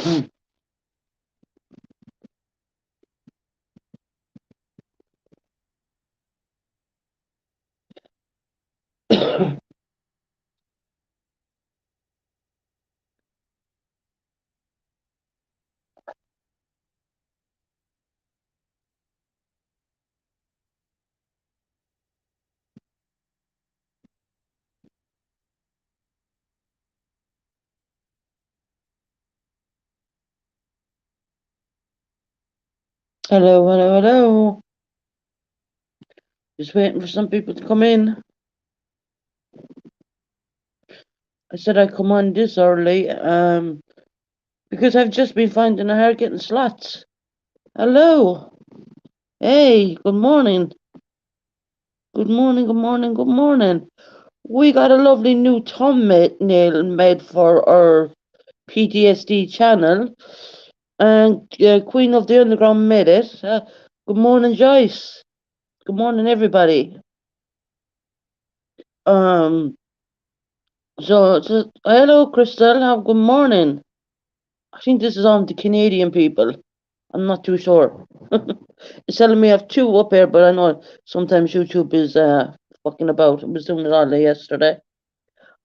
Hello, hello, hello. Just waiting for some people to come in. I said I'd come on this early, because I've just been finding it hard getting slots. Hello. Hey, good morning. Good morning, good morning, good morning. We got a lovely new thumbnail made for our PTSD channel, and Queen of the Underground made it. Good morning, Joyce. Good morning, everybody. Um, so hello, Crystal. Good morning. I think this is on the Canadian people. I'm not too sure. It's telling me I have two up here, but I know sometimes YouTube is fucking about. I was doing it all day yesterday.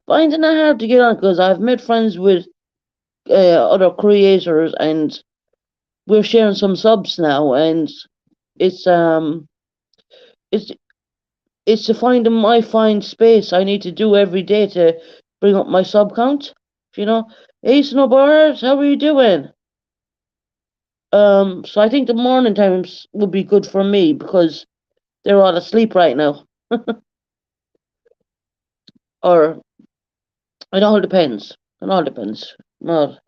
Finding it hard to get on because I've made friends with other creators, and we're sharing some subs now, and it's um it's it's to find my find space I need to do every day to bring up my sub count. You know, hey Snowbird, how are you doing? So I think the morning times would be good for me because they're all asleep right now. Or it all depends. It all depends. Well,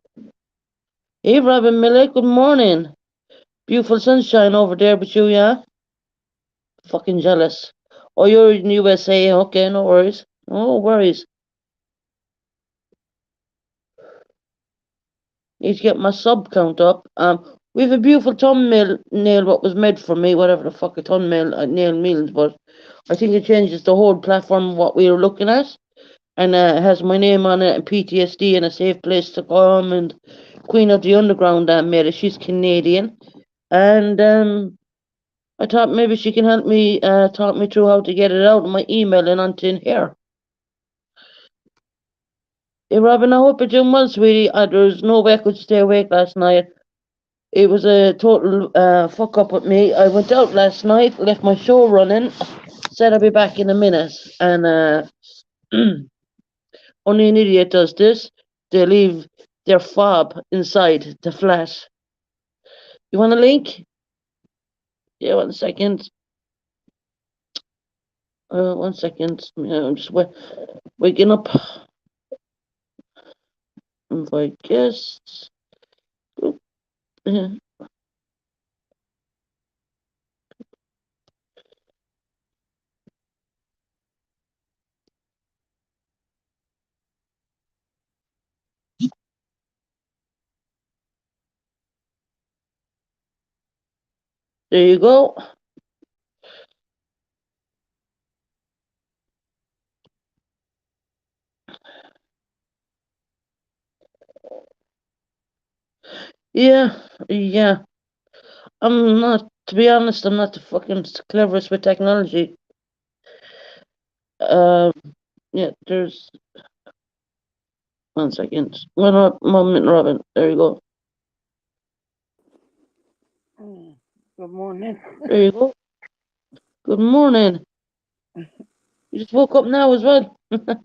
hey Robin Miller, good morning. Beautiful sunshine over there with you, yeah? Fucking jealous. Oh, you're in USA, okay, no worries. No worries. Need to get my sub count up. We have a beautiful thumbnail nail what was made for me, whatever the fuck a thumbnail nail means, but I think it changes the whole platform what we were looking at. And it has my name on it and PTSD and a safe place to come and Queen of the Underground made it. She's Canadian. And I thought maybe she can help me talk me through how to get it out of my email and onto in here. Hey Robin, I hope you're doing well, sweetie. There's no way I could stay awake last night. It was a total fuck up with me. I went out last night, left my show running, said I'd be back in a minute, and only an idiot does this. They leave their fob inside the flat. You want a link? Yeah, 1 second. 1 second. I'm just waking up. Invite guests. Oop, yeah. There you go. Yeah, yeah. I'm not, to be honest, I'm not the fucking cleverest with technology. Um, yeah, there's 1 second. Moment, Robin. There you go. Good morning. There you go. Good morning. You just woke up now as well. What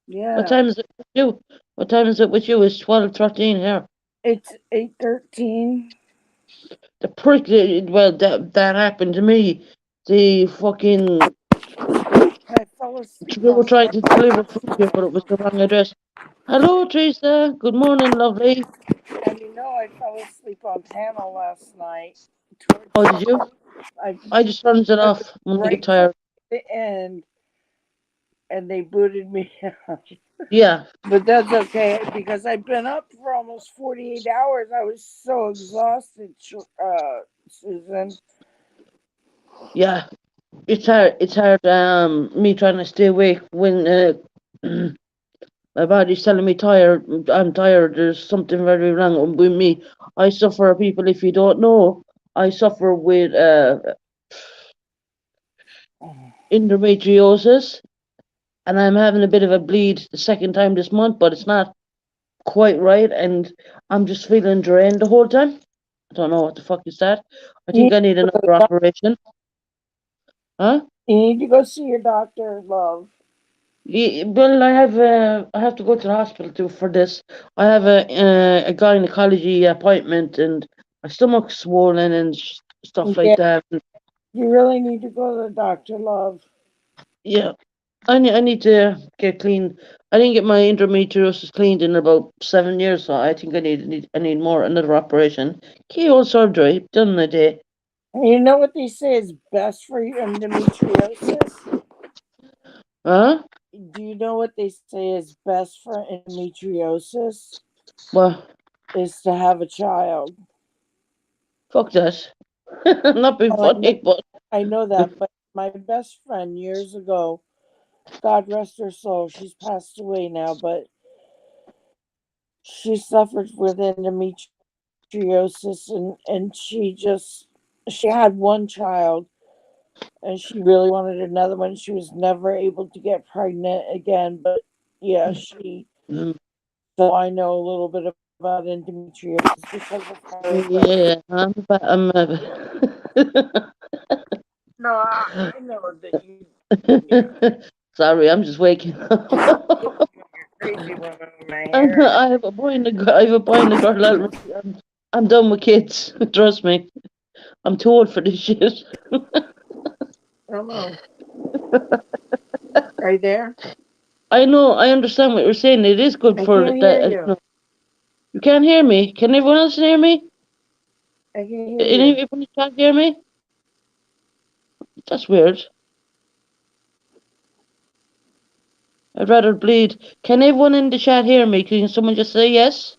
Yeah, time is it with you? What time is it with you? It's 12:13 here. it's 8:13. The prick, well, that happened to me. The fucking, I fell asleep they were on trying to deliver food here, but it was the wrong address. Hello, Teresa. Good morning, lovely. and I fell asleep on panel last night. Oh, Towards did you? I I just turned it took it off when I get right towards tired. the end, and they booted me out. Yeah, But that's okay because I've been up for almost 48 hours. I was so exhausted, Susan. yeah. It's hard. It's hard. Me trying to stay awake when My body's telling me tired. I'm tired. There's something very wrong with me. I suffer, people, if you don't know, I suffer with endometriosis, and I'm having a bit of a bleed the second time this month, but it's not quite right, and I'm just feeling drained the whole time. I don't know what the fuck is that. I You think I need another operation. Huh? you need to go see your doctor, love. Well, I have to go to the hospital for this. I have a gynecology appointment, and my stomach's swollen and stuff like Yeah, that. you really need to go to the doctor, love. Yeah, I need to get clean. I didn't get my endometriosis cleaned in about 7 years, so I think I need more another operation. Keyhole surgery done in a day. And you know what they say is best for your endometriosis? Huh? Do you know what they say is best for endometriosis? Well, Is to have a child. fuck that. Not being Oh, I know, funny, but I know that, but my best friend years ago, God rest her soul, she's passed away now, but she suffered with endometriosis and she had one child and she really wanted another one. She was never able to get pregnant again, but yeah, mm, so I know a little bit about endometriosis because of her, but yeah, no, I know that yeah, Sorry, I'm just waking up. you're crazy woman with my hair. I have a boy and a girl. I have a boy and a girl already. I'm done with kids. Trust me. I'm too old for this shit. I don't know. Are you there? I know. I understand what you're saying. It is good I for can't hear that. you. No, you can't hear me. Can everyone else hear me? I can't hear you. Anyone can't hear me? That's weird. I'd rather bleed. Can everyone in the chat hear me? Can someone just say yes?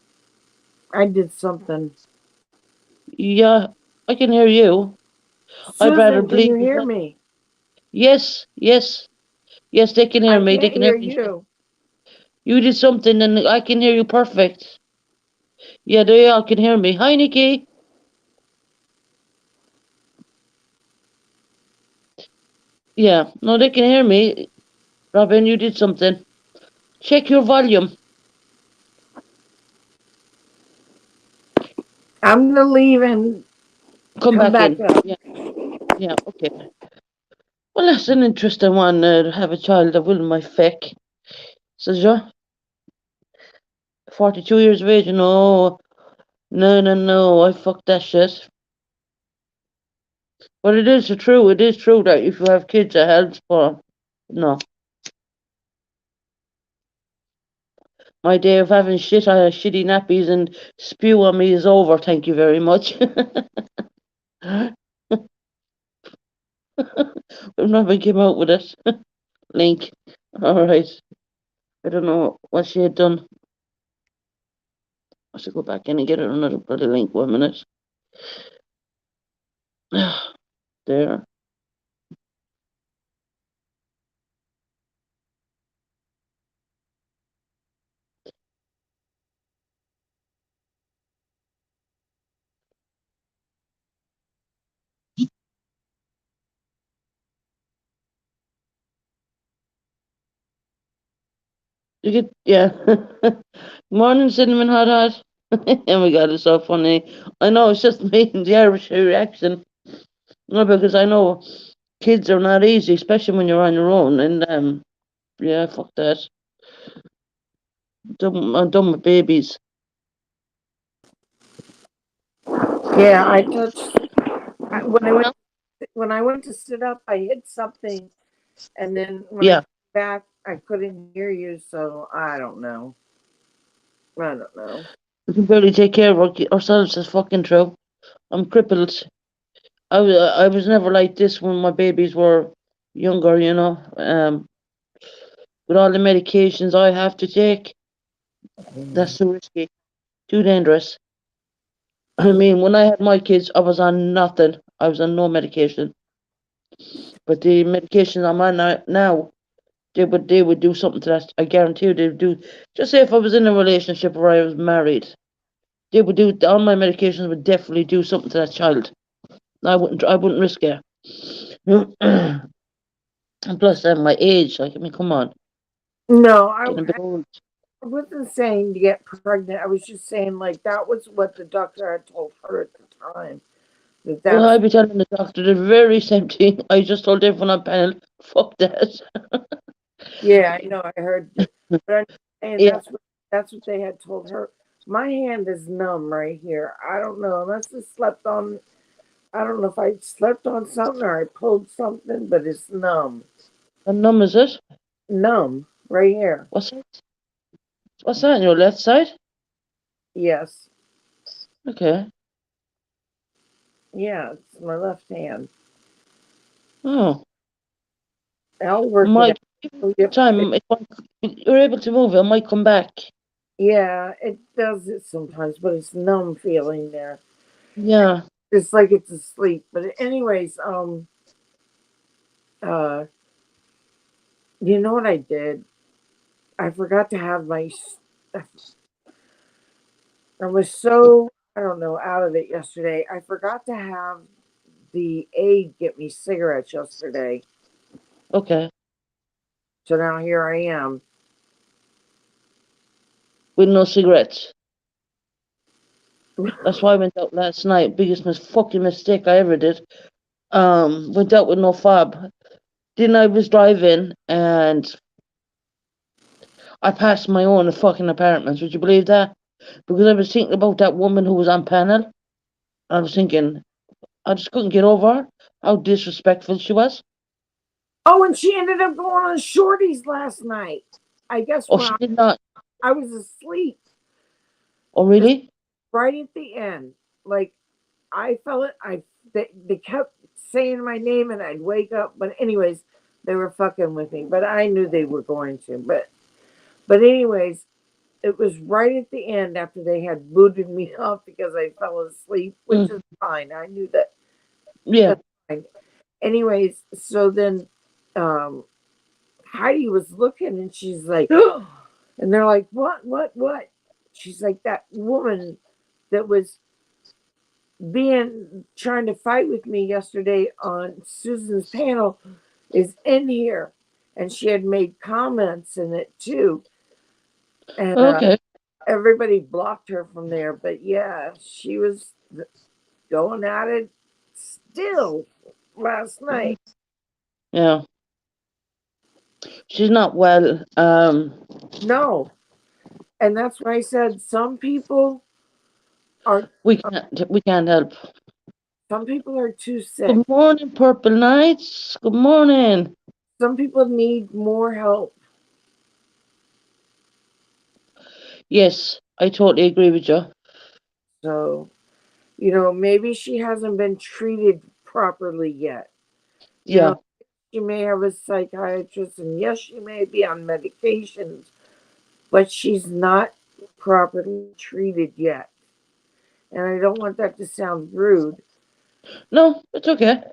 I did something. Yeah, I can hear you. I'd rather Susan, can bleed. you hear me? Yes, yes, yes. They can hear I me. They can't can hear hear me. you. You did something, and I can hear you perfect. Yeah, they all can hear me. Hi, Nikki. Yeah, no, they can hear me. Robin, you did something. Check your volume. I'm gonna leave and Come come back back in. up. Yeah, yeah, okay. Well, that's an interesting one. To have a child that will my feck. Says you, 42 years of age. No, no, no, no. I fucked that shit. But it is true. It is true that if you have kids, it helps. But no, my day of having shitty nappies and spew on me is over. Thank you very much. Robin came out with it. Link. All right. I don't know what she had done. I should go back in and get her another bloody link. 1 minute. There. You get, yeah. Morning, cinnamon hot hot. Oh my god, it's so funny. I know it's just me and the Irish reaction. No, because I know kids are not easy, especially when you're on your own. And yeah, fuck that. I'm done with babies. Yeah, I touched when I went to sit up. I hit something, and then when I Yeah, came back, I couldn't hear you. So I don't know. I don't know. we can barely take care of ourselves. It's fucking true. I'm crippled. I was never like this when my babies were younger. With all the medications I have to take, that's too risky, too dangerous. I mean, when I had my kids, I was on nothing. I was on no medication. But the medication I'm on now, They would do something to that. I guarantee you they would do. Just say if I was in a relationship or I was married, they would do all my medications would definitely do something to that child. I wouldn't risk it. And plus, at my age, like, I mean, come on, No, getting a bit old. I wasn't saying to get pregnant. I was just saying like that was what the doctor had told her at the time. Well, That's I'd be telling the doctor the very same thing. I just told everyone on panel, fuck that. yeah, I know. I heard, but I'm saying Yeah, that's what they had told her. My hand is numb right here. I don't know unless I slept on. I don't know if I slept on something or I pulled something, but it's numb. what numb is it? Numb right here. What's that? What's that on your left side? Yes. Okay. Yeah, it's my left hand. Oh, I'll work it might out. Oh, yep. time if you're able to move it, I might come back. Yeah, it does it sometimes, but it's numb feeling there. Yeah. It's like it's asleep. But anyways, uh, you know what I did? I forgot to have my. I was so I don't know out of it yesterday. I forgot to have the aide get me cigarettes yesterday. Okay. So now here I am. With no cigarettes. That's why I went out last night. Biggest fucking mistake I ever did. Went out with no fob. Then I was driving and I passed my own fucking apartments. Would you believe that? Because I was thinking about that woman who was on panel. I was thinking, I just couldn't get over her, how disrespectful she was. Oh, and she ended up going on shorties last night. I guess Oh, when she did not. I was asleep, Oh, really? right at the end. Like I felt it. They kept saying my name, and I'd wake up. But anyways, they were fucking with me. But I knew they were going to. But anyways, it was right at the end after they had booted me off because I fell asleep, which Mm, is fine. I knew that. yeah. That's fine. Anyways, so then um, Heidi was looking, and she's like, and they're like, what? She's like, that woman that was being trying to fight with me yesterday on Susan's panel is in here, and she had made comments in it too, and Okay. everybody blocked her from there. But yeah, she was going at it still last night. Yeah. She's not well. No, and that's why I said are We can't help. some people are too sick. Good morning, Purple Nights. Good morning. Some people need more help. Yes, I totally agree with you. So, maybe she hasn't been treated properly yet. You know, Yeah. she may have a psychiatrist, and yes, she may be on medications, but she's not properly treated yet. And I don't want that to sound rude. No, it's okay.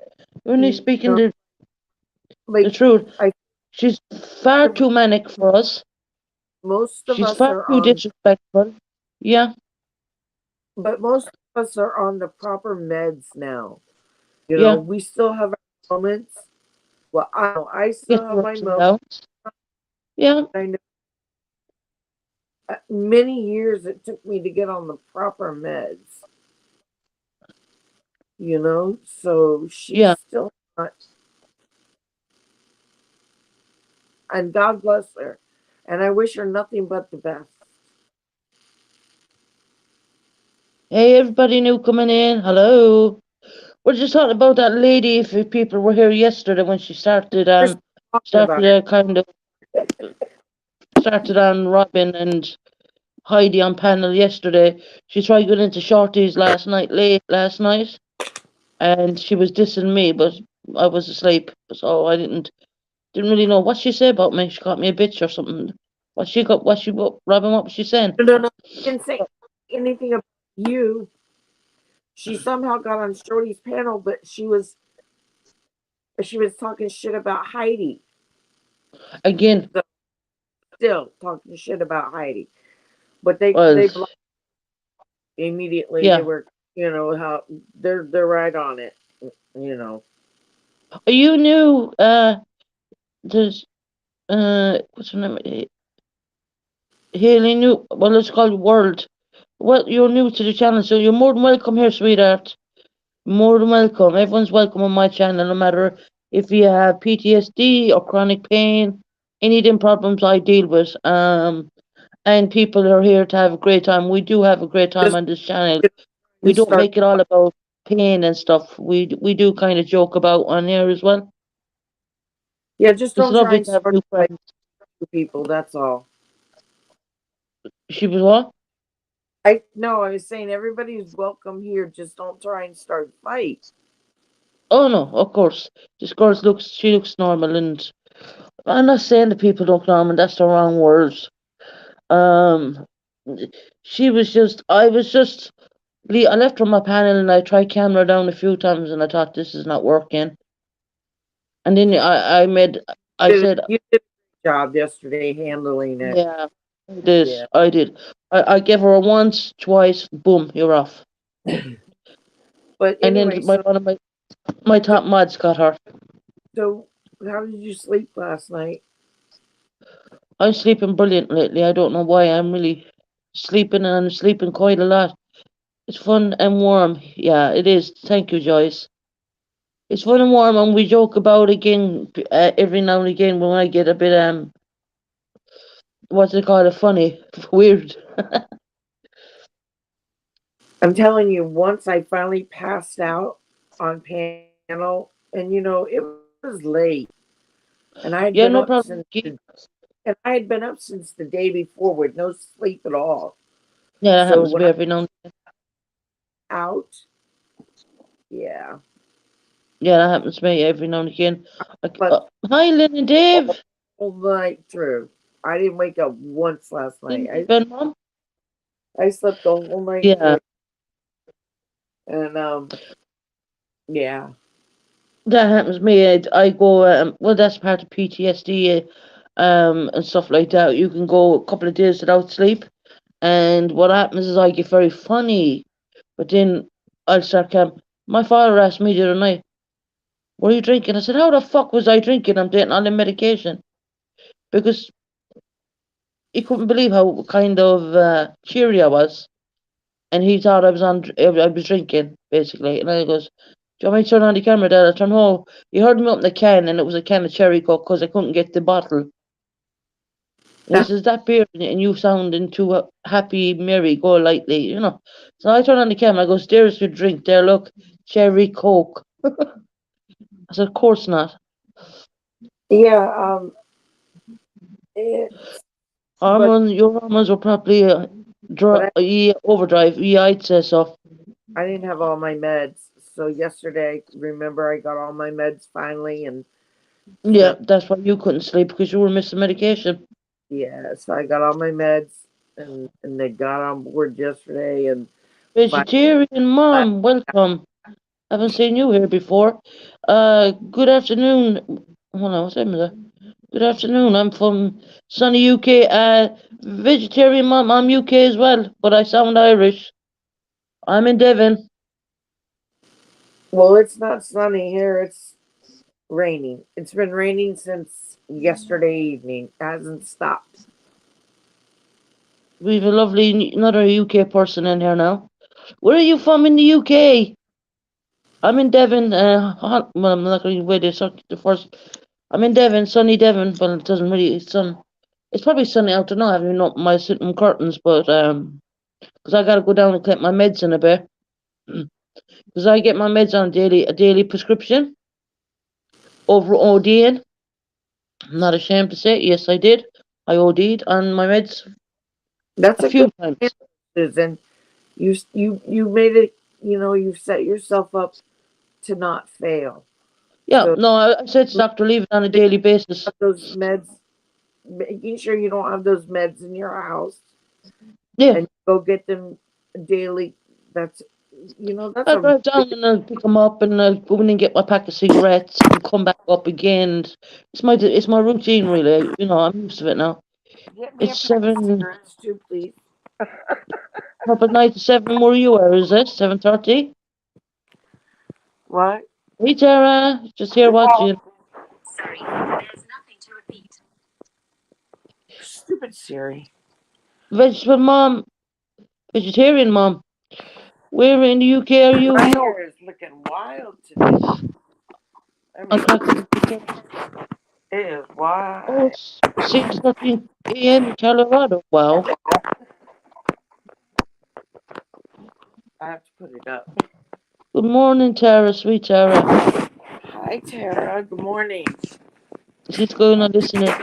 We're only You speaking know, the like truth. I She's far too manic for us. most of She's us far are too on, disrespectful. Yeah. but most of us are on the proper meds now. Yeah. We still have our moments. Well, I Get still have your my ups and moments. downs. Yeah. I know many years it took me to get on the proper meds. So she's Yeah. still not, and God bless her, and I wish her nothing but the best. Hey, everybody new coming in. Hello. We're just talking about that lady. If people were here yesterday when she started We're still talking about it. kind of started on Robin and Heidi on panel yesterday. She tried going into shorties late last night, and she was dissing me, but I was asleep, so I didn't really know what she said about me. She called me a bitch or something. Robin, what was she saying? No, she didn't say anything about you. She somehow got on Shorty's panel, but she was talking shit about Heidi. Again, Still talking shit about Heidi, but well, they blocked immediately. They yeah. were, how they're right on it. You know, You knew, there's, what's her name? Haley New, well, it's called World. Well, you're new to the channel, so you're more than welcome here, sweetheart. More than welcome. Everyone's welcome on my channel, no matter if you have PTSD or chronic pain, any of them problems I deal with. And people are here to have a great time. We do have a great time just on this channel. We just don't start. make it all about pain and stuff. We do kind of joke about on here as well. Yeah, just It's don't try lovely and to have start new fight friends. with people. That's all. She was what? I no, I was saying everybody's welcome here. Just don't try and start fights. Oh no, of course. This girl she looks normal, and I'm not saying that people look normal. That's the wrong words. Um, she was just. I was just. I left her on my panel and I tried camera her down a few times and I thought this is not working. And then I said, You did a job yesterday handling it. yeah, I did. Yeah. I did. I gave her a once, twice, boom, you're off. But And then anyway, so one of my so top mods got her. so how did you sleep last night? I'm sleeping brilliant lately. I don't know why. I'm really sleeping and I'm sleeping quite a lot. It's fun and warm. Yeah, it is. Thank you, Joyce. It's fun and warm, and we joke about again every now and again when I get a bit what's it called? Funny, weird. I'm telling you, once I finally passed out on panel, and it was late, and I had been Yeah, up no since problem. the day before with no sleep at all. Yeah, that So happens to when me I every now and then. out, yeah, Yeah, that happens to me every now and again. but Hi, Lynn and Dave. all night through. I didn't wake up once last night. Didn't you, Ben, Mom? I slept the whole night Yeah, through, and yeah. that happens to me. I go, well, that's part of PTSD, and stuff like that. You can go a couple of days without sleep, and what happens is I get very funny, but then I'll start My father asked me the other night, "Were you drinking?" I said, "How the fuck was I drinking? I'm taking all the medication." Because he couldn't believe how kind of cheery I was. And he thought I was drinking, basically. And I goes, "Do you want me to turn on the camera, Dad?" I turned, "Oh, you heard me open the can, and it was a can of cherry coke because I couldn't get the bottle." And he says, "That beer, and you sounding too happy, merry, go lightly, you know." So I turn on the camera, I goes, "There's your drink there, look, cherry coke." I said, "Of course not. Yeah, it, but Your hormones were probably but overdrive. Yeah, I'd say so." I didn't have all my meds. So yesterday, remember, I got all my meds finally, and Yeah, so that's why you couldn't sleep because you were missing medication. yeah, so I got all my meds, and they got on board yesterday, and finally, Vegetarian mom, welcome. Haven't seen you here before. Good afternoon. Hold on, what's that? Good afternoon. I'm from sunny UK. Vegetarian mom, I'm UK as well, but I sound Irish. I'm in Devon. well, it's not sunny here. It's raining. It's been raining since yesterday evening. It hasn't stopped. We've a lovely another UK person in here now. Where are you from in the UK? I'm in Devon. Well, I'm not going to wait the first. I'm in Devon, sunny Devon, but it doesn't really sun. It's probably sunny out there now. I haven't even opened my sitting curtains, but because I gotta go down and collect my meds in a bit. Because I get my meds on a daily prescription over ODing. I'm not ashamed to say, yes, I did. I OD'd on my meds That's a a good few plan, times. Susan. You made it. You've set yourself up to not fail. Yeah, So no, I said to doctor, leave it on a daily basis. those meds, making sure you don't have those meds in your house, Yeah, and go get them daily. That's That's I'll drive down and I'll pick them up and I'll go in and get my pack of cigarettes and come back up again. It's my routine, really. I'm used to it now. get me a It's pack of 7, cigarettes too, please. half past 9 to 7 where you are, is it? 7:30? What? Hey, Tara. Just here watching. Sorry, there's nothing to repeat. Stupid Siri. Vegetable mom. Vegetarian mom. Where in the UK are you? My hair is looking wild today. I'll crack the toast. It is Oh, wild. it's 6:13 a.m. in Colorado. Wow. I have to put it up. Good morning, Tara. Sweet Tara. Hi, Tara. Good morning. She's going on listening.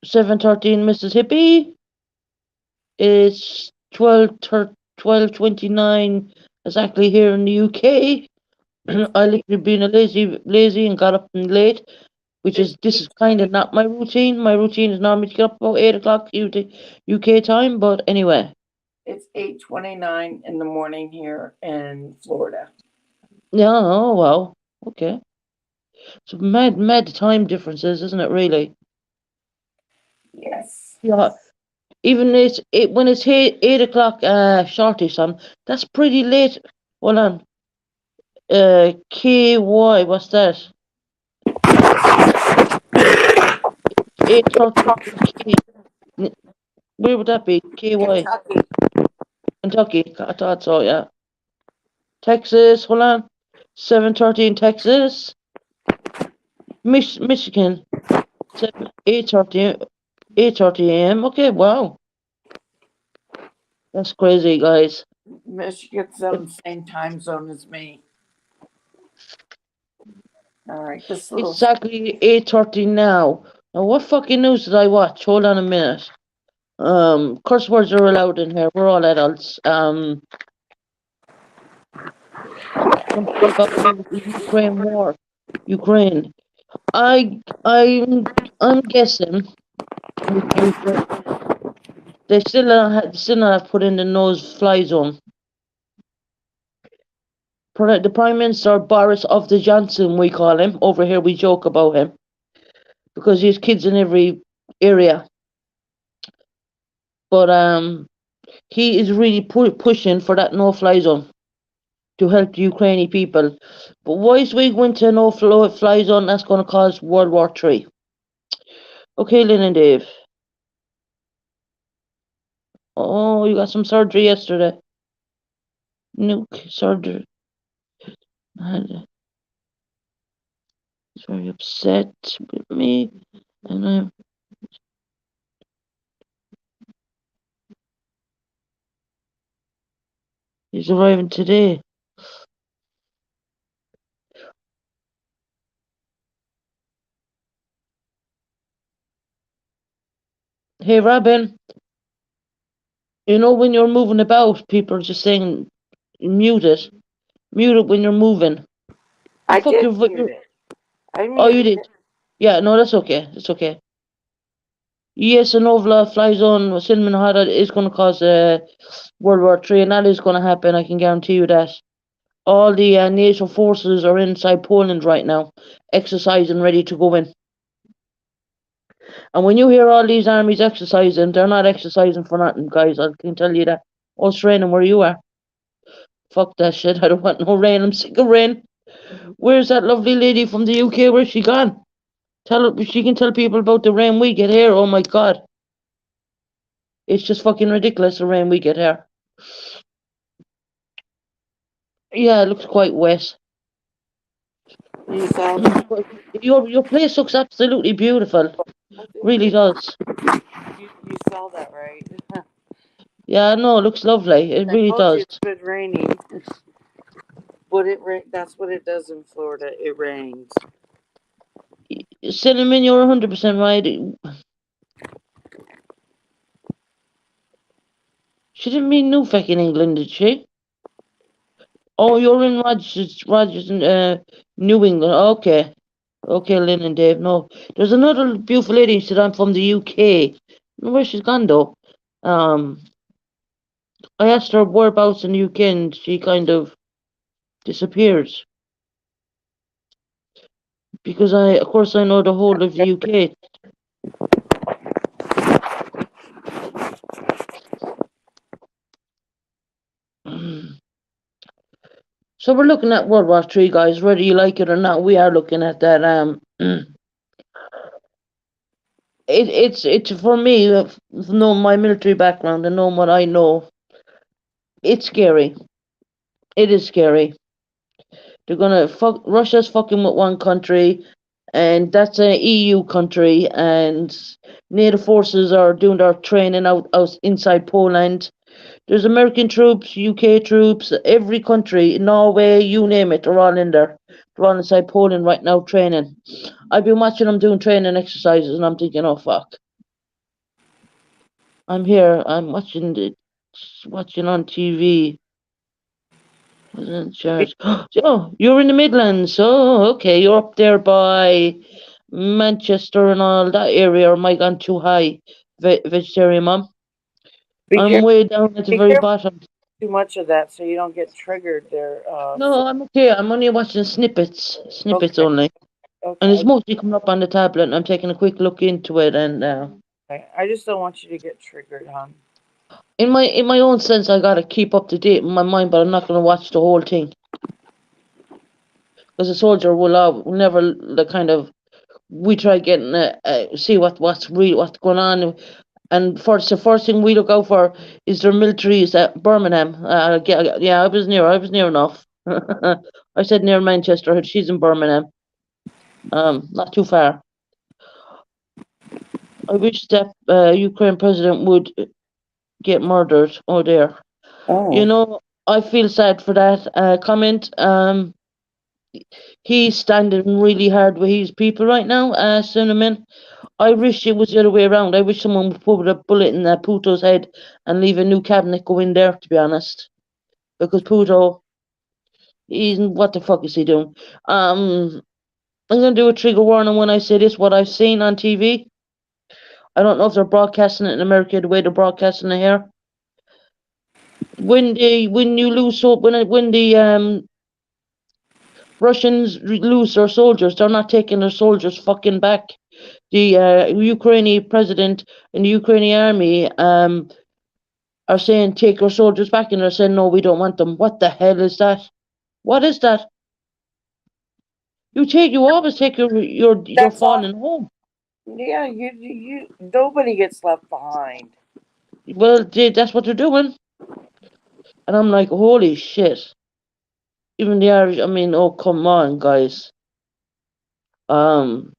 7:13, Mississippi. It's 12:29 exactly here in the UK. I literally been a lazy and got up late, this is kind of not my routine. My routine is normally to get up about 8 o'clock UK time, but anyway. It's 8:29 in the morning here in Florida. Yeah, oh wow. Okay. So mad time differences, isn't it really? Yes. Yeah. Even when it's 8 o'clock shorty son, that's pretty late. Hold on. KY, what's that? 8:30 K. Where would that be? KY. Kentucky. Kentucky. I thought so, yeah. Texas, hold on. 7:30 in Texas. Michigan. 8:30 a.m. Okay, wow. That's crazy, guys. Michigan's on the same time zone as me. All right, It's exactly 8:30 now. Now, what fucking news did I watch? Hold on a minute. Curse words are allowed in here. We're all adults. Something about the Ukraine war. Ukraine. I'm guessing with Ukraine, they still not have put in the no-fly zone. The Prime Minister Boris of the Johnson, we call him over here. We joke about him because he has kids in every area. But he is really pushing for that no-fly zone to help the Ukrainian people. But why is we going to no-fly zone? That's going to cause World War III. Okay, Lynn and Dave. Oh, you got some surgery yesterday. Nuke surgery. He's very upset with me, and he's arriving today. Hey, Robin. When you're moving about, people are just saying mute it. Mute it when you're moving. I did mute it. I muted Oh, you did? Yeah, no, that's okay. It's okay. Yes, an overfly zone, Cinnamon Hada is going to cause World War III, and that is going to happen. I can guarantee you that. All the NATO forces are inside Poland right now, exercising, ready to go in. And when you hear all these armies exercising, they're not exercising for nothing, guys. I can tell you that. Oh, it's raining where you are. Fuck that shit. I don't want no rain. I'm sick of rain. Where's that lovely lady from the UK? Where's she gone? Tell her she can tell people about the rain we get here. Oh my god. It's just fucking ridiculous, the rain we get here. Yeah, it looks quite wet. You saw that? Your place looks absolutely beautiful. Really does. You saw that, right? Yeah, no, it looks lovely. It really does. It's been raining. But that's what it does in Florida. It rains. Cinnamon, you're 100% right. She didn't mean Newfek in England, did she? Oh, you're in Rogers, New England. Okay. Okay, Lynn and Dave. No, there's another beautiful lady who said I'm from the UK. I don't know where she's gone, though. Um, I asked her whereabouts in the UK, and she kind of disappeared because of course, I know the whole of the UK. So we're looking at World War Three, guys. Whether you like it or not, we are looking at that. It's for me, knowing my military background and knowing what I know, it's scary. It is scary. They're gonna fuck. Russia's fucking with one country, and that's an EU country, and NATO forces are doing their training out inside Poland. There's American troops, UK troops, every country, Norway, you name it, they're all in there. They're all inside Poland right now training. I've been watching them doing training exercises, and I'm thinking, oh fuck. I'm here. I'm watching on TV. Church. Oh, you're in the Midlands. Oh, okay. You're up there by Manchester and all that area. Or am I gone too high? Vegetarian mom. Be I'm careful. way down at the Be very careful bottom. too much of that so you don't get triggered there. No, I'm okay. I'm only watching snippets Okay. only, and it's Okay. mostly coming up on the tablet. And I'm taking a quick look into it, and Okay. I just don't want you to get triggered, hon. in my own sense, I gotta keep up to date in my mind, but I'm not gonna watch the whole thing because a soldier will never the kind of we try getting see what's going on. And the first thing we look out for is their militaries at Birmingham. Yeah, I was near enough. I said near Manchester. She's in Birmingham. Not too far. I wish that Ukraine president would get murdered. Oh dear. You Oh. know, I feel sad for that comment. He's standing really hard with his people right now, Cinnamon. I wish it was the other way around. I wish someone would put a bullet in Puto's head and leave a new cabinet go in there, to be honest. Because Puto, what the fuck is he doing? I'm going to do a trigger warning when I say this, what I've seen on TV. I don't know if they're broadcasting it in America the way they're broadcasting it here. When you lose hope, when the Russians lose their soldiers, they're not taking their soldiers fucking back. The Ukrainian president and the Ukrainian army are saying take our soldiers back, and they're saying no, we don't want them. What the hell is that? What is that? You always take your That's all. fallen home. Yeah, you nobody gets left behind. Well, that's what they're doing, and I'm like, holy shit. Even the Irish. I mean, oh come on, guys. Um.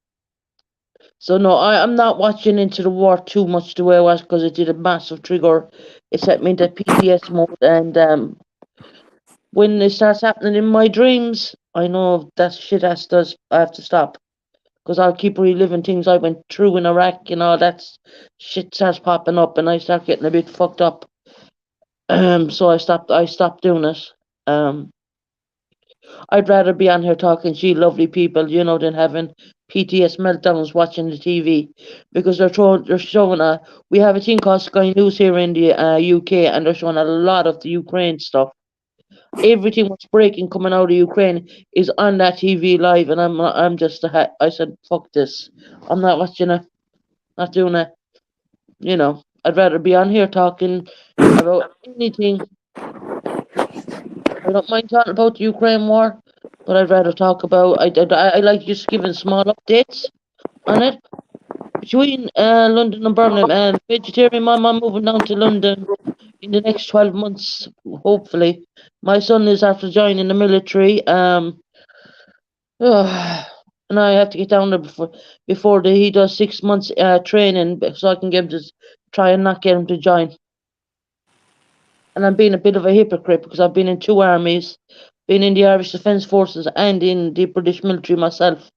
So no, I'm not watching into the war too much the way I was because it did a massive trigger. It set me into PTS mode, and when it starts happening in my dreams, I know that shit I have to stop because I'll keep reliving things I went through in Iraq and all that shit starts popping up, and I start getting a bit fucked up. So I stopped doing it. Um, I'd rather be on here talking to you lovely people, than having PTS meltdowns watching the TV because they're showing we have a thing called Sky News here in the UK, and they're showing a lot of the Ukraine stuff. Everything what's breaking coming out of Ukraine is on that TV live, and I'm just I said fuck this. I'm not watching it, not doing it. I'd rather be on here talking about anything. I don't mind talking about the Ukraine war, but I'd rather talk about. I like just giving small updates on it. Between London and Birmingham, vegetarian mom, I'm moving down to London in the next 12 months, hopefully. My son is after joining the military, and I have to get down there before he does 6 months training, so I can get him to try and not get him to join. And I'm being a bit of a hypocrite because I've been in two armies, been in the Irish Defence Forces and in the British military myself.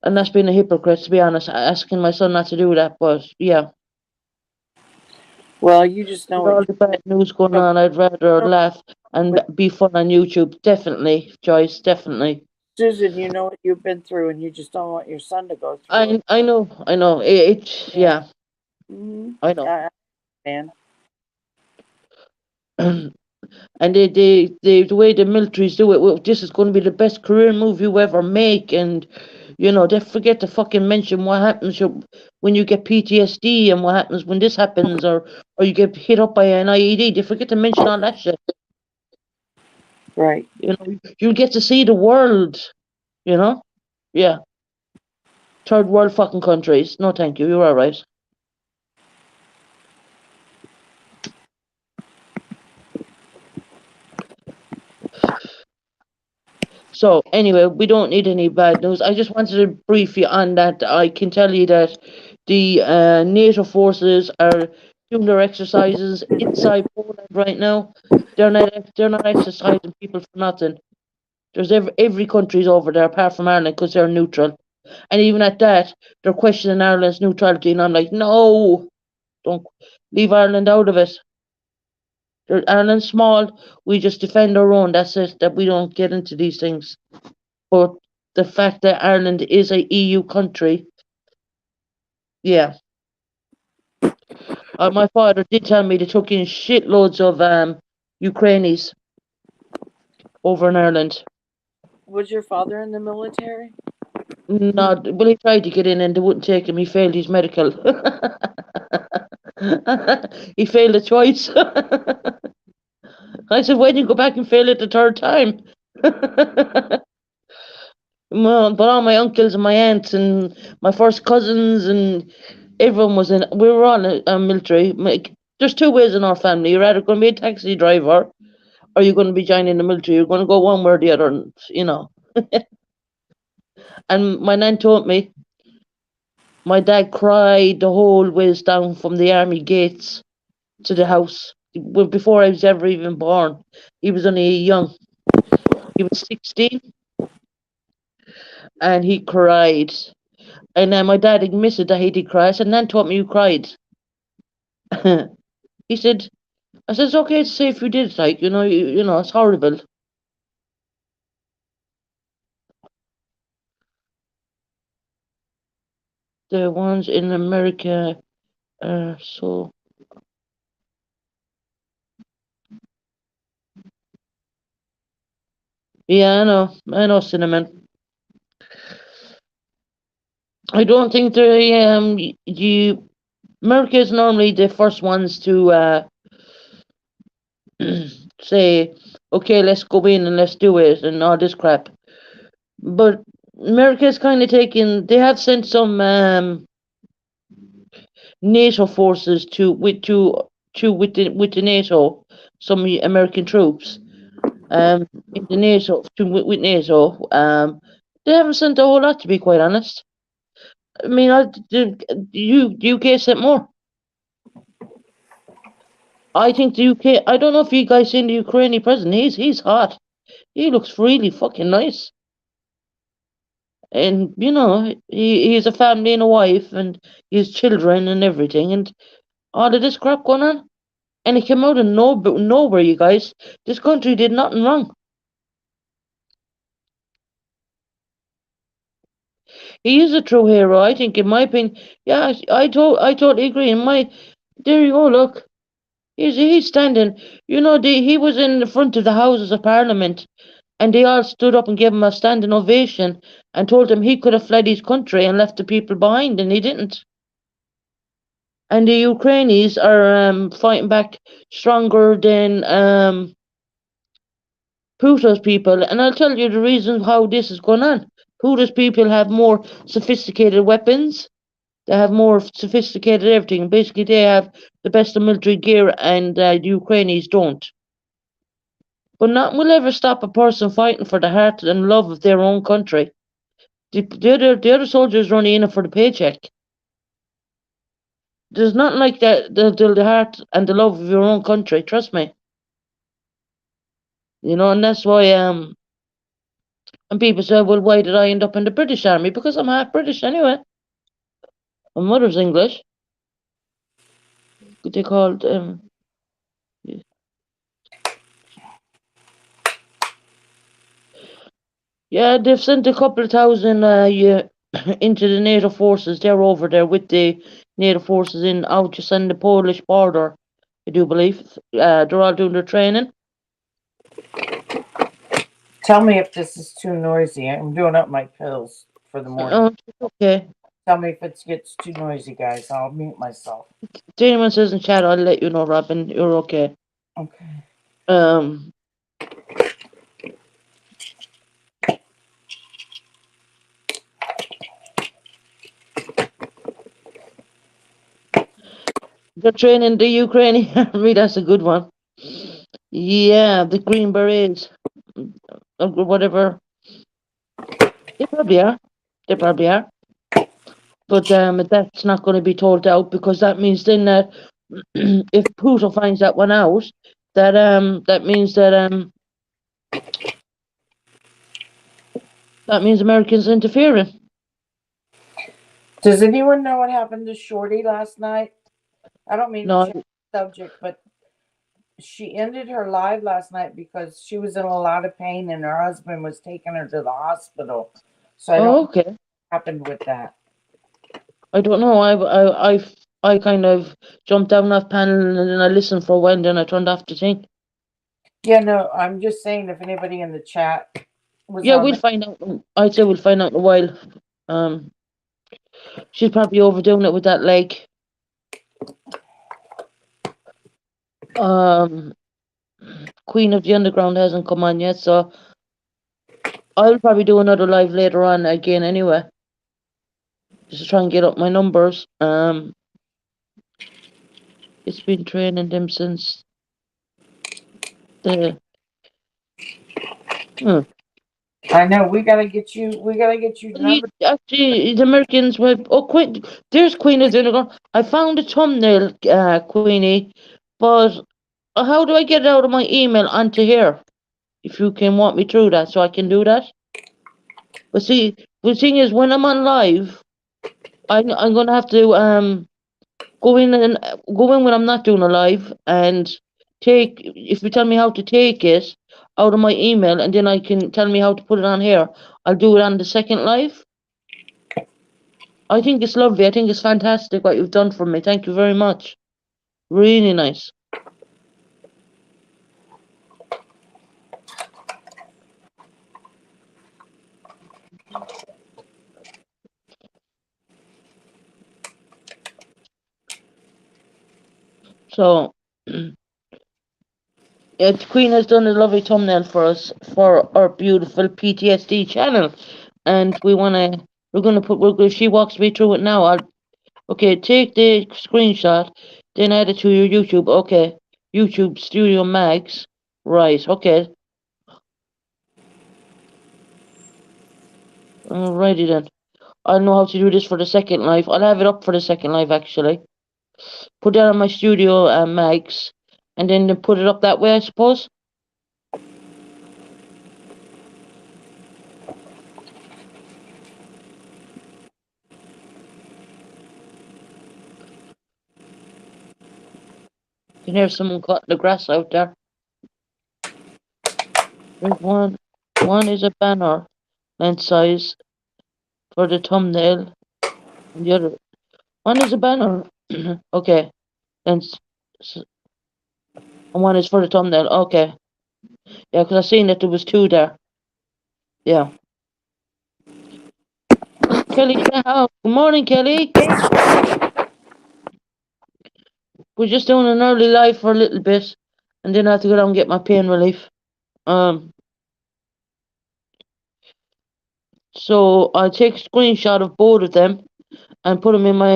And that's been a hypocrite, to be honest, asking my son not to do that. But yeah, Well, you just know with what all the bad news going you're on, I'd rather doing. laugh and be fun on YouTube. Definitely, Joyce, definitely. Susan, you know what you've been through, and you just don't want your son to go through it. I know. Yeah. Yeah, Mm-hmm. I know. I man. And the way the militaries do it, well, this is going to be the best career move you ever make, and they forget to fucking mention what happens when you get PTSD and what happens when this happens, or you get hit up by an IED. They forget to mention all that shit. Right. You get to see the world. Yeah. Third world fucking countries. No, thank you. You're all right. So anyway, we don't need any bad news. I just wanted to brief you on that. I can tell you that the NATO forces are doing their exercises inside Poland right now. They're not exercising people for nothing. There's every country's over there apart from Ireland because they're neutral. And even at that, they're questioning Ireland's neutrality, and I'm like, no, don't leave Ireland out of it. Ireland's small. We just defend our own. That's it. That we don't get into these things. But the fact that Ireland is a EU country, yeah. My father did tell me they took in shitloads of Ukrainians over in Ireland. Was your father in the military? No, well, he tried to get in and they wouldn't take him. He failed his medical. He failed it twice. I said, why didn't you go back and fail it the third time? Well, but all my uncles and my aunts and my first cousins and everyone was in. We were all military. There's two ways in our family. You're either going to be a taxi driver, or you're going to be joining the military. You're going to go one way or the other. And my nan told me, my dad cried the whole ways down from the army gates to the house. Before I was ever even born, he was only young. He was 16, and he cried. And then my dad admitted that he did cry. I said, Nan told me you cried. He said, I said, it's okay to say if you did, like, it's horrible. The ones in America are so... Yeah, I know, Cinnamon. I don't think America is normally the first ones to say, okay, let's go in and let's do it and all this crap. But America's kind of they have sent some NATO forces with the NATO, some American troops in the NATO with NATO. They haven't sent a whole lot, to be quite honest. I mean, the UK sent more. I think the UK. I don't know if you guys seen the Ukrainian president. He's hot. He looks really fucking nice. And he has a family and a wife and his children and everything, and all of this crap going on. And he came out of nowhere, you guys. This country did nothing wrong. He is a true hero, I think, in my opinion. Yeah, I totally agree. There you go. Look, he's standing. He was in the front of the Houses of Parliament, and they all stood up and gave him a standing ovation and told him he could have fled his country and left the people behind, and he didn't. And the Ukrainians are fighting back stronger than Putin's people. And I'll tell you the reason how this is going on. Putin's people have more sophisticated weapons. They have more sophisticated everything. Basically, they have the best of military gear, and the Ukrainians don't. But nothing will ever stop a person fighting for the heart and love of their own country. The other soldiers are only in it for the paycheck. There's nothing like that, the heart and the love of your own country, trust me. And that's why and people say, well, why did I end up in the British Army? Because I'm half British anyway. My mother's English. What they called yeah, they've sent a couple of thousand into the NATO forces. They're over there with the NATO forces in out just on the Polish border, I do believe. They're all doing their training. Tell me if this is too noisy. I'm doing up my pills for the morning. Okay. Tell me if it gets too noisy, guys. I'll mute myself. If anyone says in chat, I'll let you know, Robin. You're okay. Okay. They're training the Ukrainian army. That's a good one. Yeah, the Green Berets, whatever. They probably are. They probably are. But that's not going to be told out because that means then that if Putin finds that one out, that means that means Americans interfering. Does anyone know what happened to Shorty last night? I don't mean No. to change the subject, but she ended her live last night because she was in a lot of pain and her husband was taking her to the hospital. So I don't know Okay. what happened with that. I don't know. I kind of jumped down that panel and then I listened for a while and then I turned off the thing. Yeah, no, I'm just saying if anybody in the chat was Yeah, on we'll find out. I'd say we'll find out in a while. She's probably overdoing it with that leg. Queen of the Underground hasn't come on yet, so I'll probably do another live later on again anyway. Just to try and get up my numbers. It's been training them since the I know we gotta get you number. Actually, the Americans were. Oh, Queen, there's Queen of the Underground. I found a thumbnail, Queenie, but how do I get it out of my email onto here? If you can walk me through that, so I can do that. But see, the thing is, when I'm on live, I'm gonna have to go in when I'm not doing a live and take. If you tell me how to take it out of my email, and then I can tell me how to put it on here, I'll do it on the second live. I think it's lovely. I think it's fantastic what you've done for me. Thank you very much. Really nice. So, yeah, Queen has done a lovely thumbnail for us for our beautiful PTSD channel, and we're gonna put. She walks me through it now. Okay, take the screenshot, then add it to your YouTube. Okay, YouTube Studio Max. Right. Okay. Alrighty then. I know how to do this for the second live. I'll have it up for the second live actually. Put that on my Studio Max, and then put it up that way, I suppose. You can hear someone cutting the grass out there. There's one. One is a banner length size for the thumbnail, and the other one is a banner. Okay, and one is for the thumbnail. Okay, yeah, because I seen that there was two there. Yeah. Kelly in the house. Good morning, Kelly. We're just doing an early live for a little bit, and then I have to go down and get my pain relief. So I take a screenshot of both of them and put them in my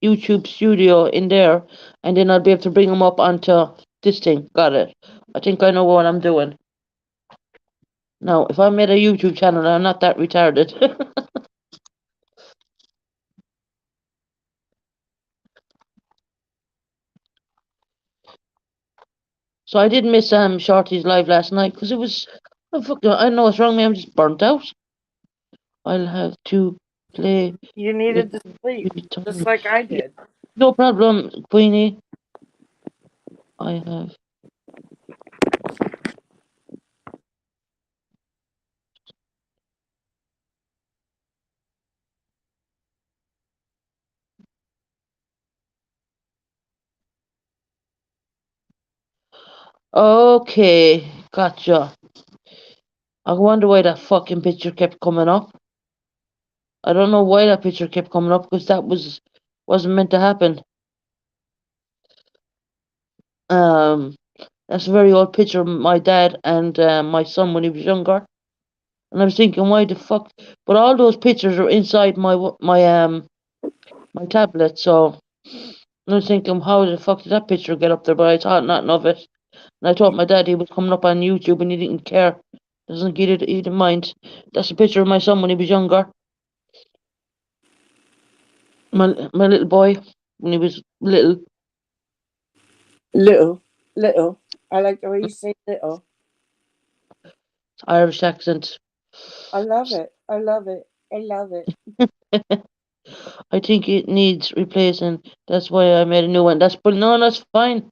YouTube studio in there, and then I'll be able to bring them up onto this thing. Got it. I think I know what I'm doing. Now, if I made a YouTube channel, I'm not that retarded. So I did miss Shorty's live last night because it was. Oh, fuck, I don't know what's wrong with me. I'm just burnt out. I'll have to play. You needed to sleep, just like I did. No problem, Queenie. I have. Okay, gotcha. I wonder why that fucking picture kept coming up. I don't know why that picture kept coming up because that wasn't meant to happen. Um, that's a very old picture of my dad and my son when he was younger. And I was thinking, why the fuck? But all those pictures are inside my tablet, so I was thinking, how the fuck did that picture get up there? But I thought nothing of it. And I told my dad he was coming up on YouTube and he didn't care. Doesn't get it, he didn't mind. That's a picture of my son when he was younger. My little boy when he was little. Little. I like the way you say little. Irish accent. I love it. I love it. I love it. I think it needs replacing. That's why I made a new one. But no, that's fine.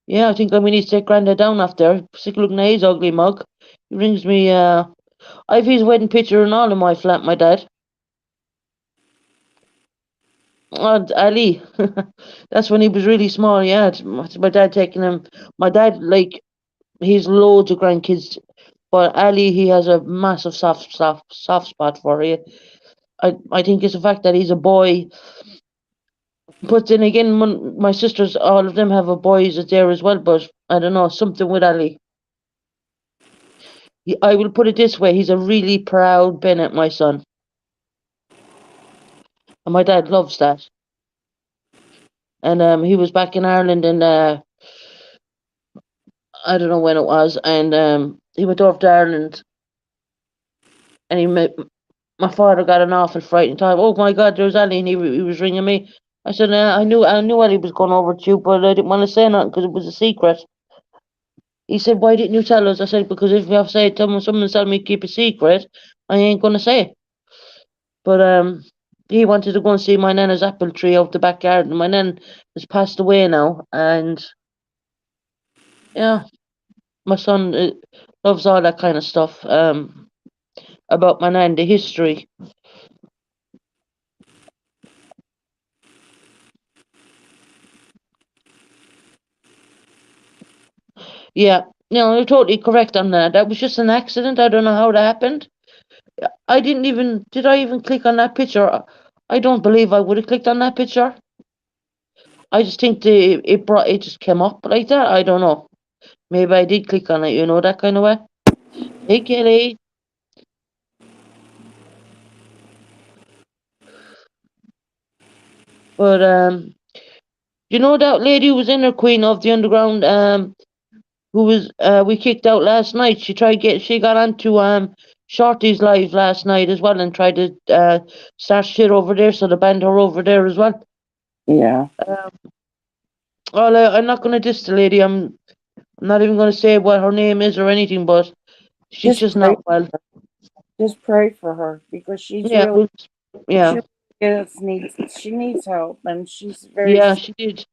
Yeah, I think we need to take Grandad down after. Sick looking at his ugly mug. He brings me I've his wedding picture and all in my flat, my dad. And Ali. That's when he was really small, yeah. My dad taking him. My dad, like, he's loads of grandkids, but Ali, he has a massive soft spot for you. I think it's the fact that he's a boy. But then again, when my sisters, all of them have a boys there as well. But I don't know, something with Ali. I will put it this way: he's a really proud Bennett, my son, and my dad loves that. And he was back in Ireland, and I don't know when it was, and he went over to Ireland, and he met my father. Got an awful frightened time. Oh my God, there's Ali, and he was ringing me. I said, I knew Ali was going over to you, but I didn't want to say nothing because it was a secret. He said, why didn't you tell us? I said, because if you have to say someone's telling me to keep a secret, I ain't gonna say it. But he wanted to go and see my nana's apple tree out the back garden. My nan has passed away now, and yeah, my son loves all that kind of stuff. About my nan, the history. Yeah, no, you're totally correct on that. That was just an accident. I don't know how that happened. Did I even click on that picture? I don't believe I would have clicked on that picture. I just think it just came up like that. I don't know. Maybe I did click on it, that kind of way. Hey, Kelly. But that lady who was in her Queen of the Underground, who was we kicked out last night. She got onto Shorty's live last night as well and tried to start shit over there, so they banned her over there as well. Yeah. I'm not gonna diss the lady. I'm not even gonna say what her name is or anything, but she's just pray. not well. Just pray for her because she's Yeah, really yeah, she needs help and she's very yeah. She did.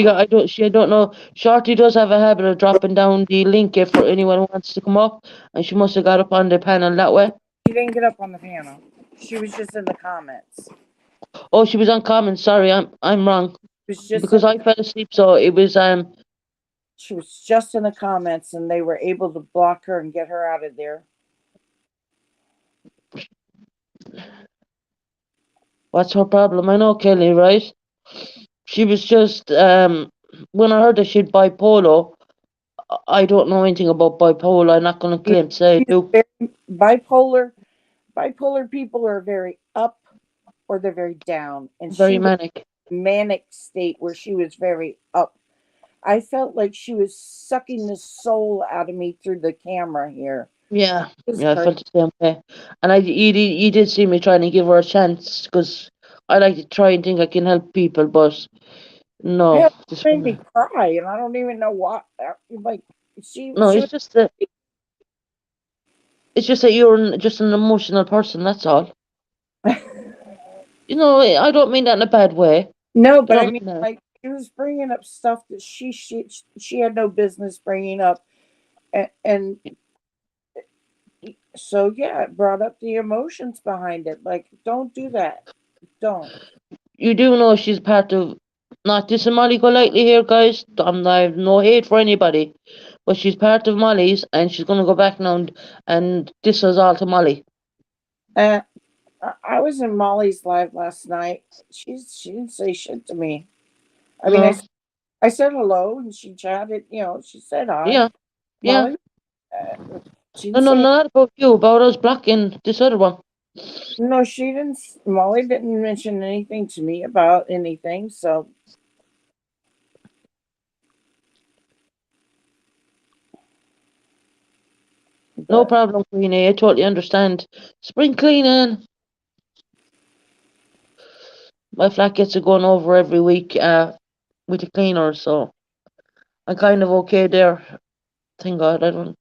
I don't know. Shorty does have a habit of dropping down the link if for anyone who wants to come up, and she must have got up on the panel that way. she didn't get up on the panel. She was just in the comments. Oh, she was on comments. Sorry, I'm wrong She was just because I fell asleep. So it was she was just in the comments and they were able to block her and get her out of there. What's her problem? I know Kelly, right? She was just when I heard that she'd bipolar. I don't know anything about bipolar. I'm not going to claim to say I She's do. very bipolar. Bipolar people are very up or they're very down, and Very she was manic. in a manic state where she was very up. I felt like she was sucking the soul out of me through the camera here. Yeah, It was yeah, I crazy. felt the same way. And you did see me trying to give her a chance because I like to try and think I can help people, but no, Hell, this it made me one, cry, and I don't even know why. Like no. she was. It's just that you're just an emotional person. That's all. I don't mean that in a bad way. No, I but I don't mean, mean that. like she was bringing up stuff that she had no business bringing up, and so yeah, it brought up the emotions behind it. Like, don't do that. Don't. You do know she's part of. Not dissing Molly Golightly here, guys. I have no hate for anybody, but she's part of Molly's, and she's gonna go back now and diss us all to Molly. Uh, I was in Molly's live last night. She didn't say shit to me. I mean, No, I said hello and she chatted. You know, she said hi. yeah, yeah. Molly, she No, didn't no, say not about you. About us blocking this other one. no. She didn't. Molly didn't mention anything to me about anything. So, No but problem, Queenie. I totally understand. Spring cleaning. My flat gets it going over every week with the cleaner, so I'm kind of okay there. Thank God I don't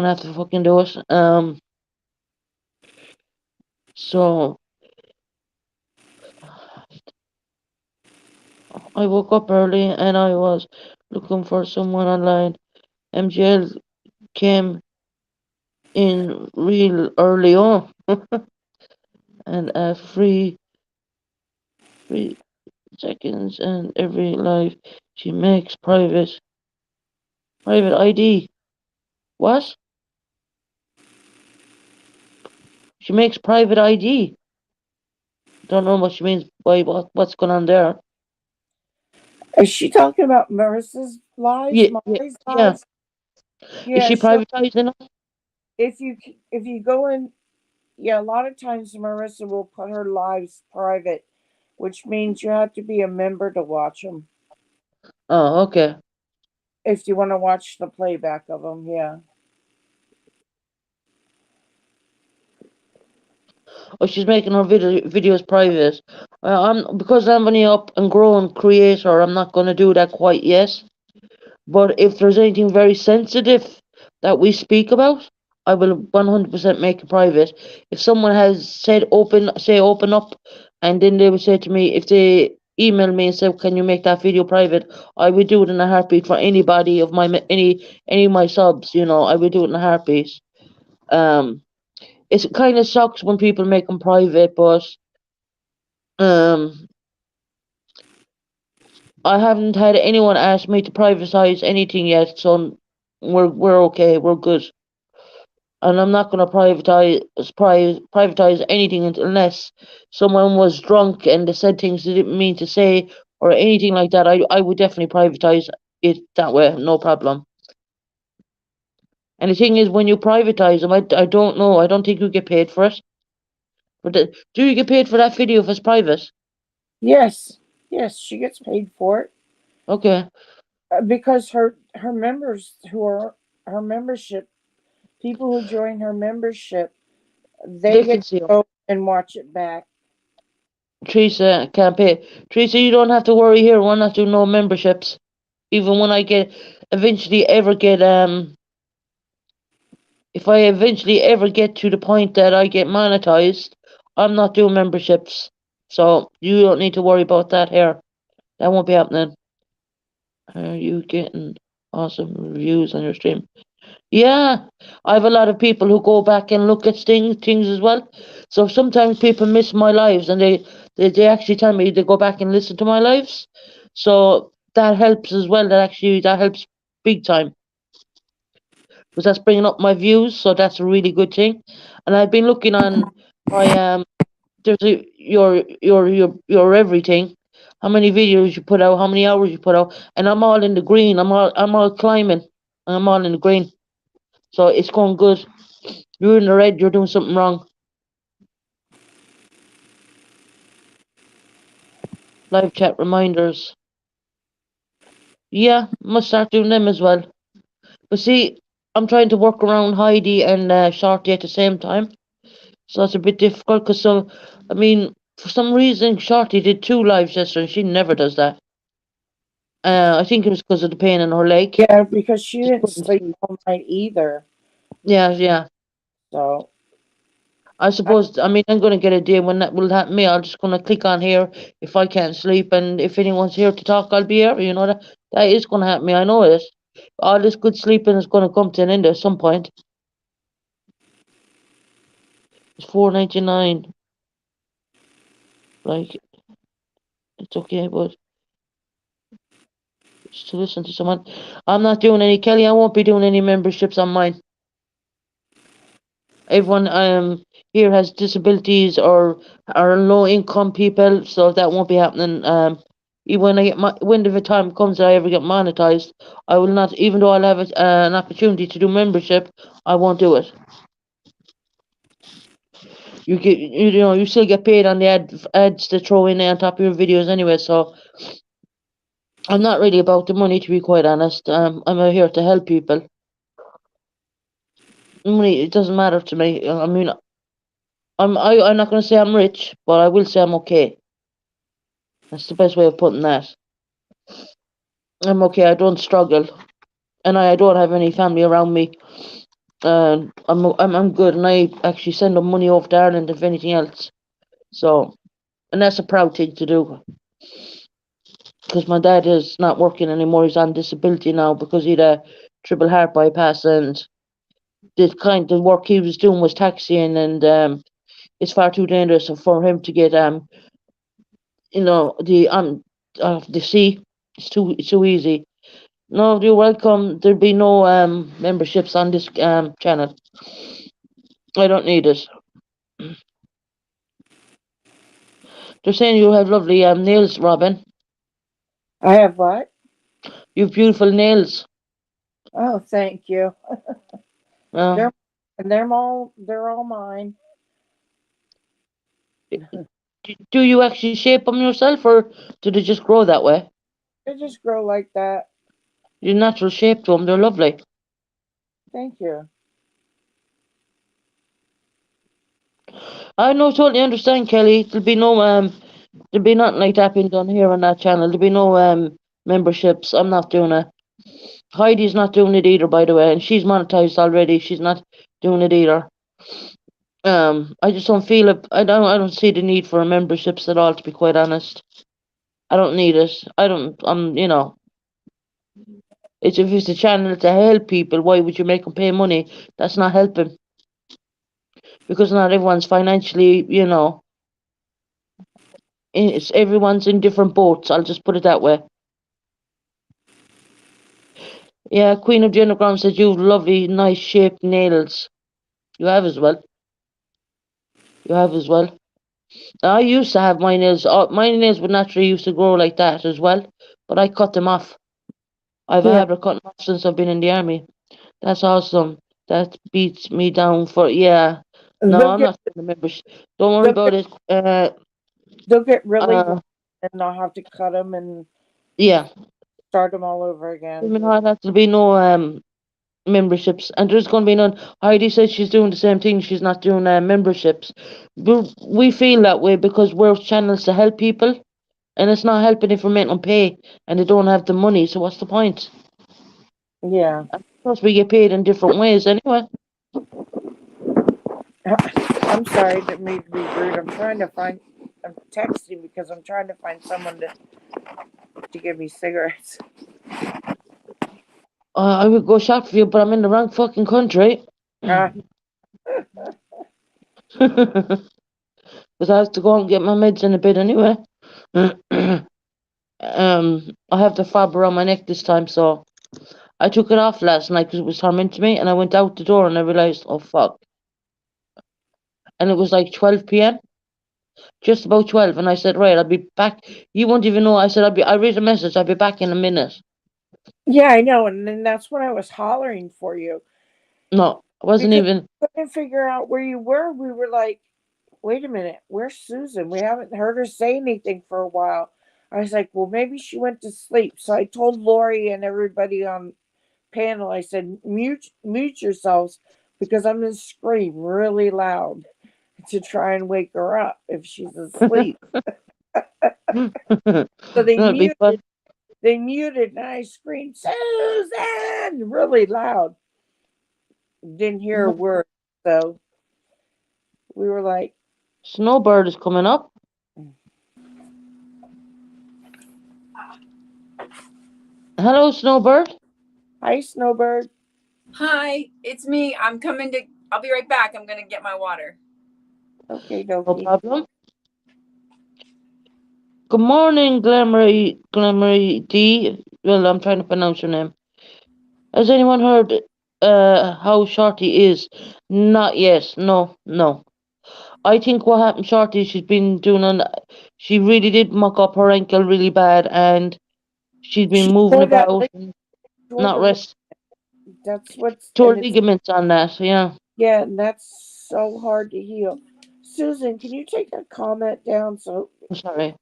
have to fucking do it. So I woke up early and I was looking for someone online. MGL came in real early on and 3 seconds and every live she makes private ID. What? She makes private ID. Don't know what she means by what's going on there. is she talking about Marissa's lives, Yeah, yeah, Molly's yeah. lives? Is Yeah. she So privatizing it? if you go in, yeah, a lot of times Marissa will put her lives private, which means you have to be a member to watch them. Oh, okay. If you want to watch the playback of them, yeah. Oh, she's making her videos private. I'm because I'm only up and growing creator. I'm not going to do that quite yet. But if there's anything very sensitive that we speak about, I will 100% make it private. If someone has said open up, and then they would say to me, if they email me and say, can you make that video private? I would do it in a heartbeat for anybody of my any of my subs. I would do it in a heartbeat. Um, it kind of sucks when people make them private, but um, I haven't had anyone ask me to privatize anything yet, so we're okay. We're good. And I'm not going to privatize anything unless someone was drunk and they said things they didn't mean to say or anything like that. I would definitely privatize it that way, no problem. And the thing is, when you privatize them, I don't know. I don't think you get paid for it. Do you get paid for that video if it's private? Yes, yes, she gets paid for it Okay, because her members who are her membership people who join her membership, they they get can to see them. go and watch it back. Teresa can't pay. Teresa, you don't have to worry here. We're not doing no memberships. Even when I eventually ever get if I eventually ever get to the point that I get monetized, I'm not doing memberships. So you don't need to worry about that here. That won't be happening. Are you getting awesome reviews on your stream? Yeah, I have a lot of people who go back and look at things as well. So sometimes people miss my lives and they actually tell me they go back and listen to my lives. So that helps as well. That helps big time because that's bringing up my views. So that's a really good thing. And I've been looking on my there's your everything. How many videos you put out? How many hours you put out? And I'm all in the green. I'm all climbing. I'm all in the green. So it's going good. You're in the red, you're doing something wrong. Live chat reminders. Yeah, must start doing them as well. But see, I'm trying to work around Heidi and Shorty at the same time. So it's a bit difficult because I mean, for some reason, Shorty did 2 lives yesterday and she never does that. I think it was because of the pain in her leg. Yeah, because she She didn't couldn't sleep sleep. all night either. Yeah, yeah. So I I, suppose, I mean, I'm going to get a day when that will happen me. I'm just going to click on here if I can't sleep. And if anyone's here to talk, I'll be here. That is going to happen me. I know it. All this good sleeping is going to come to an end at some point. It's 4.99. Like, it's okay, but Just to listen to someone. I'm not doing any, Kelly, I won't be doing any memberships on mine. Everyone here has disabilities or are low income people, so that won't be happening. Even when I get when the time comes that I ever get monetized, I will not. Even though I'll have an opportunity to do membership, I won't do it. You still get paid on the ads to throw in on top of your videos anyway. So I'm not really about the money, to be quite honest. I'm out here to help people. Money, it doesn't matter to me. I mean, I'm not going to say I'm rich, but I will say I'm okay. That's the best way of putting that. I'm okay. I don't struggle, and I don't have any family around me. I'm good, and I actually send them money off to Ireland if anything else. So, and that's a proud thing to do, because my dad is not working anymore. He's on disability now because he had a triple heart bypass, and the kind of work he was doing was taxiing, and it's far too dangerous for him to get the sea. It's too easy. No, you're welcome. There'll be no memberships on this channel. I don't need it. They're saying you have lovely nails, Robin. I have what? You have beautiful nails. Oh, thank you. Uh, They're they're all mine. do you actually shape them yourself, or do they just grow that way? They just grow like that. Your natural shape to them, they're lovely. Thank you. I know, totally understand, Kelly. There'll be nothing like that being done here on that channel. There'll be no memberships. I'm not doing it. Heidi's not doing it either, by the way, and she's monetized already. She's not doing it either. I just don't feel it. I don't see the need for memberships at all, to be quite honest. I don't need it. I don't. It's if it's a channel to help people, why would you make them pay money? That's not helping because not everyone's financially, it's everyone's in different boats. I'll just put it that way. Yeah, Queen of the Underground says you have lovely, nice shaped nails. You have as well. You have as well. I used to have my nails. My nails would naturally used to grow like that as well, but I cut them off. I've Yeah. had a cut off since I've been in the army. That's awesome. That beats me down for yeah. No, They'll I'm get not doing the membership. Don't worry they'll about get it. they'll get really long, Uh, and I'll have to cut them and yeah. start them all over again. There'll be no memberships, and there's going to be none. Heidi says she's doing the same thing. She's not doing memberships. We feel that way because we're channels to help people, and it's not helping if we're making them pay and they don't have the money. So what's the point? Yeah. Plus, we get paid in different ways anyway. I'm sorry, that made me rude. I'm texting because I'm trying to find someone to give me cigarettes. I would go shop for you, but I'm in the wrong fucking country. Uh, Because I have to go and get my meds in a bit anyway. I have the fob around my neck this time, so I took it off last night because it was tormenting me, and I went out the door and I realized, oh fuck. And it was like 12 p.m., just about 12, and I said, right, I'll be back. You won't even know. I said, I read a message, I'll be back in a minute. yeah, I know, and then that's when I was hollering for you No, I wasn't because even. we couldn't figure out where you were. We were like, wait a minute, where's Susan? We haven't heard her say anything for a while. I was like, well, maybe she went to sleep. So I told Lori and everybody on panel, I said, mute yourselves because I'm going to scream really loud to try and wake her up if she's asleep. So That'd be fun. they muted, and I screamed, Susan, really loud. Didn't hear a word. So we were like, Snowbird is coming up. Hello, Snowbird. hi, Snowbird. Hi, it's me. I'll be right back. I'm gonna get my water. Okay, No dokie. problem. Good morning, Glamoury D. Well, I'm trying to pronounce her name. Has anyone heard how Shorty is? Not yet. No, no. I think what happened, Shorty, she really did muck up her ankle really bad, and she's been She moving tore that about, leg, and tore not the leg. rest. That's what's, Tore and it's, ligaments on that. Yeah. yeah, and that's so hard to heal. Susan, can you take that comment down? So, I'm sorry.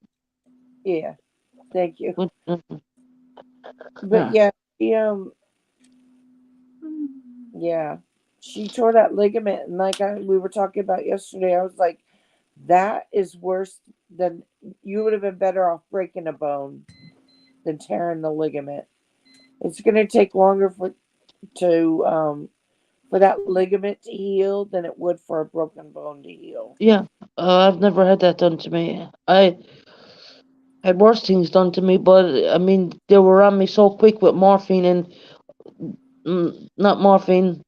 yeah, thank you. What- But yeah. yeah, yeah, she tore that ligament, and we were talking about yesterday, I was like, that is worse than, you would have been better off breaking a bone than tearing the ligament. It's going to take longer for that ligament to heal than it would for a broken bone to heal. Yeah. I've never had that done to me. I had worse things done to me, but I mean, they were on me so quick with morphine and not morphine.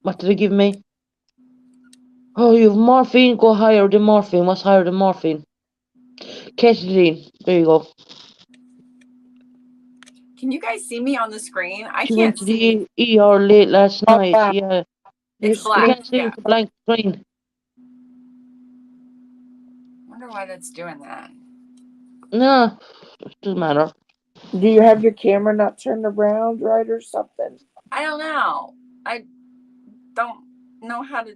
What did they give me? Oh, you've morphine. Go higher than morphine. What's higher than morphine? Ketadine. There you go. Can you guys see me on the screen? I She went can't to see. the ER late last night. Black. Yeah, Your It's I black. screen. can't see Yeah. it's a blank screen. Wonder why that's doing that. No, it doesn't matter. Do you have your camera not turned around right or something? I don't know. I don't know how to.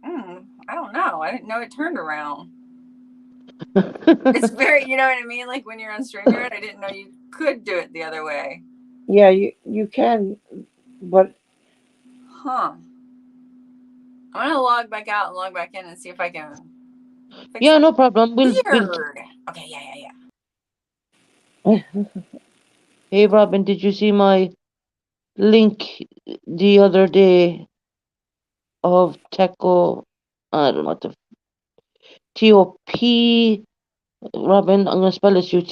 I don't know. I didn't know it turned around. It's very, you know what I mean? Like when you're on StreamYard, I didn't know you could do it the other way. Yeah, you can, but Huh. I'm gonna log back out and log back in and see if I can fix Yeah, that. no problem. We'll. Weird. Okay, yeah. Hey, Robin, did you see my link the other day of Teco? I don't know what the TOP. Robin, I'm gonna spell this to you.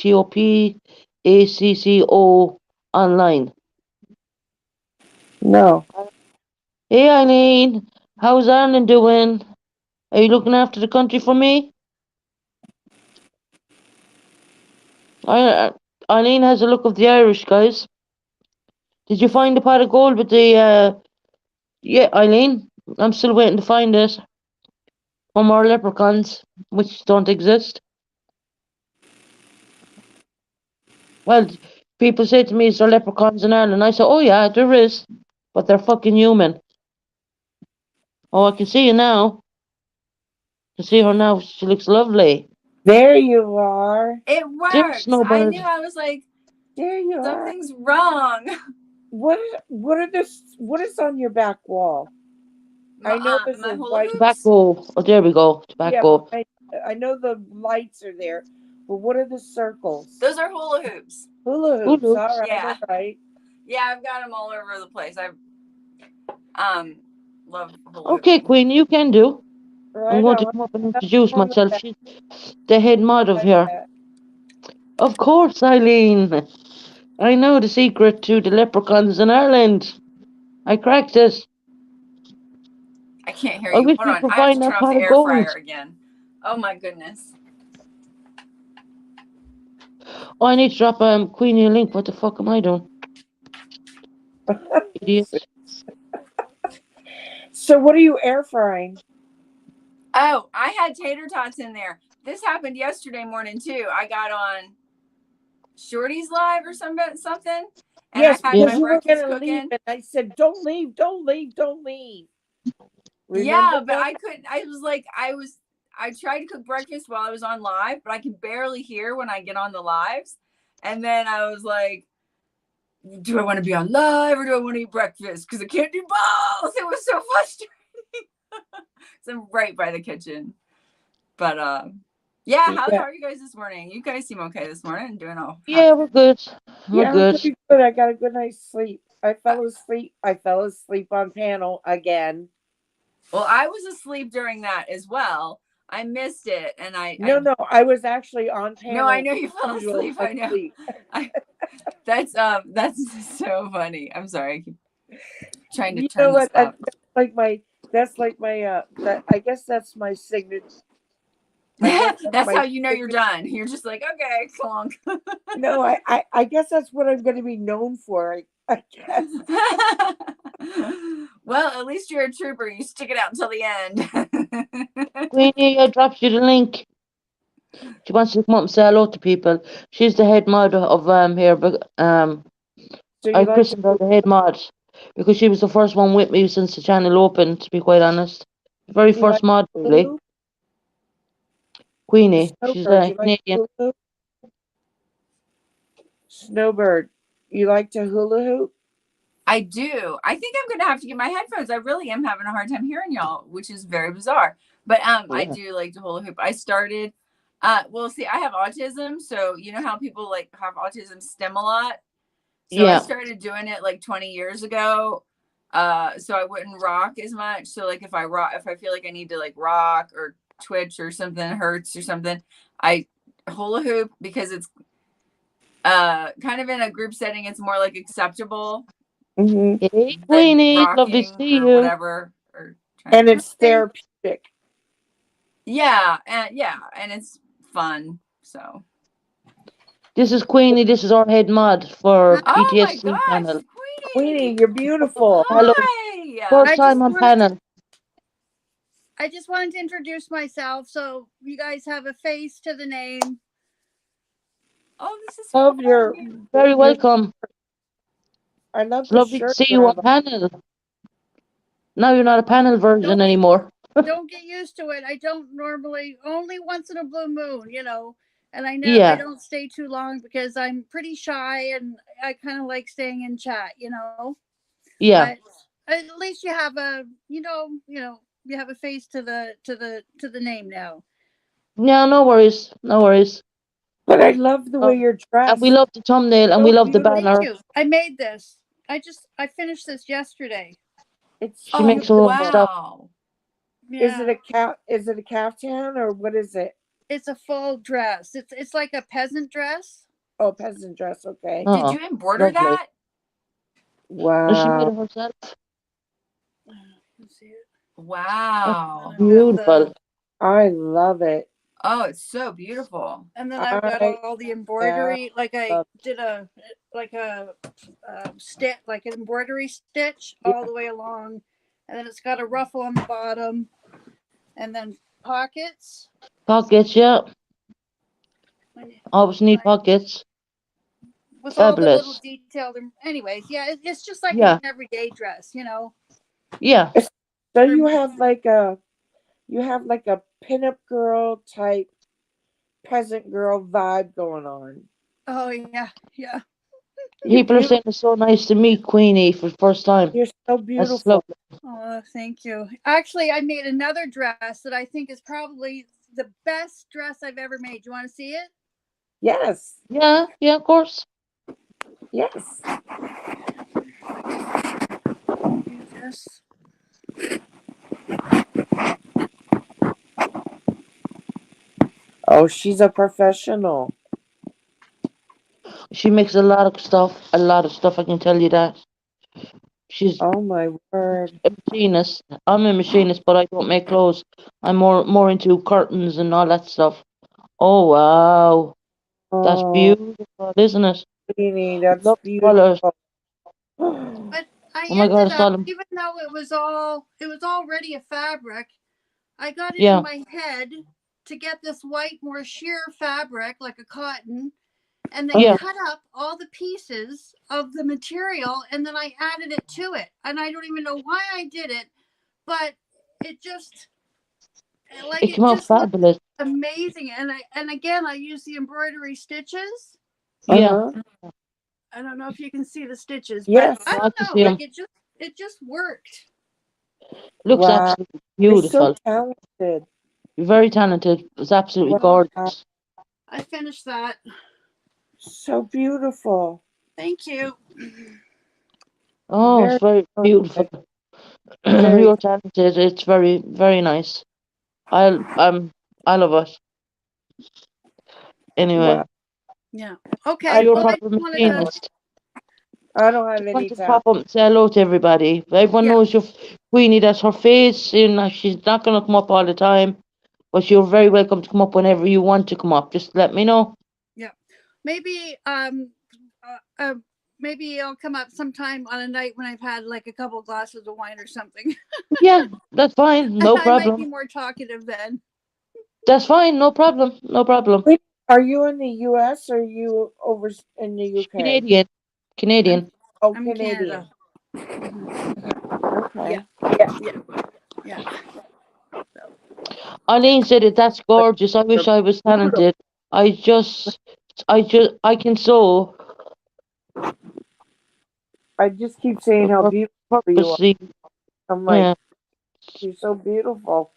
TOPACCO online. no. Hey, Eileen, how's Ireland doing? Are you looking after the country for me? Eileen has a look of the Irish, guys. Did you find the pot of gold with the, yeah, Eileen? I'm still waiting to find it. Or more leprechauns, which don't exist. Well, people say to me, is there leprechauns in Ireland? I say, oh yeah, there is. But they're fucking human. Oh, I can see you now. I can see her now. She looks lovely. There you are. It Dear works. I knew. Snowbird. I was like, There you are. something's wrong. What is on your back wall? I know there's My a hula white. hoops. Tobacco. Oh, there we go. Tobacco. Yeah, I know the lights are there, but what are the circles? Those are hula hoops. Hula Hula hoops. hoops. All right, Yeah. all right. Yeah, I've got them all over the place. I love hula Okay, hooping. Queen, you can do. Right I'm going to on. come up and Nothing introduce wrong with myself. that. She's the head mod of Like here. that. Of course, Eileen. I know the secret to the leprechauns in Ireland. I cracked it. I can't hear I you. wish Hold we on. could I have to find turn that off pot the of air gold. fryer again. Oh my goodness. Oh, I need to drop Queenie a link. What the fuck am I doing? Idiot. So what are you air frying? Oh, I had tater tots in there. This happened yesterday morning too. I got on Shorty's live or something, and Yes, I had because my you were breakfast gonna leave, cooking. and I said, "Don't leave, don't leave, don't leave." Remember Yeah, but that? I couldn't. I tried to cook breakfast while I was on live, but I could barely hear when I get on the lives. And then I was like, do I want to be on live or do I want to eat breakfast? Because I can't do both. It was so frustrating. So I'm right by the kitchen. But yeah, how are you guys this morning? You guys seem okay this morning. Doing all Yeah, we're good. We're Yeah, I'm good. pretty good. I got a good night's sleep. I fell asleep on panel again. Well, I was asleep during that as well. I missed it, and No, I was actually on panel. No, I know you fell asleep. I know. That's so funny. I'm sorry. I keep trying to turn this up. That's like my I guess that's my signature. guess that's That's my how you know you're signature- done. You're just like, okay, clonk. No, I guess that's what I'm going to be known for. I guess. Well, at least you're a trooper. You stick it out until the end. Queenie, I dropped you the link. She wants to come up and say hello to people. She's the head mod of here, but So you I like christened her the head mod because she was the first one with me since the channel opened. To be quite honest, the very you first like mod really. Hulu? Queenie, she's Snowbird, a you like Canadian. Hulu? Snowbird, you like to hula hoop? I do. I think I'm gonna have to get my headphones. I really am having a hard time hearing y'all, which is very bizarre. But I Yeah. do like to hula hoop. I started well, see, I have autism, so you know how people like have autism stim a lot. So I Yeah. started doing it like 20 years ago. So I wouldn't rock as much. So like if I feel like I need to like rock or twitch or something hurts or something, I hula hoop because it's kind of in a group setting, it's more like acceptable Mm-hmm. Hey, than Queenie, lovely to rocking see or you. whatever. Or And it's therapeutic. yeah, and it's fun. So This is Queenie. This is our head mod for oh my PTSD gosh, channel. Queenie, you're beautiful. Hello. Hi. First I time just on wanted panel. I just wanted to introduce myself so you guys have a face to the name. Oh, this is Love fun. your. Very welcome. I love It's the lovely to shirt. see you on panel. Now you're not a panel version anymore. Don't get used to it. I don't normally, only once in a blue moon, you know. And I know I Yeah. don't stay too long because I'm pretty shy and I kind of like staying in chat, you know. Yeah. But at least you have a, you have a face to the name now. Yeah, no worries. No worries. But I love the way you're dressed. And we love the thumbnail and we So love the beautiful. banner. Thank you. I made this. I finished this yesterday. It's She makes her own stuff. Wow. Is Yeah. it a caftan or what is it? It's a full dress. It's like a peasant dress. Oh, peasant dress. Okay. Oh, Did you embroider lovely. that? And she made Wow. it herself. Let's see it. Wow. Beautiful. I love it. Oh, it's so beautiful. And then I've got I all the embroidery. Like I love- did a stitch, like an embroidery stitch Yeah. all the way along, and then it's got a ruffle on the bottom, and then pockets. Pockets, yeah. Always need pockets. With all the little Fabulous. detailed. Anyways, yeah, it's just like Yeah. an everyday dress, you know. Yeah. So you have like a pinup girl type peasant girl vibe going on. Oh yeah, yeah. People are saying it's so nice to meet Queenie for the first time. You're so That's beautiful. lovely. Oh, thank you. Actually, I made another dress that I think is probably the best dress I've ever made. Do you want to see it? Yes. Yeah, yeah, of course. Yes. Yes. Oh, she's a professional. She makes a lot of stuff, I can tell you that. She's Oh my word. a machinist. I'm a machinist, but I don't make clothes. I'm more into curtains and all that stuff. Oh wow. That's Oh, beautiful, isn't it? Queenie, that's Love the colours. beautiful. But I Oh my God, ended I saw up, them. even though it was already a fabric, I got it Yeah. in my head to get this white, more sheer fabric, like a cotton, and then Yeah. cut up all the pieces of the material, and then I added it to it. And I don't even know why I did it, but it just It came out just looked fabulous. amazing. And again, I used the embroidery stitches. Yeah. Uh-huh. I don't know if you can see the stitches, Yes. but I I don't can know. see Like 'em. it just worked. Looks Wow. absolutely You're beautiful. so talented. You're very talented. It's absolutely Wow. gorgeous. I finished that. So beautiful. Thank you. Oh, Very it's very good. beautiful. Very You're talented. It's very, very nice. I love it. Anyway, wow. Yeah. Okay. you're a Well, I proper just wanted to. machinist. I don't have Just any wanted to time. pop up and say hello to everybody. Everyone Yeah. knows your Queenie. That's her face. You know, she's not gonna come up all the time, But you're very welcome to come up whenever you want to come up. Just let me know. Maybe maybe I'll come up sometime on a night when I've had like a couple glasses of wine or something. Yeah, that's fine. No I might be problem. more talkative then. That's fine. No problem. No problem. Wait, are you in the U.S. or are you over in the U.K.? Canadian. Canadian. Oh, I'm in Canadian. Canada. Mhm. Okay. Yeah. Eileen said it. That's gorgeous. I wish I was talented. I can sew I just keep saying how beautiful you are. purposely. I'm like, Yeah. you're so beautiful.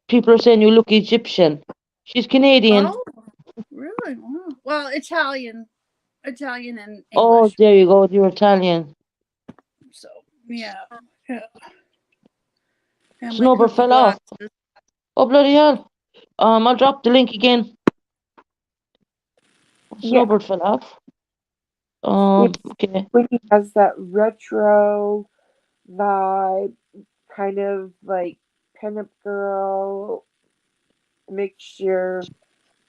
People are saying you look Egyptian. She's Canadian. Oh, really? Wow. Well, Italian and Oh, English. there you go. You're Italian. So yeah. And my Snowbird kooky fell off. glasses. Oh, bloody hell. I'll drop the link again. Yeah. Snowbird fell off. Okay. He has that retro vibe, kind of like pinup girl mixture.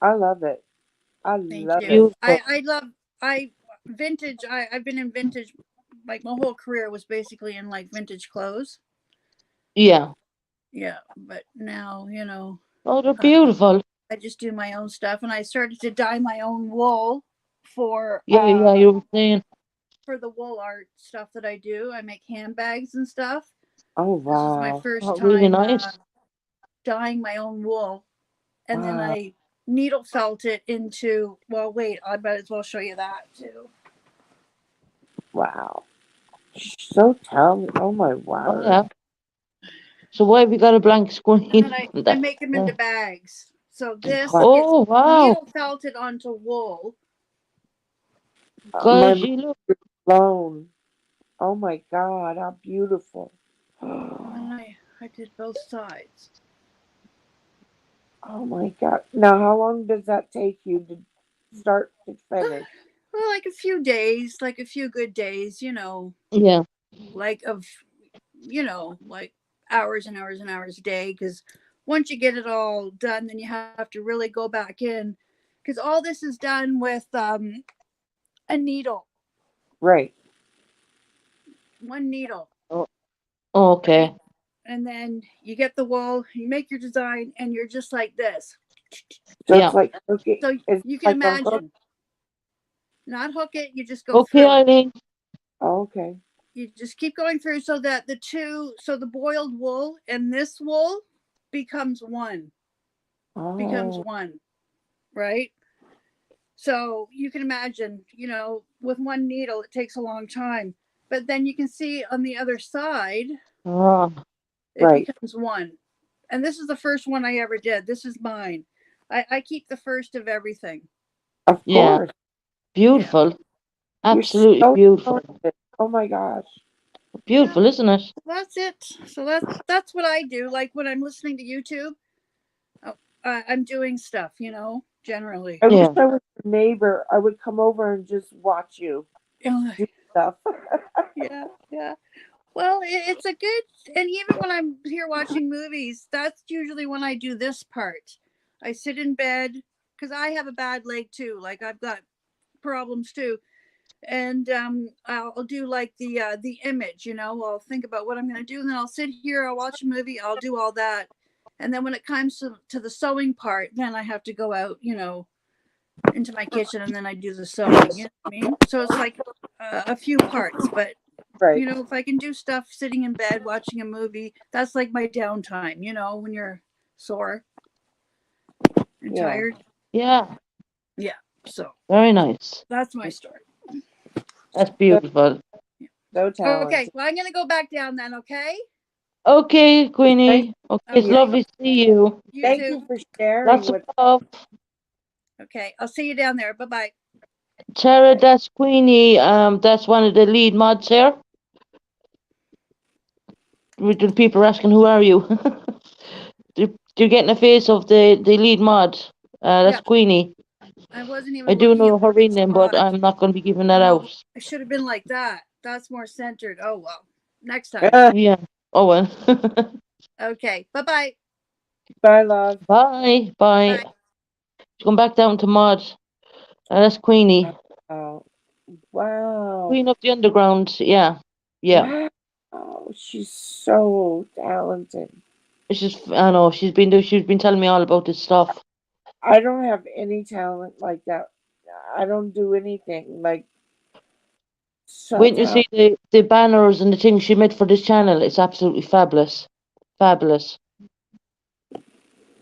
I love it. I Thank love you. it. Beautiful. I love vintage. I've been in vintage. Like my whole career was basically in like vintage clothes. Yeah. Yeah, but now Oh, they're uh, beautiful. I just do my own stuff, and I started to dye my own wool for Yeah, you were saying. the wool art stuff that I do. I make handbags and stuff. Oh, This is my wow. first Oh, really time nice. dyeing my own wool, and then Wow. I needle felt it into. Well, wait, I might as well show you that too. Wow. So talented. Oh, my Oh, word. yeah. So why have you got a blank screen? And then I make them into bags. So this Wow. is Oh, wow. needle felted onto wool. My God, mind you look. is blown. Oh, my God. How beautiful. And I did both sides. Oh, my God. Now, how long does that take you to start to finish? Well, like a few days, like a few good days, Yeah. like like hours and hours and hours a day. Because once you get it all done, then you have to really go back in. Because all this is done with a needle, Right. one needle. Oh, okay. And then you get the wool, you make your design, and you're just like this. So Yeah. it's like cooking. So It's you can like a hook. imagine, not hook it, you just go Okay, through it. Eileen. Oh, okay. You just keep going through so that the boiled wool and this wool becomes one, Oh, right? So you can imagine, with one needle, it takes a long time. But then you can see on the other side, Ah, it right. becomes one. And this is the first one I ever did. This is mine. I keep the first of everything. Of yeah. course. Beautiful. You're Absolutely so beautiful. talented. Oh my gosh. Beautiful, Yeah, isn't it? that's it. So that's what I do. Like when I'm listening to YouTube, I'm doing stuff, generally. I wish Yeah. I was your neighbor. I would come over and just watch you do stuff. Yeah. Well, it's a good, and even when I'm here watching movies, that's usually when I do this part. I sit in bed because I have a bad leg too. Like I've got problems too, and I'll do like the image. I'll think about what I'm going to do, and then I'll sit here. I'll watch a movie. I'll do all that, and then when it comes to the sewing part, then I have to go out, into my kitchen, and then I do the sewing. You know what I mean? So it's like a few parts, but Right. if I can do stuff sitting in bed watching a movie, that's like my downtime, when you're sore and Yeah. tired. Yeah. Yeah. So Very nice. that's my story. That's beautiful. So talented. Okay. Well, I'm going to go back down then. Okay. Okay, Queenie. Okay, it's Okay. lovely to see you. You Thank too. you for sharing Lots of with love. Okay. I'll see you down there. Bye bye. Tara, that's Queenie. That's one of the lead mods here. The people are asking, who are you? You're getting a face of the lead mod. That's Yeah. Queenie. I wasn't I even do looking at know the her right real name, but spot. I'm not going to be giving that Oh, out. I should have been like that. That's more centered. Oh, well. Next time. us. Yeah. Oh well. Okay. Bye bye. Bye, love. Bye. Bye. Bye. She's going back down to Mod. That's Queenie. Oh, wow. Queen of the Underground. Yeah. Yeah. Wow. She's so talented. I know, she's been telling me all about this stuff. I don't have any talent like that. I don't do anything like so When you see talented. the banners and the things she made for this channel, it's absolutely fabulous. Fabulous.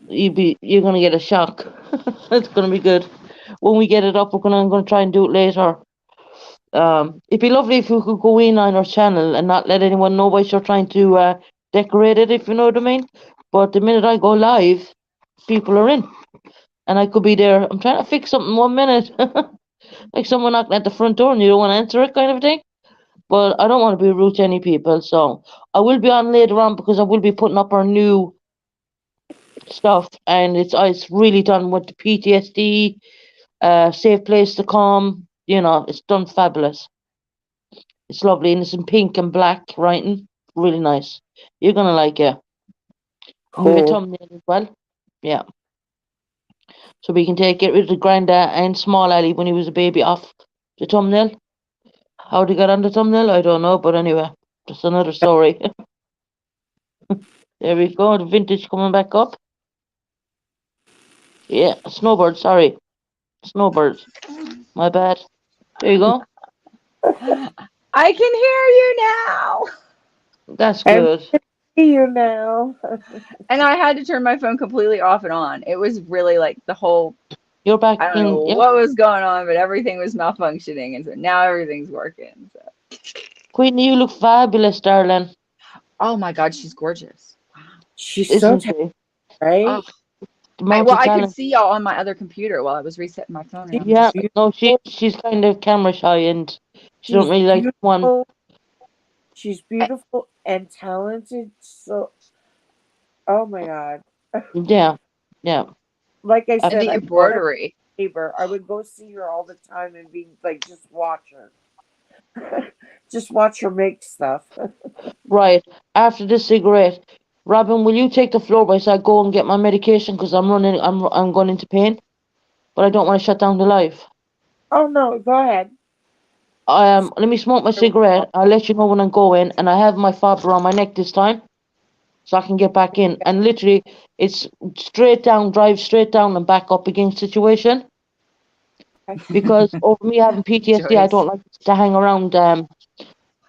You're gonna get a shock. It's gonna be good. When we get it up, I'm gonna try and do it later. It'd be lovely if we could go in on our channel and not let anyone know what you're trying to decorate it, if you know what I mean. But the minute I go live, people are in. And I could be there. I'm trying to fix something 1 minute. Like someone knocking at the front door and you don't want to answer it kind of thing. But I don't want to be rude to any people. So I will be on later on because I will be putting up our new stuff. And it's really done with the PTSD, safe place to come. You know, it's done fabulous. It's lovely and it's in pink and black writing. Really nice. You're going to like it. With a Cool. thumbnail as well. Yeah. So we can get rid of the Granda and Small Ali when he was a baby off the thumbnail. How they got on the thumbnail, I don't know, but anyway, just another story. There we go, the vintage coming back up. Yeah, snowbird, sorry. Snowbird. My bad. There you go. I can hear you now. That's I good. see you now. And I had to turn my phone completely off and on. It was really like the whole, You're back I don't in. know Yeah. what was going on, but everything was malfunctioning. And so now everything's working. So. Queenie, you look fabulous, darling. Oh my God, she's gorgeous. She's so Isn't talented, she? right? The amount Well, of I could talent. see y'all on my other computer while I was resetting my phone. And I'm Yeah, just, no, Beautiful. she's kind of camera shy and she don't She's really like one. beautiful. She's beautiful and talented. So, oh my God. Yeah, yeah. Like I and said, the I call her embroidery. neighbor. I would go see her all the time and be like, just watch her. Just watch her make stuff. Right. After this cigarette, Robin, will you take the floor by so I go and get my medication because I'm going into pain, but I don't want to shut down the live. Oh no, go ahead. Let me smoke my cigarette. I'll let you know when I'm going, and I have my fob around my neck this time, so I can get back in. And literally, it's straight down, drive straight down and back up again situation. Because over me having PTSD, I Joyce. don't like to hang around too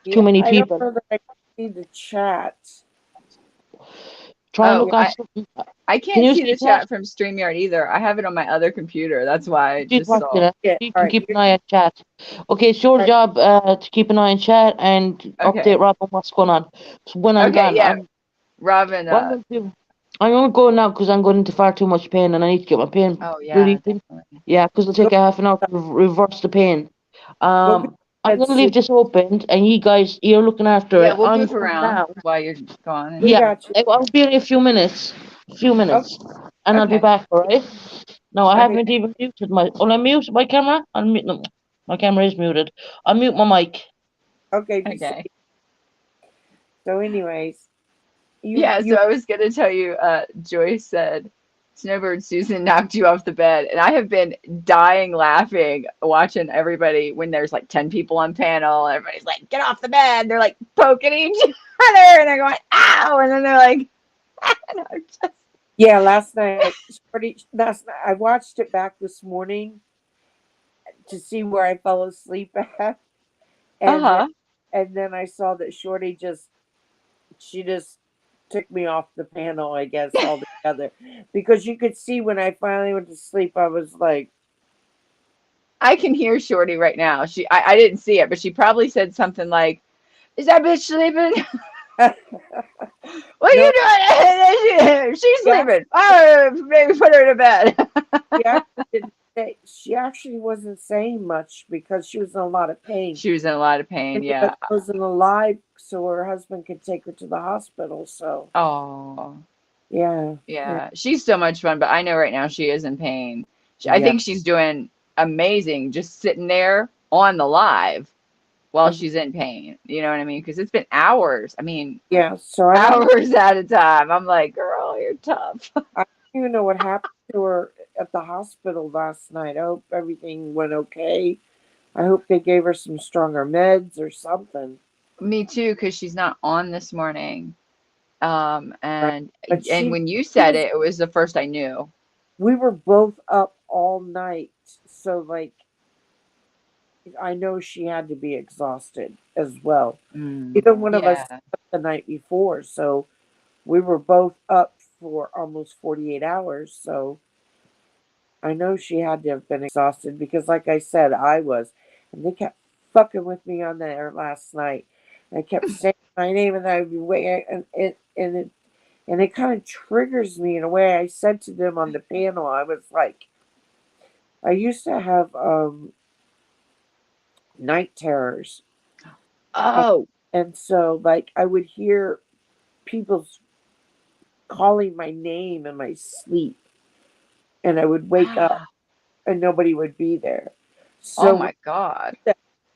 Yeah, many I don't people. know that I can see the chat. Try and Oh, look on something. I Can can't you see see the that? chat from StreamYard either. I have it on my other computer. That's why I She's just watching saw. it. Yeah, She all can right. keep an eye on chat. Okay, it's your Right. job to keep an eye on chat and Okay. update Rob on what's going on. So when I'm Okay, gone, yeah. Robin, what I'm going to do, I'm going to go now because I'm going into far too much pain and I need to get my pain oh yeah, relieving. definitely. Yeah, because it'll take a half an hour to reverse the pain. Go get I'm that going to leave soup. this open and you guys, you're looking after Yeah, it. we'll I'm goof going around now. while you're gone. And We Yeah, got you. I'll be in a few minutes. And I'll be okay. back, all right? No, I Okay. haven't even muted my. Will I mute my camera? I'll mute. No, my camera is muted. I'll mute my mic. Okay. Be Okay. safe. So, anyways, Yeah, so I was gonna tell you, Joyce said Snowbird Susan knocked you off the bed, and I have been dying laughing watching everybody when there's like 10 people on panel, everybody's like, get off the bed, they're like poking each other and they're going, ow, and then they're like, and I'm just, yeah. Last night I watched it back this morning to see where I fell asleep at, and uh-huh. then I saw that Shorty she just took me off the panel, I guess, altogether, because you could see when I finally went to sleep, I was like, I can hear Shorty right now. I didn't see it, but she probably said something like, is that bitch sleeping? What are no, you doing? She's yeah, sleeping. Oh, maybe put her to bed. she actually wasn't saying much because she was in a lot of pain. She was in a lot of pain, And yeah. wasn't alive, so her husband could take her to the hospital. So, Oh, yeah. she's so much fun, but I know right now she is in pain. I Yeah. think she's doing amazing just sitting there on the live while she's in pain. You know what I mean? Because it's been hours. I mean, Yeah, so I don't, hours at a time. I'm like, girl, you're tough. I don't even know what happened to her at the hospital last night. I hope everything went okay. I hope they gave her some stronger meds or something. Me too, because she's not on this morning. Right. And But when you she said was, it was the first I knew. we were both up all night. So, like, I know she had to be exhausted as well. Either one of us Yeah. slept the night before. So, we were both up for almost 48 hours. So, I know she had to have been exhausted because, like I said, I was. And they kept fucking with me on there last night. I kept saying my name and I would be waiting. And it kind of triggers me in a way. I said to them on the panel, I was like, I used to have night terrors. Oh. And so, like, I would hear people calling my name in my sleep. And I would wake up and nobody would be there. Oh So, my God.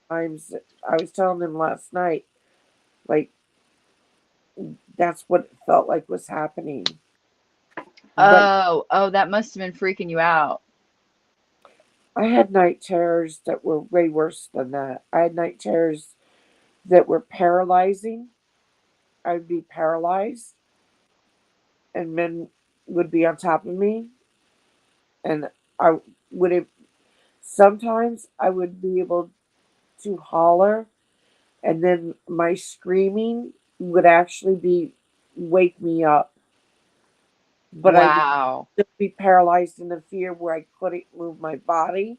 times I was telling them last night, like, that's what it felt like was happening. But Oh, that must have been freaking you out. I had night terrors that were way worse than that. I had night terrors that were paralyzing. I'd be paralyzed, and men would be on top of me, and I would have. Sometimes I would be able to holler, and then my screaming would actually be wake me up, but I would Wow. still be paralyzed in the fear where I couldn't move my body.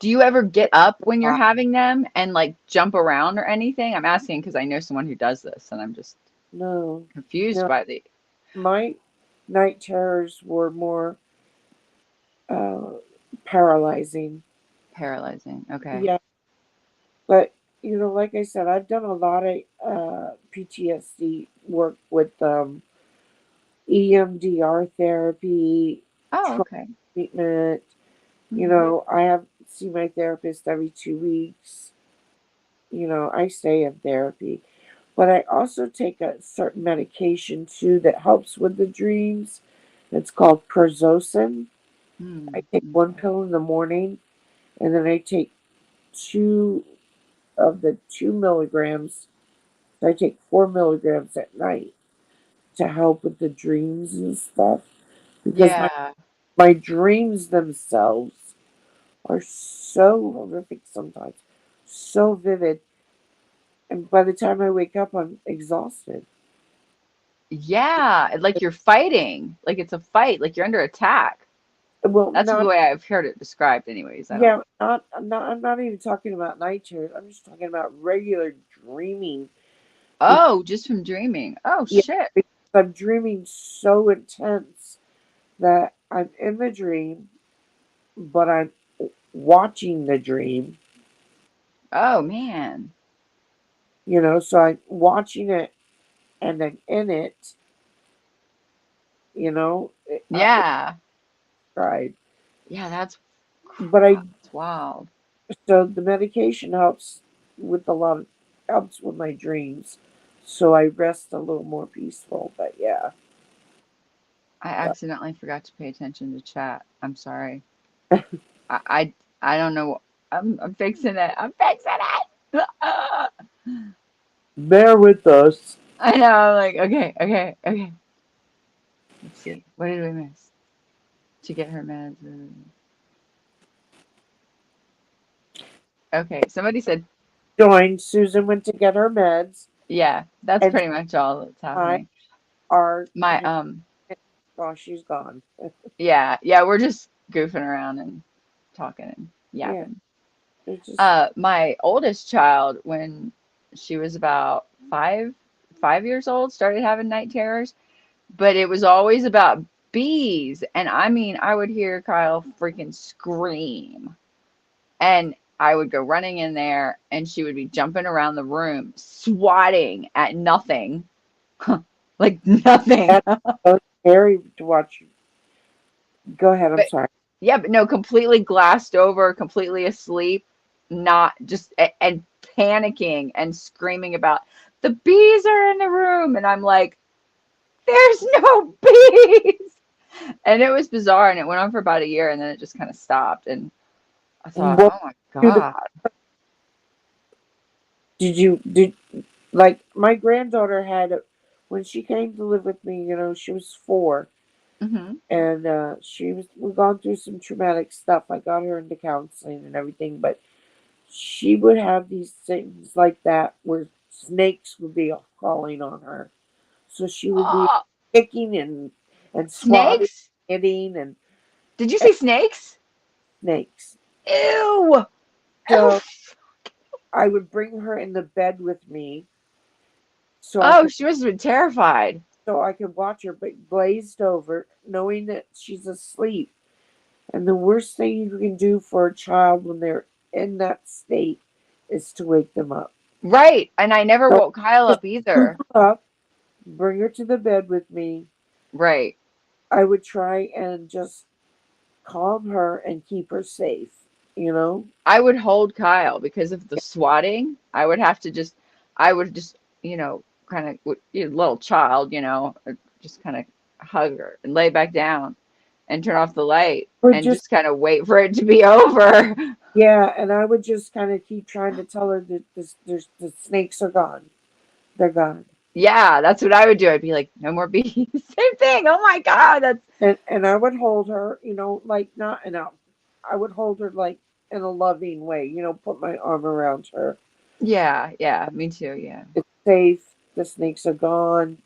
Do you ever get up when you're having them and like jump around or anything? I'm asking because I know someone who does this and I'm just No, confused no, by the my night terrors were more uh, paralyzing. paralyzing. Okay. Yeah, but like I said, I've done a lot of PTSD work with EMDR therapy, Oh, trauma okay. treatment. Mhm. I have see my therapist every 2 weeks. I stay in therapy, but I also take a certain medication too that helps with the dreams. It's called Prazosin. I take one Okay. pill in the morning, and then I take two of the 2 milligrams. So I take 4 milligrams at night to help with the dreams and stuff. Because Yeah. my dreams themselves are so horrific sometimes, so vivid. And by the time I wake up, I'm exhausted. Yeah. Like you're fighting. Like it's a fight. Like you're under attack. Well, That's the not, way I've heard it described anyways. I don't yeah, I'm not even talking about night terrors. I'm just talking about regular dreaming. Because, Oh, just from dreaming. Oh yeah, shit. because I'm dreaming so intense that I'm in the dream, but I'm watching the dream, Oh man. so I'm watching it and then in it, you know, it's Yeah. tried. Yeah, that's But that's wild. so the medication with a lot of, helps with my dreams. So I rest a little more peaceful, but yeah. I But accidentally forgot to pay attention to chat. I'm sorry. I I don't know. I'm fixing it. I'm fixing it. bear with us. I know. I'm like, okay. Let's see. What did we miss? To get her meds. Okay. Somebody said, Joined. Susan went to get her meds, yeah, that's and pretty much all that's I happening. are My oh, she's gone. yeah, we're just goofing around and talking and Yeah, yapping. it's just My oldest child, when she was about 5 years old, started having night terrors, but it was always about bees. And I mean, I would hear Kyle freaking scream, and I would go running in there, and she would be jumping around the room, swatting at nothing, like nothing. that's so scary to watch. Go ahead. I'm But sorry. yeah, but no, completely glassed over, completely asleep, not just and panicking and screaming about the bees are in the room, and I'm like, there's no bees. And it was bizarre, and it went on for about a year, and then it just kind of stopped. And I thought, What oh my did God. did like my granddaughter had when she came to live with me, she was 4, Hmm. and we've gone through some traumatic stuff. I got her into counseling and everything, but she would have these things like that where snakes would be crawling on her. So she would be Oh, kicking and swatting, snakes? hitting Did you and say snakes? snakes. Ew. So Oh, I would bring her in the bed with me so I oh, could she must have been terrified. watch her, but glazed over, knowing that she's asleep. And the worst thing you can do for a child when they're in that state is to wake them up. Right. And I never So woke Kyle just up scoop either. her up, bring her to the bed with me. Right. I would try and just calm her and keep her safe. I would hold Kyle because of the swatting. I would just, kind of, little child, just kind of hug her and lay back down and turn off the light Or and just, just kind of wait for it to be over. yeah, and I would just kind of keep trying to tell her that the snakes are gone. They're gone. Yeah, that's what I would do. I'd be like, no more bees. Same thing. Oh my God. And I would hold her, like not enough. I would hold her like in a loving way, put my arm around her. Yeah, me too. Yeah. It's safe. The snakes are gone.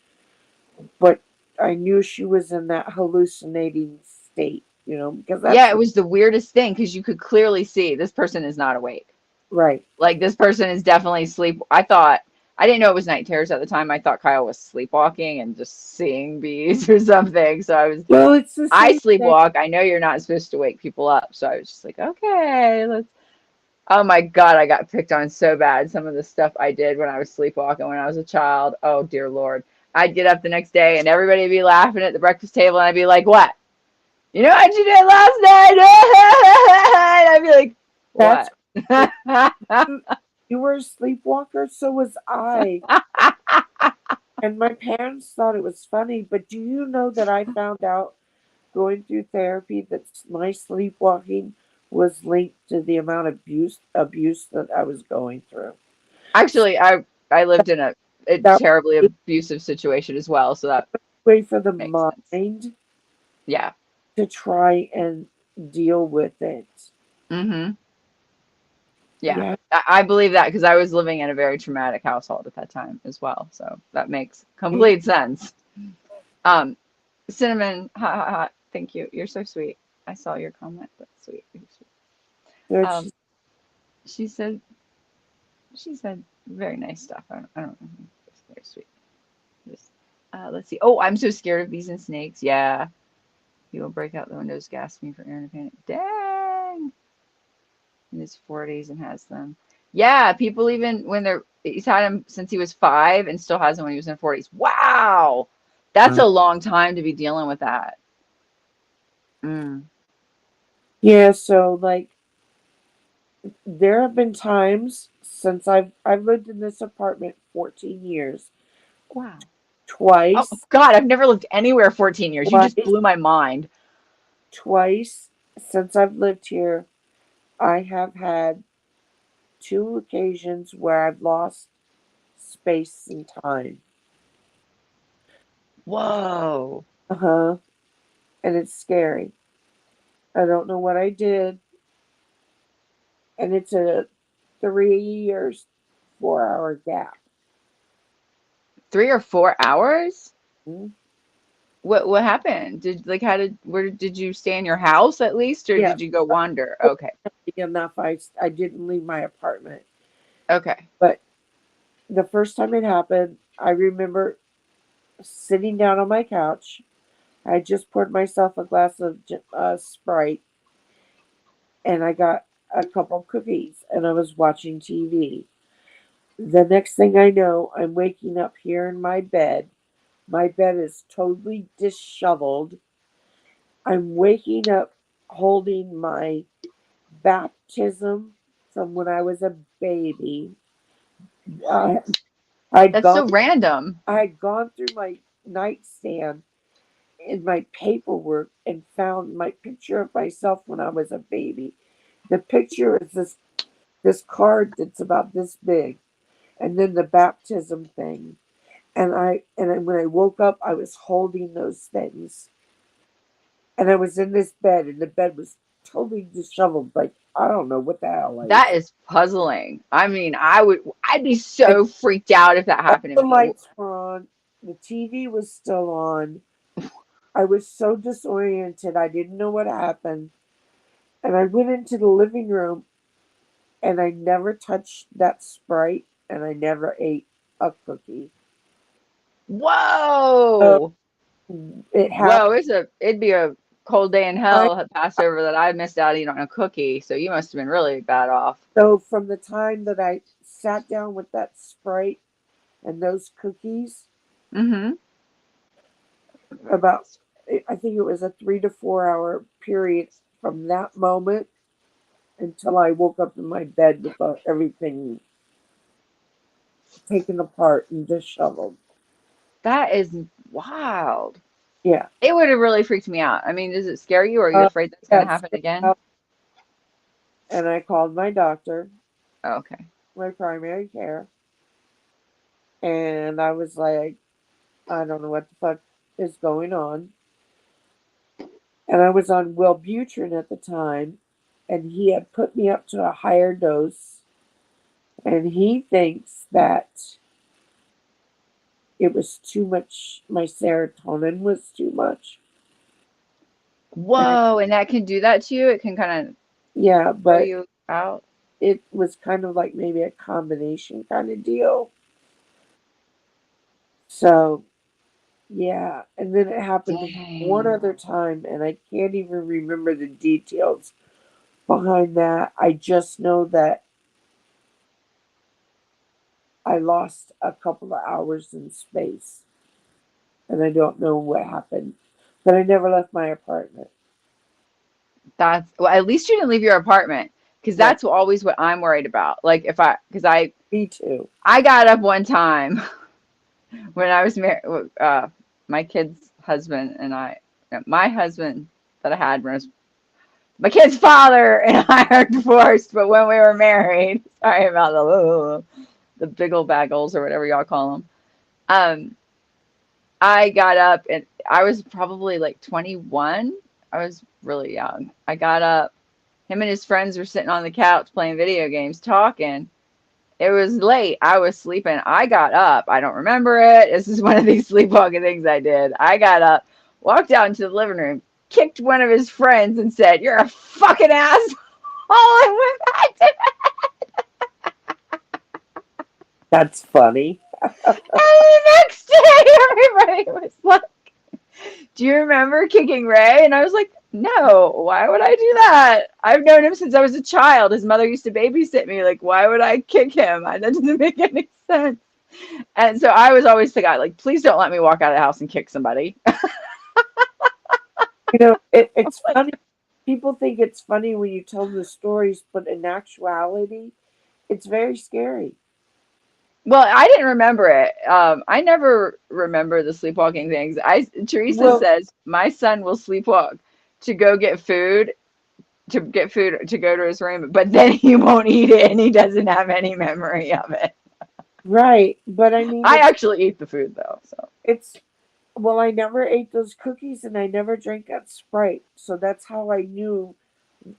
But I knew she was in that hallucinating state, because Yeah, that's it was the weirdest thing because you could clearly see this person is not awake. right. Like this person is definitely sleep. I didn't know it was night terrors at the time. I thought Kyle was sleepwalking and just seeing bees or something. So Well, it's the I same thing. sleepwalk. I know you're not supposed to wake people up. So I was just like, okay, let's. Oh my God, I got picked on so bad. Some of the stuff I did when I was sleepwalking when I was a child. Oh dear Lord. I'd get up the next day and everybody would be laughing at the breakfast table and I'd be like, what? You know what you did last night? And I'd be like, That's what? you were a sleepwalker, so was I. And my parents thought it was funny, but do you know that I found out going through therapy that my sleepwalking was linked to the amount of abuse that I was going through. Actually, I lived in a That terribly was abusive situation as well, so that a way for the makes sense. mind Yeah. to try and deal with it. Mm-hmm. Yeah. Yeah. I believe that because I was living in a very traumatic household at that time as well. So that makes complete sense. Cinnamon, thank you. You're so sweet. I saw your comment. That's sweet. You're sweet. There's She said very nice stuff. I don't know. It's very sweet. Just, let's see. Oh, I'm so scared of bees and snakes. Yeah. He will break out the windows, gasp me for air and panic. Dang. In his 40s and has them. Yeah, people even when he's had him since he was 5 and still has them when he was in 40s. Wow. That's a long time to be dealing with that. Mm. yeah, so like there have been times since I've lived in this apartment 14 years. Wow. Oh Twice, God, I've never lived anywhere 14 years. You just twice, blew my mind. twice since I've lived here, I have had 2 occasions where I've lost space and time. Whoa. Uh-huh. And it's scary. I don't know what I did. And it's a 3 years, 4-hour gap. 3 or 4 hours? Mhm. What happened? Where did you stay in your house at least, or Yeah. did you go wander? Okay. Enough. I didn't leave my apartment. Okay. But the first time it happened, I remember sitting down on my couch. I just poured myself a glass of Sprite, and I got a couple cookies, and I was watching TV. The next thing I know, I'm waking up here in my bed. My bed is totally disheveled. I'm waking up holding my baptism from when I was a baby. I, I'd That's gone so random. I had gone through my nightstand in my paperwork and found my picture of myself when I was a baby. The picture is this card that's about this big, and then the baptism thing. When I woke up, I was holding those things, and I was in this bed, and the bed was totally disheveled. Like I don't know what the hell I That was. is puzzling. I mean, I'd be And so freaked out if that all happened to the me. lights were on. The TV was still on. I was so disoriented. I didn't know what happened. And I went into the living room and I never touched that Sprite and I never ate a cookie. So Whoa. it Whoa, happened. it'd be a cold day in I, hell at Passover that I missed out eating on a cookie. So you must have been really bad off. so from the time that I sat down with that Sprite and those cookies, Mm-hmm. about I think it was a 3 to 4 hour period from that moment until I woke up in my bed with everything taken apart and disheveled. That is wild. Yeah. It would have really freaked me out. I mean, does it scare you or are you Uh, afraid that's going to got happen sick again? out, and I called my doctor, Oh, okay. my primary care, and I was like, I don't know what the fuck is going on. And I was on Wellbutrin at the time, and he had put me up to a higher dose, and he thinks that it was too much. My serotonin was too much. And Whoa, and that can do that to you? It can kind of yeah, throw but you out? it was kind of like maybe a combination kind of deal. So yeah, and then it happened one Dang. other time, and I can't even remember the details behind that. I just know that I lost a couple of hours in space, and I don't know what happened, but I never left my apartment. That's well, at least you didn't leave your apartment because No, that's always what I'm worried about. Like if because me too. I got up one time when I was married, my kid's husband and I, my husband that I had when I was my kid's father and I are divorced, but when we were married, sorry about the big old bagels or whatever y'all call them. Um, I got up and I was probably like 21. I was really young. I got up. Him and his friends were sitting on the couch playing video games, talking. It was late. I was sleeping. I got up. I don't remember it. This is one of these sleepwalking things I did. I got up, walked out into the living room, kicked one of his friends, and said, "You're a fucking asshole," and went back to That's funny. And the next day, everybody was like, "Do you remember kicking Ray?" And I was like, "No, why would I do that? I've known him since I was a child. His mother used to babysit me. Like, why would I kick him? That doesn't make any sense." And so I was always the guy, like, please don't let me walk out of the house and kick somebody. It's funny. People think it's funny when you tell them the stories, but in actuality, it's very scary. Well, I didn't remember it. I never remember the sleepwalking things. Teresa Well, says my son will sleepwalk to go get food, to go to his room, but then he won't eat it and he doesn't have any memory of it. right, but I mean, I actually eat the food though, so it's well, I never ate those cookies and I never drank that Sprite, so that's how I knew,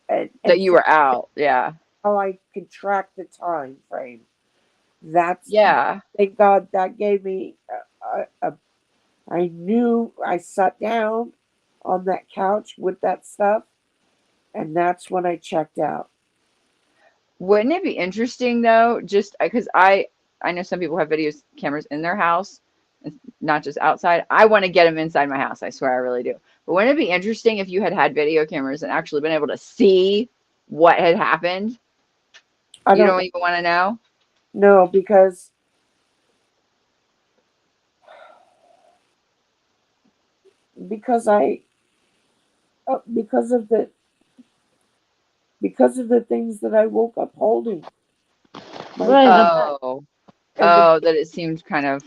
that and you were out. Yeah. how I could track the time frame. That's Yeah. thank God that gave me I knew I sat down on that couch with that stuff, and that's when I checked out. Wouldn't it be interesting though, just because I know some people have video cameras in their house, not just outside. I want to get them inside my house. I swear I really do. But wouldn't it be interesting if you had had video cameras and actually been able to see what had happened? I You don't don't even want to know? know because I because of the because of the things that I woke up holding. My Right. Oh, and the oh, that it seemed kind of,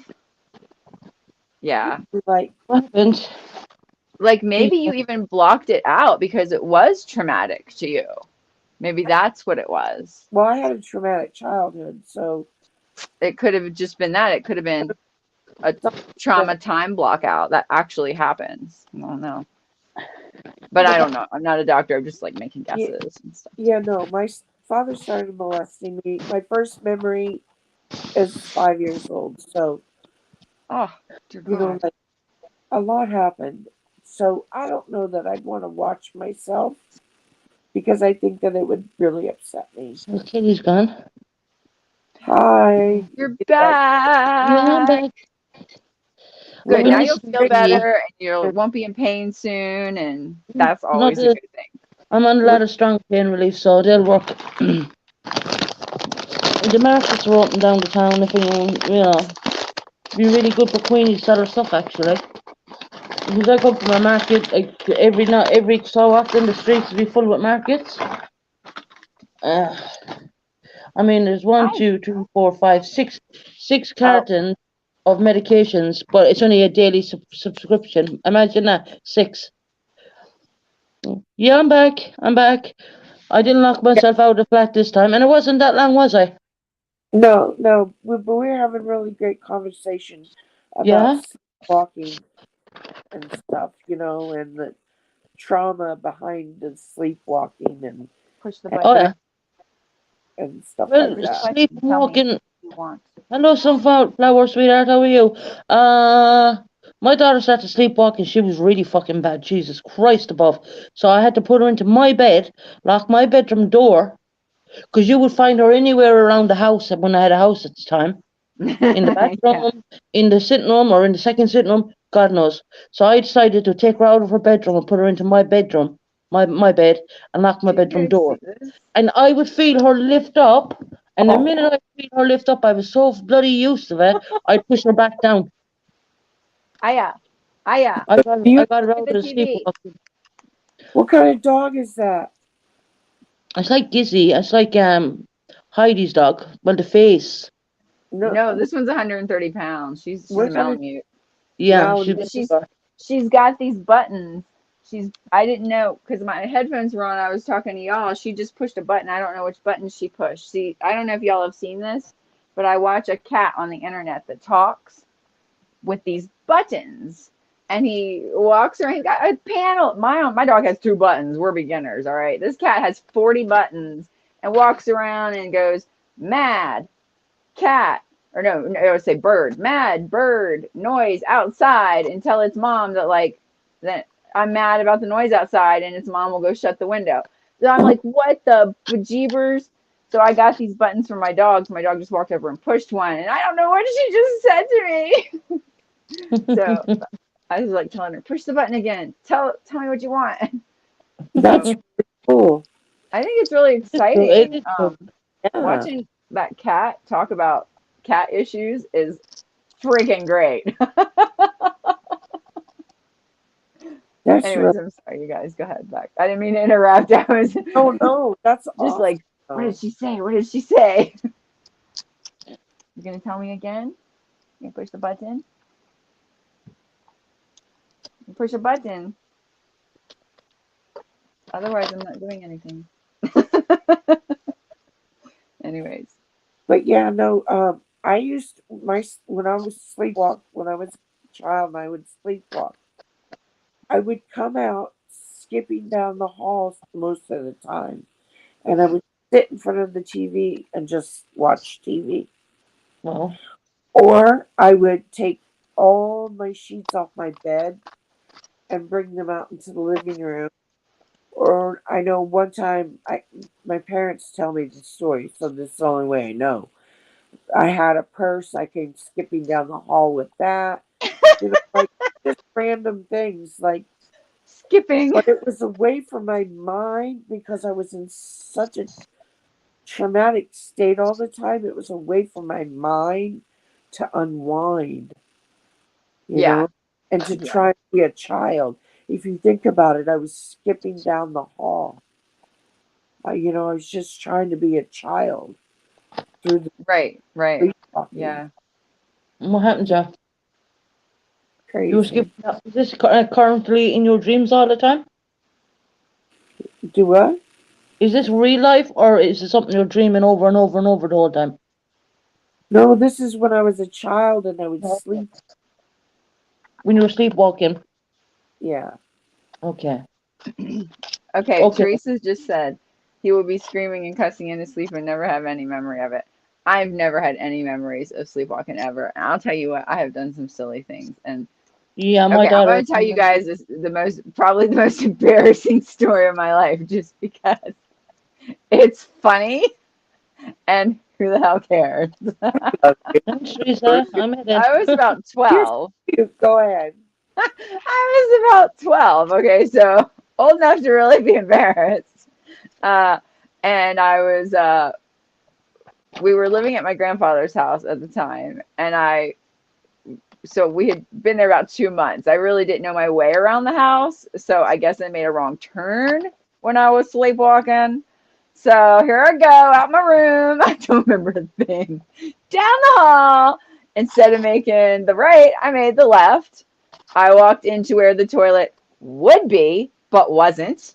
yeah. like, What happened? Like maybe you even blocked it out because it was traumatic to you. Maybe that's what it was. well, I had a traumatic childhood, so It could have just been that. It could have been a trauma time block out that actually happens. I don't know. But I don't know. I'm not a doctor. I'm just like making Yeah. guesses and stuff. yeah, no, my father started molesting me. My first memory is 5 years old, so Oh, dear you know, God. like a lot happened. So I don't know that I'd want to watch myself because I think that it would really upset me. So Kitty's gone. You're Hi. Yeah, I'm back. back. Good. We Now miss you'll feel Kitty. better and you won't be in pain soon. And that's Not always a a, good thing. I'm on a lot of strong pain relief, so they'll work. The markets are open down the town if anyone, be really good for Queenie to sell her stuff actually. Because I go to my market like every so often the streets will be full with markets. I mean there's one, Hi. 2, 3, 4, 5, 6 Oh, cartons of medications, but it's only a daily subscription. Imagine that, 6. Yeah, I'm back. I didn't lock myself out of the flat this time, and it wasn't that long, was I? No, no, but we're having really great conversation about Yeah. sleepwalking and stuff, and the trauma behind the sleepwalking push the and, Oh button. yeah. and stuff Well, like that. Tell me sleepwalking. what you want. Hello, sunflower, sweetheart. How are you? My daughter started sleepwalking. She was really fucking bad. Jesus Christ above. So I had to put her into my bed, lock my bedroom door, because you would find her anywhere around the house when I had a house at the time. In the Yeah. bathroom, in the sitting room, or in the second sitting room, God knows. So I decided to take her out of her bedroom and put her into my bedroom, my bed, and lock my Do you bedroom guys door. see this? And I would feel her lift up, and the Oh, minute I feel her lift up, I was so bloody used to it, I'd push her back down. Aya. Aya. you, I got her Look out at of the the TV. sleepwalking. what kind of dog is that? It's like Gizzy. It's like Heidi's dog. Well, the face. No, No, this one's 130 pounds. She's a what kind of Malamute. Yeah, now? she's But she's got these buttons. I didn't know because my headphones were on. I was talking to y'all. She just pushed a button. I don't know which button she pushed. See, I don't know if y'all have seen this, but I watch a cat on the internet that talks with these buttons. And he walks around. He's got a panel. My dog has 2 buttons. We're beginners, all right. This cat has 40 buttons and walks around and goes mad, cat, or no, I would say bird, mad, bird, noise outside, and tell its mom that I'm mad about the noise outside, and its mom will go shut the window. So I'm like, what the bejeebers? So I got these buttons for my dog. So my dog just walked over and pushed one, and I don't know what she just said to me. So I was like telling her, push the button again. Tell me what you want. That's So cool. I think it's really It exciting. is cool. Yeah, Watching that cat talk about cat issues is freaking great. that's Anyways, really. I'm sorry, you guys. Go ahead, back. I didn't mean to interrupt. I was Oh no, that's just awesome. like, what did she say? What did she say? You gonna tell me again? You push the button. You push a button. Otherwise, I'm not doing anything. Anyways, But yeah, no. I used when I was sleepwalk when I was a child and I would sleepwalk. I would come out skipping down the halls most of the time, and I would sit in front of the TV and just watch TV. Well, Or I would take all my sheets off my bed and bring them out into the living room. Or I know one time my parents tell me the story, so this is the only way I know. I had a purse. I came skipping down the hall with that. Like just random things. Like, skipping. but it was away from my mind because I was in such a traumatic state all the time. It was away from my mind to unwind, Yeah, and to yeah. try to be a child. If you think about it, I was skipping down the hall. I was just trying to be a child through the Right. sleepwalking. Yeah. What happened, Jeff? You were Crazy. skipping up. Is this currently in your dreams all the time? Do what? Is this real life or is it something you're dreaming over and over and over the whole time? No, this is when I was a child and I would sleep. When you were sleepwalking? Yeah. Okay. Okay, Okay. Teresa just said he will be screaming and cussing in his sleep and never have any memory of it. I've never had any memories of sleepwalking ever. And I'll tell you what, I have done some silly things. And Yeah, my okay, I'm daughter. going to tell you guys probably the most embarrassing story of my life just because it's funny and who the hell cares? Thanks, Teresa. I'm at I was it. about You're 12. cute. Go ahead. I was about 12. Okay, so old enough to really be embarrassed. And we were living at my grandfather's house at the time, and so we had been there about 2 months. I really didn't know my way around the house, so I guess I made a wrong turn when I was sleepwalking. So here I go out my room. I don't remember a thing. Down the hall. Instead of making the right, I made the left. I walked into where the toilet would be, but wasn't.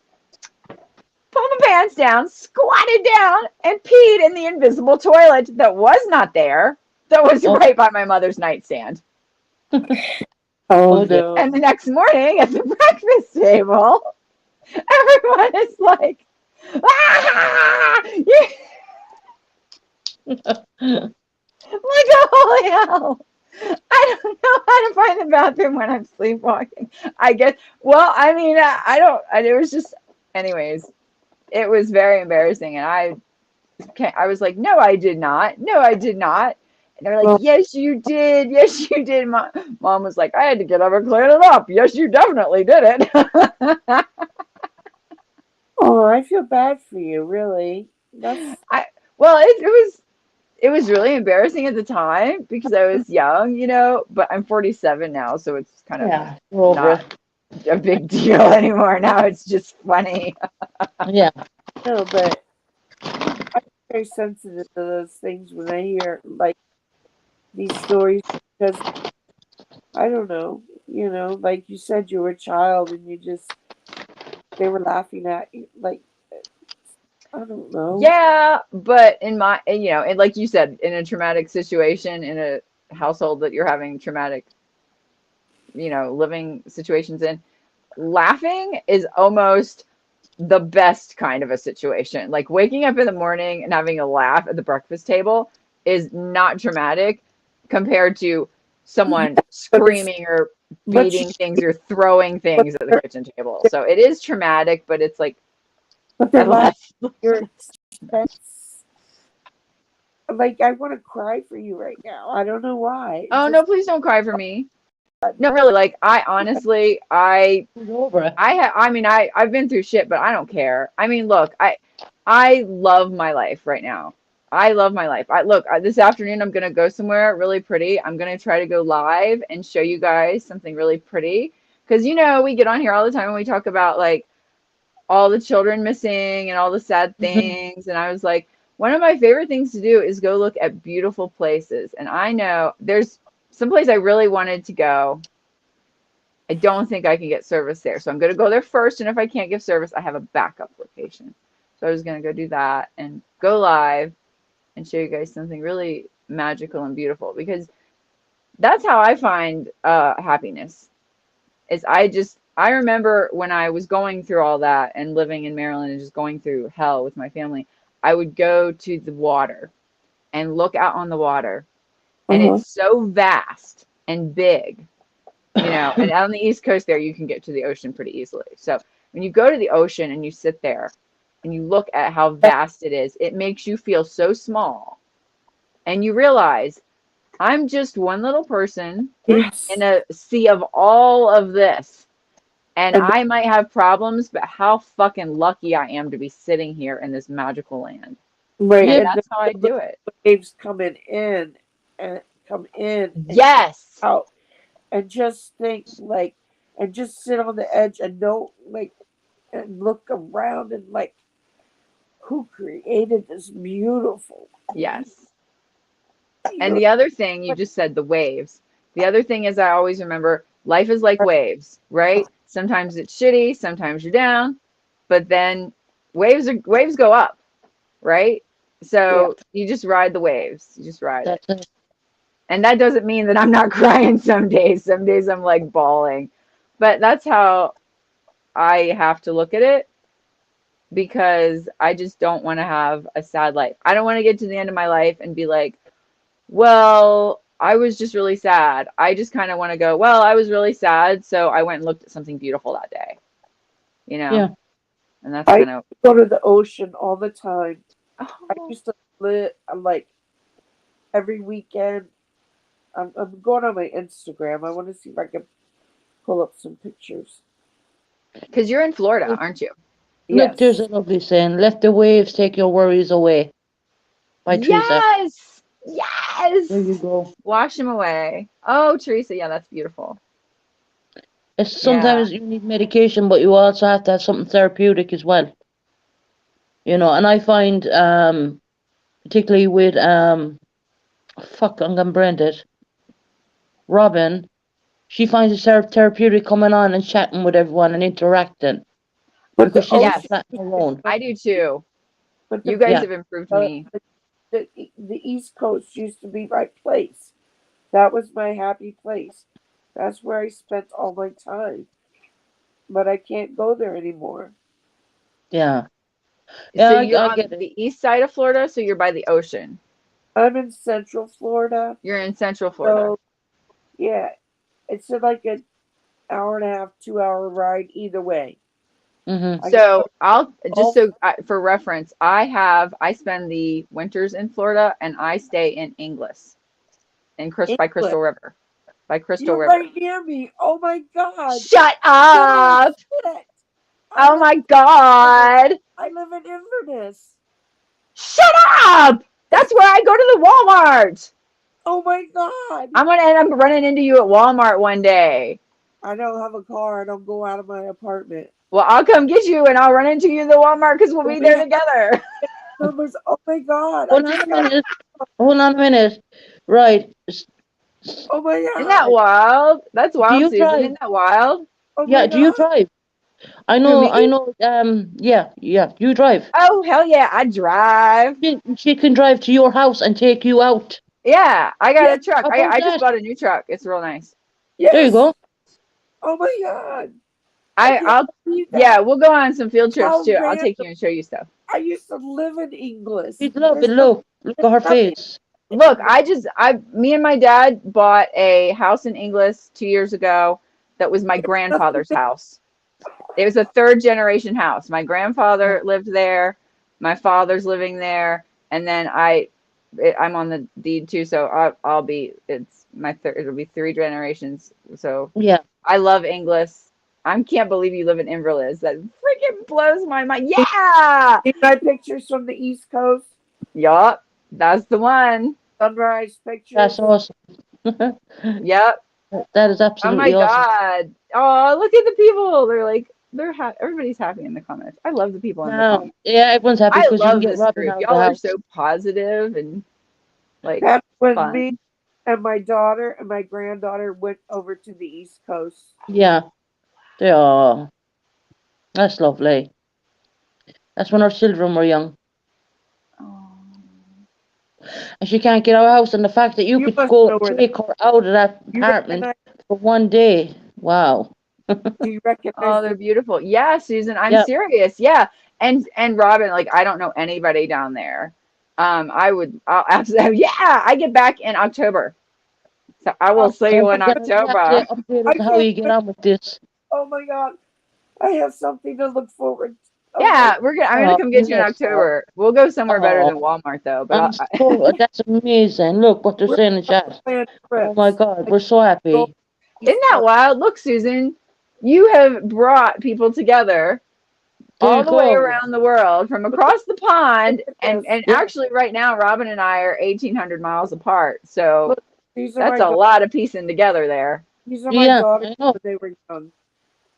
Pulled my pants down, squatted down, and peed in the invisible toilet that was not there, that was Oh. right by my mother's nightstand. Oh, Oh, dear. no. And the next morning at the breakfast table, everyone is like, ah! I'm like, holy hell. I don't know how to find the bathroom when I'm sleepwalking. I guess, well, I mean, I don't, it was just, anyways, it was very embarrassing. And I was like, no, I did not. No, I did not. And they're like, Well, yes, you did. Yes, you did. Mom was like, I had to get up and clean it up. Yes, you definitely did it. oh, I feel bad for you, really. That's Well, it was really embarrassing at the time because I was young, but I'm 47 now, so it's kind of Yeah, we're over not a big deal anymore. Now it's just funny. it. Yeah. no, but I'm very sensitive to those things when I hear like these stories because I don't know, like you said, you were a child and they were laughing at you, like I don't know. Yeah, but and like you said, in a traumatic situation, in a household that you're having traumatic, living situations in, laughing is almost the best kind of a situation. Like waking up in the morning and having a laugh at the breakfast table is not traumatic compared to someone But it's screaming or but you, beating things or throwing but things at the they're, kitchen table. So it is traumatic, but it's like but they're laughing less. at your expense. Like I want to cry for you right now. I don't know why. Oh no, Just please don't cry for me. No, really, like I honestly, We're over it. I mean, I've been through shit, but I don't care. I mean, look, I love my life right now. I love my life. This afternoon I'm gonna go somewhere really pretty. I'm gonna try to go live and show you guys something really pretty. Because we get on here all the time and we talk about like all the children missing and all the sad things. And I was like, one of my favorite things to do is go look at beautiful places. And I know there's some place I really wanted to go. I don't think I can get service there. So I'm going to go there first. And if I can't give service, I have a backup location. So I was going to go do that and go live and show you guys something really magical and beautiful, because that's how I find happiness. I remember when I was going through all that and living in Maryland and just going through hell with my family, I would go to the water and look out on the water, and uh-huh. it's so vast and big. And on the East Coast there, you can get to the ocean pretty easily. So when you go to the ocean and you sit there and you look at how vast it is, it makes you feel so small. And you realize, I'm just one little person Yes. in a sea of all of this. And And I might have problems, but how fucking lucky I am to be sitting here in this magical land. right, And Yeah. and that's how I the do it. waves coming in and come in and Yes. out, and just think like, and just sit on the edge and know like, and look around and like, who created this beautiful, Yes. And the other thing you just said, the waves. The other thing is I always remember life is like waves, right? Sometimes it's shitty, sometimes you're down, but then waves go up, right? So you just ride the waves. You just ride it. That's it. And that doesn't mean that I'm not crying some days. Some days I'm like bawling. But that's how I have to look at it because I just don't want to have a sad life. I don't want to get to the end of my life and be like, well, I was just really sad. I just kind of want to go, well, I was really sad, so I went and looked at something beautiful that day. You know? Yeah. And that's I kind of go to the ocean all the time. I oh, used to live like every weekend. I'm going on my Instagram. I want to see if I can pull up some pictures. because you're in Florida, aren't you? Look, there's a Yes. lovely saying, let the waves take your worries away. By Teresa. Yes! There you Yes! go. Wash them away. Oh, Teresa, yeah, that's beautiful. It's Yeah. sometimes you need medication, but you also have to have something therapeutic as well. You know, and I find particularly with fuck, I'm gonna brand it. Robin, she finds it therapeutic coming on and chatting with everyone and interacting But because the she's Yes. not on her own. I do too. but You the, guys Yeah. have improved uh, me. the East Coast used to be my place. That was my happy place. That's where I spent all my time. But I can't go there anymore. Yeah. So Yeah, you're I on get it. the east side of Florida, so you're by the ocean. I'm in Central Florida. You're in Central Florida. So, yeah, it's like an hour and a half, 2 hour ride either way. Mm-hmm. I So I'll just all so for reference, I spend the winters in Florida and I stay in Inglis, by Crystal England. River, by Crystal You're River. right near me. Oh my God. Shut Oh, up! shit. Oh my God! I live in Inverness. Shut up! That's where I go to the Walmart. Oh my God. I'm gonna end up running into you at Walmart one day. I don't have a car. I don't go out of my apartment. Well, I'll come get you and I'll run into you at the Walmart because we'll be there together. Numbers. Oh my God. I Hold on just a got. minute. Hold on a minute. Right. Oh my Isn't that God. wild? That's Do wild, you Susan. drive? Isn't that wild? Oh Yeah, my do you God. drive? I Who, me? know, yeah, you drive. Oh, hell yeah, I drive. She can drive to your house and take you out. Yeah, I got Yeah. a truck. How I, about I just that? bought a new truck. It's real nice. Yes. There you go. Oh my God. I can't I'll believe that. yeah, we'll go on some field trips How too. I'll random. take you and show you stuff. I used to live in Inglis. She's loving, There's no- look at her nothing. face. Look, me and my dad bought a house in Inglis 2 years ago that was my grandfather's house. It was a third generation house. My grandfather lived there, my father's living there, and then I'm on the deed too, so it's my third, it'll be 3 generations. So Yeah. I love Inglis. I can't believe you live in Inverness. That freaking blows my mind. Yeah. See my pictures from the East Coast? Yup. That's the one. Sunrise pictures. That's awesome. Yep. That is Oh my absolutely awesome. God. Oh, look at the people. Everybody's happy in the comments. I love the people in the Now, comments. yeah, everyone's happy I because you can love get this Robin group. out of Y'all the are house. so positive and like That's when fun. me and my daughter and my granddaughter went over to the East Coast. Yeah. They are. That's lovely. That's when our children were young. Oh. And she can't get out of the house. And the fact that you You could must go know where take her out of that You apartment recognize, for one day. Wow. do you recognize Oh, they're beautiful. Yeah, Susan, I'm Yeah. serious. Yeah. And Robin, like I don't know anybody down there. I'll absolutely yeah, I get back in October. So I will see you in You have to October. update I us how can't you get on with this. Oh my God. I have something to look forward to. Oh Yeah, I'm gonna Oh, come get you in yes. October. We'll go somewhere better Oh, than Walmart though. But that's amazing. Look what they're saying in the chat. Plan Oh my trips. God, we're so happy. isn't that wild? Look, Susan, you have brought people together There all you the way go. around the world from across the pond, and Yeah. actually right now Robin and I are 1,800 miles apart. So Look, these are that's my a lot of piecing together there. These are my Yeah, daughters I know. when they were young.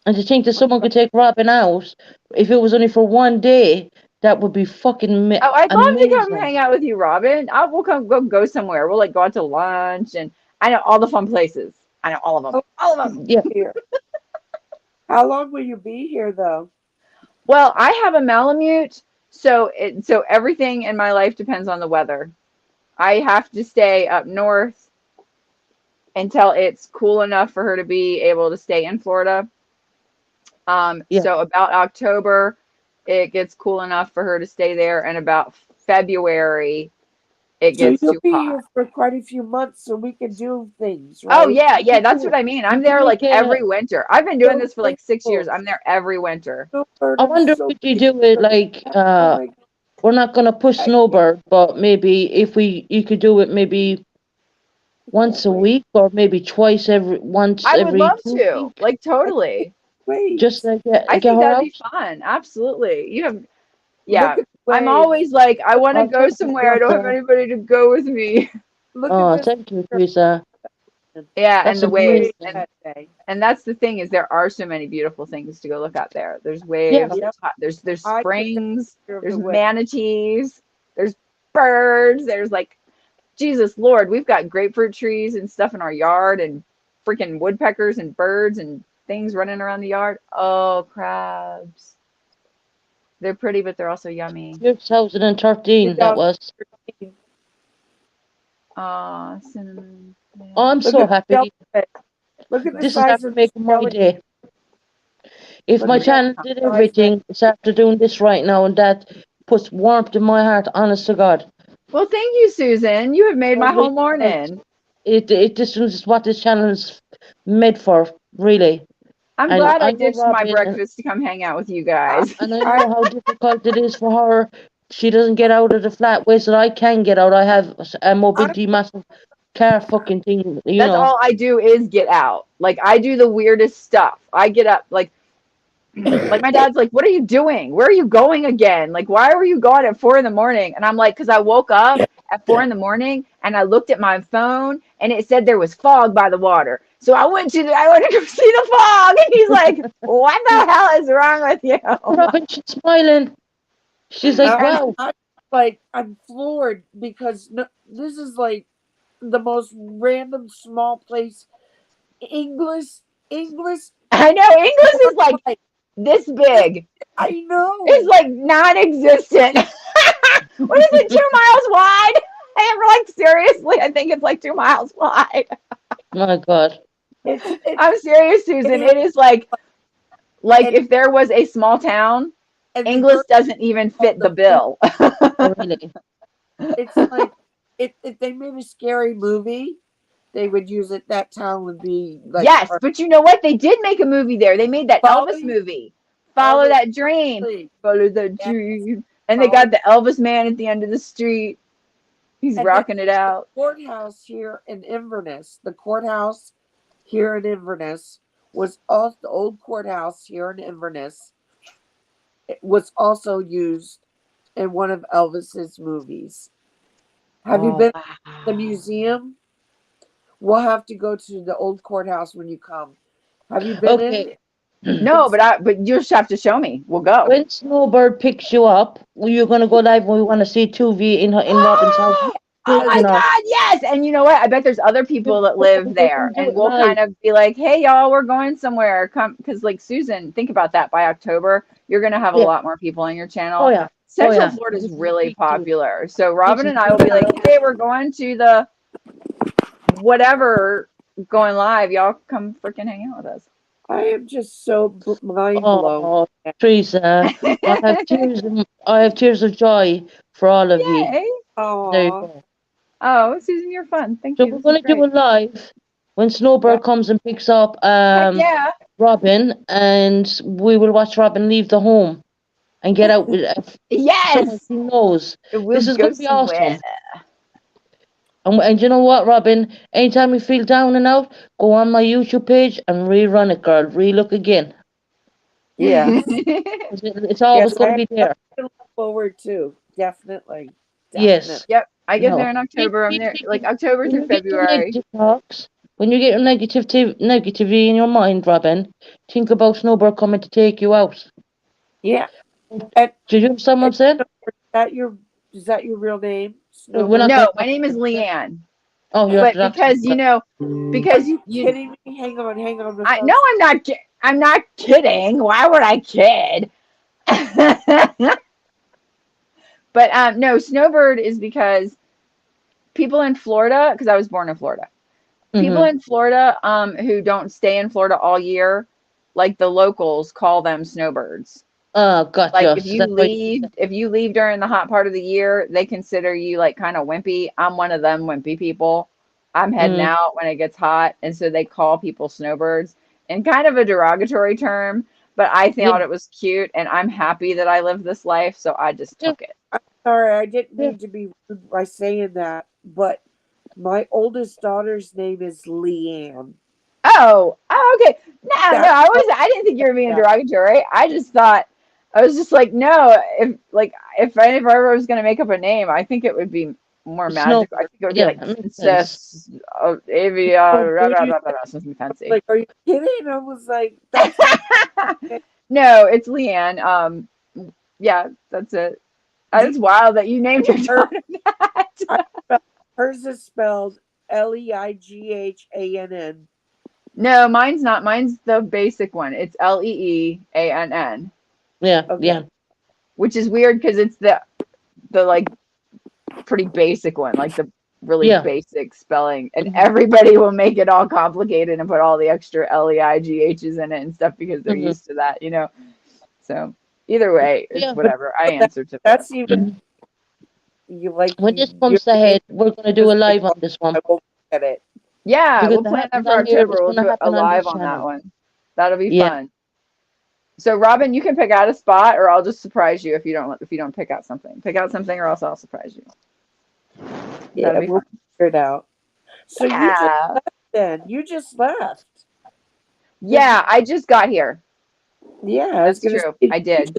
And to think that someone could take Robin out, if it was only for one day, That would be fucking Oh, I'd love to come amazing. hang out with you, Robin. We'll go somewhere. We'll like go out to lunch, and I know all the fun places. I know all of them. Oh, All of them. Yeah. here. How long will you be here, though? Well, I have a Malamute, so everything in my life depends on the weather. I have to stay up north until it's cool enough for her to be able to stay in Florida. Yeah. So about October, it gets cool enough for her to stay there, and about February, it So gets you'll too be hot. here for quite a few months, so we can do things, right? Oh yeah, that's what I mean. I'm there like every winter. I've been doing this for like 6 years. I'm there every winter. Snowbird I is wonder so if we do it like Oh my we're not gonna push I- Snowbird, but maybe if you could do it maybe once a week or maybe once I would every love 2 to, weeks. like totally. wait. Just like I get think her that'd out. be fun. Absolutely. Look Yeah. at the I'm way- always like, I want to I'll go tell you somewhere. I don't have what, anybody to go with me. Look Oh, at this. thank you, Teresa. Yeah, That's and the waves, amazing. and that's the thing is there are so many beautiful things to go look out there. There's Yeah. waves, there's I took a springs, picture of there's the wave. manatees, there's birds, there's like Jesus Lord, we've got grapefruit trees and stuff in our yard and freaking woodpeckers and birds and things running around the yard. Oh, crabs. They're pretty, but they're also yummy. 2013, that was. Aw, cinnamon. Yeah. Oh, I'm Look so at the happy. skeleton. Look at the This is size after of the making my skeleton. day. If Look my at that channel did size everything, it's after doing this right now, and that puts warmth in my heart, honest to God. Well, thank you, Susan. You have made my whole Really, morning. This is what this channel is made for, really. I'm And glad I know ditched my Robin, breakfast to come hang out with you guys. and I know how difficult it is for her. She doesn't get out of the flat ways that I can get out. I have a mobility massive car fucking thing, you That's know. all I do is get out. Like I do the weirdest stuff. I get up like my dad's like, "What are you doing? Where are you going again? Like, why were you going at 4 a.m?" And I'm like, "Cause I woke up at 4 a.m. and I looked at my phone and it said there was fog by the water. So I went to go see the fog." And he's like, "What the hell is wrong with you?" Robin, she's smiling. She's like, wow. I'm floored because this is like the most random small place. English. I know English is like this big. I know. It's like non-existent. What is it, 2 miles wide? I'm like, seriously, I think it's like 2 miles wide. My God. It's I'm serious, Susan. It is like if there was a small town, and English doesn't even fit the bill. Really. It's like if they made a scary movie, they would use it. That town would be like Yes, but you know what? They did make a movie there. They made that Elvis movie. Follow that dream. Follow that dream. And they got the Elvis man at the end of the street. He's rocking it out. Courthouse here in Inverness. The courthouse here in Inverness was also the old courthouse here in Inverness. It was also used in one of Elvis's movies. Have you been to the museum? We'll have to go to the old courthouse when you come. Have you been Okay. No, but you just have to show me. We'll go. When Snowbird picks you up, you're gonna go live when we want to see 2V in Robin's house. Oh my You know. God, yes. And you know what? I bet there's other people that live there. And we'll kind of be like, hey, y'all, we're going somewhere. Come. Because, like, Susan, think about that. By October, you're going to have a lot more people on your channel. Oh, yeah. Central Florida is really popular. So Robin and I will be like, hey, we're going to the whatever going live. Y'all come freaking hang out with us. I am just so mind blown. Oh, Teresa, I have tears of joy for all of you. There you go. Oh, Susan, you're fun. Thank So you. we're going to do a live when Snowbird comes and picks up Robin, and we will watch Robin leave the home and get out with someone she knows. This is going to be awesome. And you know what, Robin? Anytime you feel down and out, go on my YouTube page and rerun it, girl. Relook again. Yeah. It's always going to be there. I look forward to. Definitely. Yes. Yep. I get there in October. I'm there like October through February. When you get your negativity in your mind, Robin, think about Snowbird coming to take you out. Yeah. And Did you hear someone said? is that your real name? We're not Snowbird? No, going my name is Leanne. Oh, you have But to because Are you you kidding me? Hang on. I no, I'm not kidding. Why would I kid? But no, Snowbird is because people in Florida, because I was born in Florida. People Mm-hmm. in Florida who don't stay in Florida all year, like the locals call them snowbirds. Oh, Like gotcha. So that's why. if you leave during the hot part of the year, they consider you like kind of wimpy. I'm one of them wimpy people. I'm heading Mm, out when it gets hot, and so they call people snowbirds in kind of a derogatory term, but I yeah, thought it was cute and I'm happy that I lived this life, so I just yeah, took it. I'm sorry, I didn't yeah. mean to be rude by saying that, but my oldest daughter's name is Leanne. Oh, okay. No, That's I didn't think you were being yeah. derogatory. I just thought I was just like, no, if I ever was gonna make up a name, I think it would be more magical. I Snowbird. think it would be Yeah, like that makes sense. Princess Avia, So rah, when rah, you rah, rah, rah, something fancy. like, are you kidding? I was like, that's not it. No, it's Leanne. Yeah, that's it. It's wild that you named your Her, daughter that. I spelled, hers is spelled Leighann. No, mine's not. Mine's the basic one. It's Leeann, Yeah, Okay. yeah, which is weird because it's the like pretty basic one, like the really yeah. basic spelling, and Mhm. everybody will make it all complicated and put all the extra Leigh's in it and stuff because they're Mhm. used to that, So either way, it's Yeah. whatever. I But answer to that's whatever. even you like When this your comes name ahead, we're gonna do is a like, live on oh, this one I won't get it. Yeah, because we'll it plan that happened for on here. It's October. We'll gonna do a happen on live this on that channel. one. That'll be Yeah. fun. So Robin, you can pick out a spot, or I'll just surprise you if you don't pick out something. Pick out something, or else I'll surprise you. Yeah, That'll be we'll fun. figure it out. So Yeah, you just left. yeah. I just got here. Yeah, I was That's gonna true. say I you did. just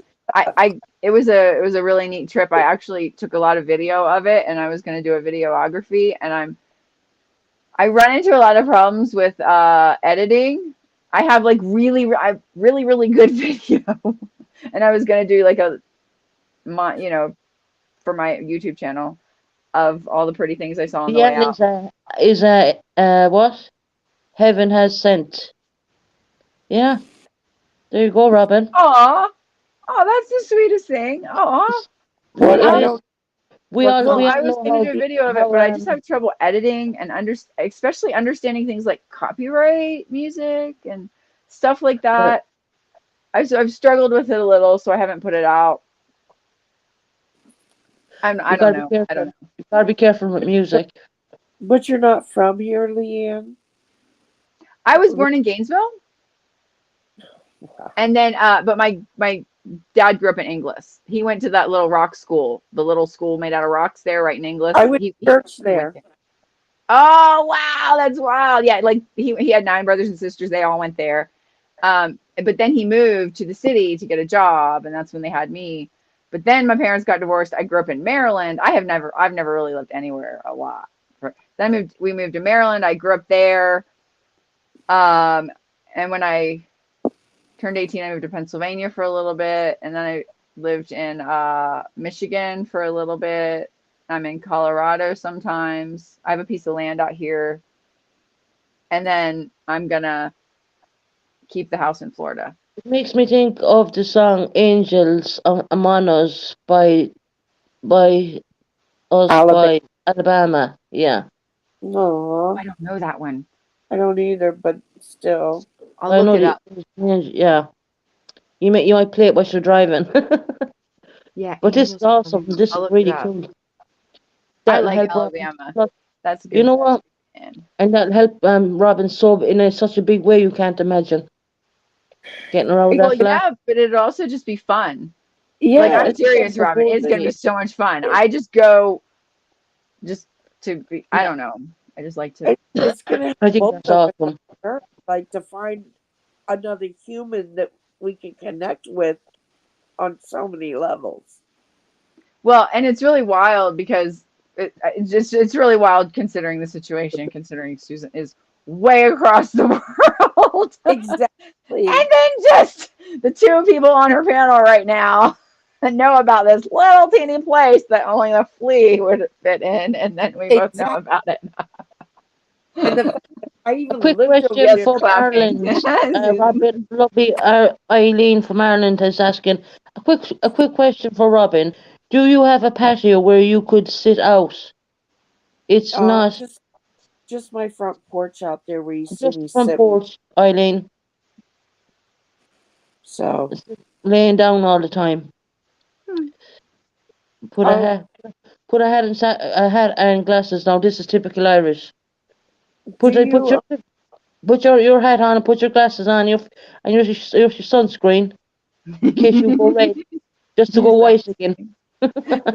It was a really neat trip. I actually took a lot of video of it, and I was going to do a videography, and I run into a lot of problems with editing. I have like really good video, and I was going to do like for my YouTube channel of all the pretty things I saw on the The way end out. is what? Heaven has sent. Yeah. There you go, Robin. Aw, oh, that's the sweetest thing. Aw. Well, it I is. don't We what all Well, kind we of all I was know going to do a video of it, how but I just have trouble editing and especially understanding things like copyright music and stuff like but that. I've struggled with it a little, so I haven't put it out. I you don't gotta be know. I don't careful. know. You gotta be careful with music. but you're not from here, Leanne? I was born in Gainesville, and then but my dad grew up in Inglis. He went to that little rock school, the little school made out of rocks there, right in Inglis. I went to church He went there. there. Oh wow, that's wild. Yeah, like he had 9 brothers and sisters. They all went there. But then he moved to the city to get a job, and that's when they had me. But then my parents got divorced. I grew up in Maryland. I've never really lived anywhere a lot. Then we moved to Maryland. I grew up there. And when I turned 18, I moved to Pennsylvania for a little bit, and then I lived in Michigan for a little bit. I'm in Colorado sometimes. I have a piece of land out here, and then I'm gonna keep the house in Florida. It makes me think of the song "Angels Among Us" by Alabama. by Alabama. Yeah, Oh, No, I don't know that one. I don't either, but still. I'll I look know it up. Yeah, you might play it while you're driving. Yeah, But this is Angels awesome. Alabama. This I'll is look it really up. cool. I That'll like help Robin. Alabama. Plus, That's you good. know what? Man. And that'll help Robin sub in such a big way you can't imagine. Getting around Well, that flat. yeah, but it'd also just be fun. Like Yeah, I'm It's fun serious, for Robin. both It's gonna be ways. so much fun. I just go just to be. I don't know. I just like to. it's gonna help I think both that's of us, awesome. like to find another human that we can connect with on so many levels. Well, and it's really wild because it's really wild considering the situation. Considering Susan is way across the world, and Exactly. then just the 2 people on her panel right now. know about this little teeny place that only a flea would fit in, and then we both know Exactly. about it. And the fact that I A even quick lived over question Yes, there. from clapping. Ireland. Susan. Robin, Robbie, Eileen from Ireland is asking a quick question for Robin. Do you have a patio where you could sit out? It's not Just my front porch out there where you see just me front sitting. porch, Eileen, So, laying down all the time. Put a um, hat, put a hat and glasses. Now this is typical Irish. do Put a, put you? your put your hat on and put your glasses on and your sunscreen in case you go red, just to go white again.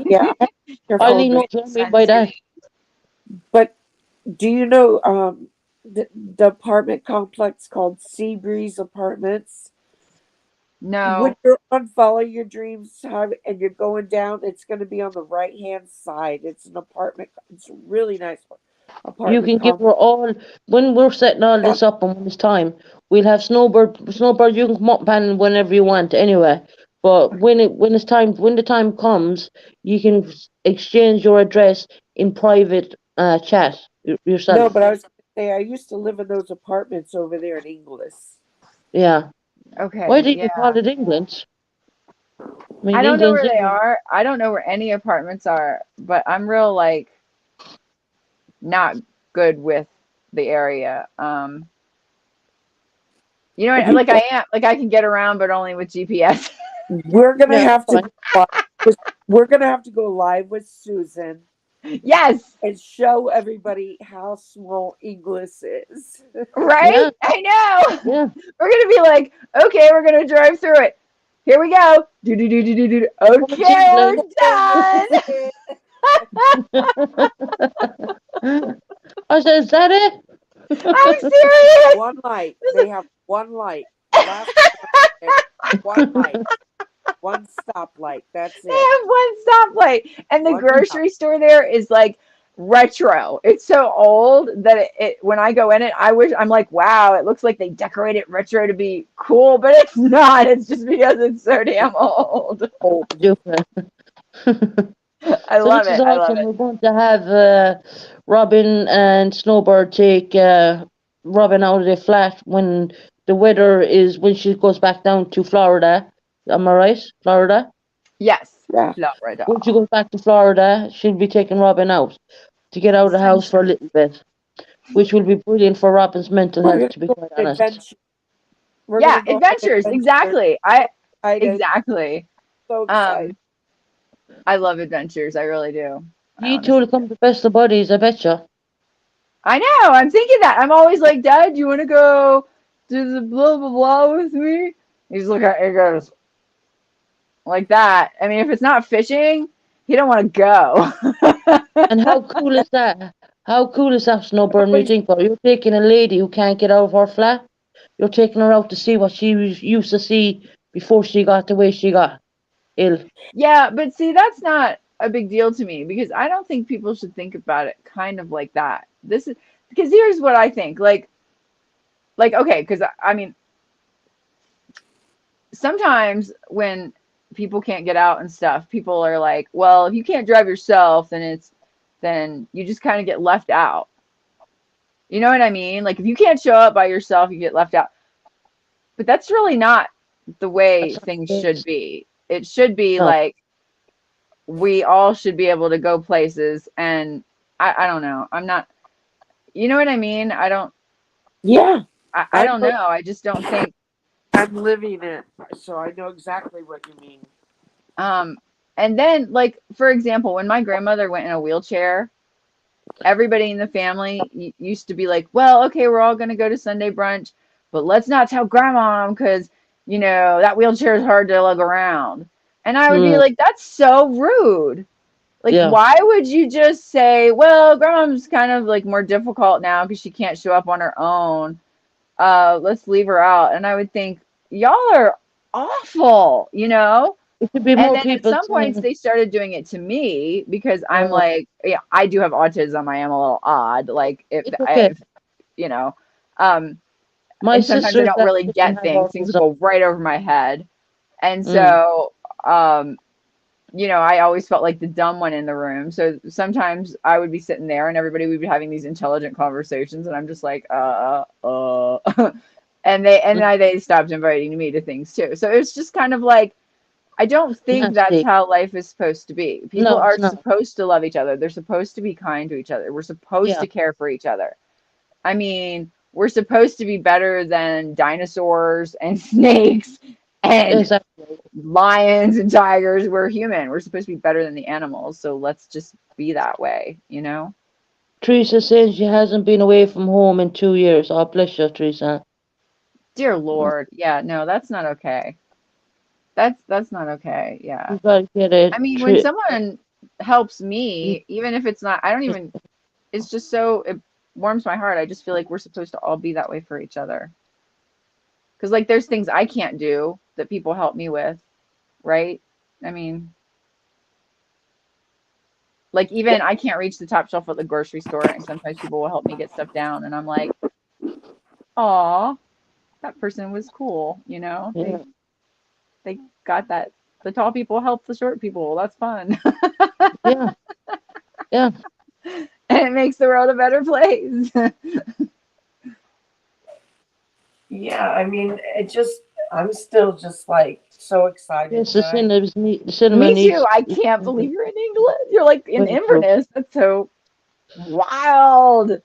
Yeah, I have to be careful Eileen of knows it. what I mean by that. But do you know the apartment complex called Seabreeze Apartments? When No. you're on Follow Your Dreams time and you're going down, it's going to be on the right hand side. It's an apartment. It's a really nice You apartment can give her complex. all when we're setting all this up and when it's time. We'll have Snowbird. You can come up and whenever you want, anyway. But when the time comes, you can exchange your address in private chat No, yourself. but I was going to say I used to live in those apartments over there in Inglis. Yeah. Why Okay. do you Yeah. call it England? I I mean, don't know England's where they England. are. I don't know where any apartments are, but I'm real like not good with the area. You know, You, like I am, like I can get around, but only with GPS. we're gonna Yeah, have to fine. go live we're gonna have to go live with Susan Yes, and show everybody how small Inglis is. right? Yeah, I know. yeah. We're gonna be like, okay, we're gonna drive through it. Here we go. Do do do do do do. Welcome to Okay, we're England. done. I said, is that it? I'm serious. One light. This They have one light. Last time I was there, one light, one stoplight. That's They it. have one stoplight, and the One stop. grocery store there is like retro. It's so old that it when I go in it, I'm like, wow, it looks like they decorated retro to be cool, but it's not. It's just because it's so damn old. Oh, Super. I So love this is it. I love awesome. it. We're going to have Robin and Snowbird take Robin out of the flat when she goes back down to Florida. Am I right? Florida? Yes, yeah. Florida. When she goes back to Florida, she'll be taking Robin out to get out of the house for a little bit, which will be brilliant for Robin's mental We're health, gonna to be go quite on honest. adventure. We're Yeah, gonna go on adventures. adventure. Exactly. Excited. Exactly. So excited. I love adventures. I really do. I You two will honestly do. come the best of buddies, I betcha. I know. I'm thinking that. I'm always like, Dad, you want to go to the blah blah blah with me? He's looking at. He goes like that. I mean, if it's not fishing, he don't want to go. And how cool is that? How cool is that, Snowbird, when you Everybody's think about it? You're taking a lady who can't get out of her flat. You're taking her out to see what used to see before she got the way she got ill. Yeah, but see, that's not a big deal to me because I don't think people should think about it kind of like that. This is because here's what I think. Like okay, because I mean, sometimes when people can't get out and stuff, people are like, well, if you can't drive yourself, then you just kind of get left out. You know what I mean? Like if you can't show up by yourself, you get left out. But that's really not the way That's not things the should case. be. It should be No. like we all should be able to go places and I don't know. I'm not you know what I mean? yeah. I don't know. I just don't think I'm living it, so I know exactly what you mean. and then like for example, when my grandmother went in a wheelchair, everybody in the family used to be like, well, okay, we're all going to go to Sunday brunch, but let's not tell grandma because, you know, that wheelchair is hard to lug around. And I would be Hmm. like, that's so rude. Like, Yeah. why would you just say, well, grandma's kind of like more difficult now because she can't show up on her own. Let's leave her out. And I would think, y'all are awful, you know? It should be And more then at people some points saying, they started doing it to me because I'm oh, like, yeah, I do have autism. I am a little odd. Like it's okay. if you know, um, My and sometimes I sister don't that really doesn't get have things. Things autism. go right over my head. And Mm. so, you know, I always felt like the dumb one in the room. So sometimes I would be sitting there and everybody would be having these intelligent conversations and I'm just like, and they stopped inviting me to things too. So it's just kind of like, I don't think that's Nasty. how life is supposed to be. People No, are it's not. supposed to love each other. They're supposed to be kind to each other. We're supposed Yeah, to care for each other. I mean, we're supposed to be better than dinosaurs and snakes and exactly. lions and tigers. We're human. We're supposed to be better than the animals. So let's just be that way, you know? Teresa says she hasn't been away from home in 2 years. Oh, bless you, Teresa. Dear Lord. Yeah, no, that's not okay. That's not okay. Yeah. You gotta get it. I mean, when someone helps me, even if it's not, I don't even, it's just so, it warms my heart. I just feel like we're supposed to all be that way for each other. Because, like, there's things I can't do that people help me with, right? I mean, like, even I can't reach the top shelf at the grocery store, and sometimes people will help me get stuff down, and I'm like, aw, that person was cool, you know? Yeah, They got that. The tall people help the short people. That's fun. yeah, yeah. And it makes the world a better place. Yeah, I mean, I'm still just like so excited Yes, the that cinema Me needs. too. I can't believe you're in England. You're like in Very true. Inverness. That's so wild.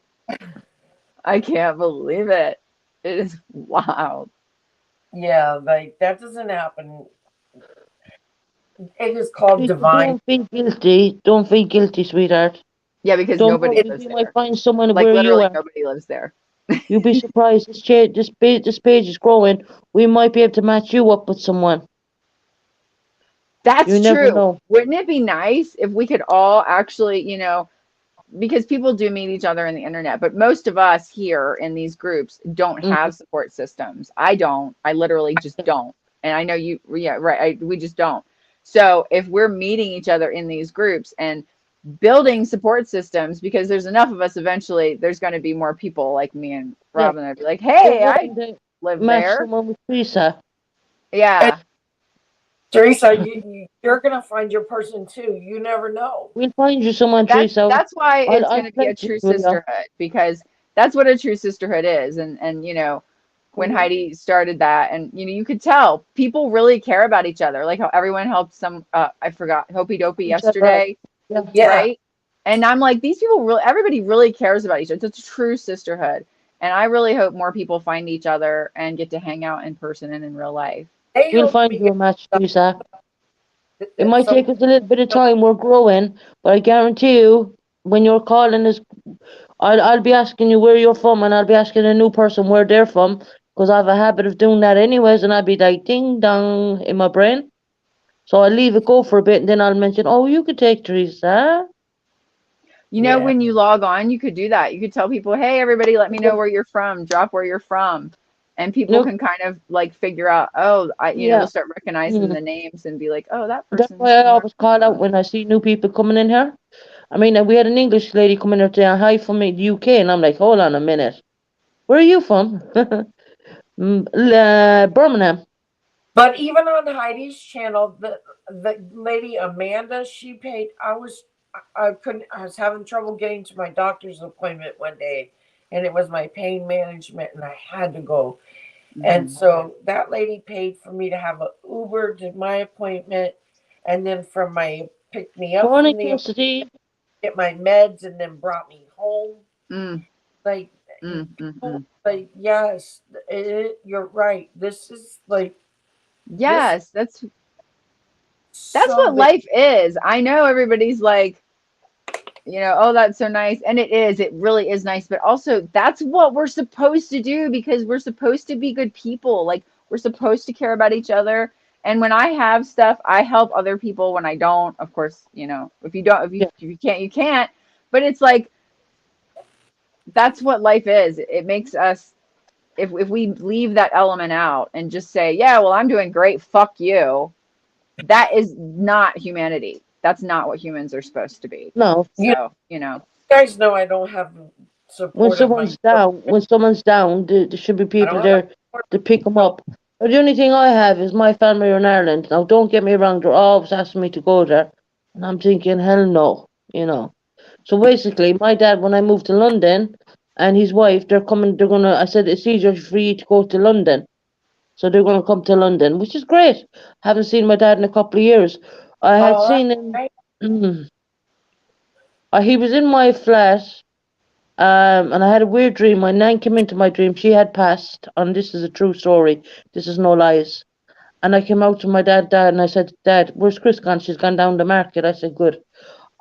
I can't believe it. It is wild. yeah, like that doesn't happen. It is called Teresa, divine. don't feel guilty. Don't feel guilty, sweetheart. Yeah, because Don't nobody worry. lives You might there. find someone Like where you literally are. nobody lives there. You'll be surprised. This page is growing. We might be able to match you up with someone. That's You never true. know. Wouldn't it be nice if we could all actually, you know, because people do meet each other in the internet, but most of us here in these groups don't Mhm. have support systems. I don't. I literally just don't. And I know you, yeah, right. We just don't. So if we're meeting each other in these groups and building support systems, because there's enough of us eventually, there's going to be more people like me and Yeah. Robin that be like, But hey, I wouldn't they live match there. someone with Teresa? Yeah. Teresa, you're gonna find your person too. You never know. We'll find you someone, Teresa. That's why it's I'll going to be a pledge it true to you. sisterhood, because that's what a true sisterhood is. And you know, when Mhm. Heidi started that, and you know, you could tell people really care about each other, like how everyone helped some I forgot Hopey Dopey Each other out. yesterday, Yeah. Yeah, right? And I'm like, these people really, everybody really cares about each other. It's a true sisterhood. And I really hope more people find each other and get to hang out in person and in real life. they We'll helped find me you a match, Teresa. get It might some. take us a little bit of time. We're growing, but I guarantee you, when you're calling us, I'll be asking you where you're from, and I'll be asking a new person where they're from, because I have a habit of doing that anyways, and I'll be like ding dong in my brain. So I'll leave it go for a bit, and then I'll mention, oh, you could take Teresa. You know, Yeah, when you log on, you could do that. You could tell people, hey, everybody, let me know where you're from. Drop where you're from. And people Nope. can kind of like figure out, oh, you know, Yeah. they'll start recognizing Mm. the names and be like, oh, that That's person's why I from where always call out when I see new people coming in here. I mean, we had an English lady coming in saying hi from the UK, and I'm like, hold on a minute. Where are you from? Birmingham. but even on Heidi's channel, the lady Amanda, she paid. I couldn't. I was having trouble getting to my doctor's appointment one day, and it was my pain management, and I had to go. And Mhm. so that lady paid for me to have an Uber to my appointment, and then from my picked me up Morning, from the Cassidy. get my meds, and then brought me home. Mm, Like, mm, mm, mm. like yes, you're right. This is like this Yes, that's so what big. life is. I know everybody's like, you know, oh, that's so nice. And it is, it really is nice. But also, that's what we're supposed to do, because we're supposed to be good people. Like, we're supposed to care about each other. And when I have stuff, I help other people. When I don't, of course, you know, if you don't, Yeah. if you can't, you can't. But it's like, that's what life is. It makes us, if we leave that element out and just say, yeah, well, I'm doing great, fuck you, that is not humanity. That's not what humans are supposed to be. No. You So, you know. guys know I don't have the When support of my. someone's down, there should be I people don't have there support to pick them of up. The only thing I have is my family are in Ireland. Now, don't get me wrong, they're always asking me to go there. And I'm thinking, hell no, you know. So basically, my dad, when I moved to London, and his wife, I said, it's easier for you to go to London. So they're going to come to London, which is great. Haven't seen my dad in a couple of years. I had Oh, seen him, he was in my flat, and I had a weird dream. My nan came into my dream. She had passed, and this is a true story. This is no lies. And I came out to my dad, and I said, Dad, where's Chris gone? She's gone down the market. I said, good.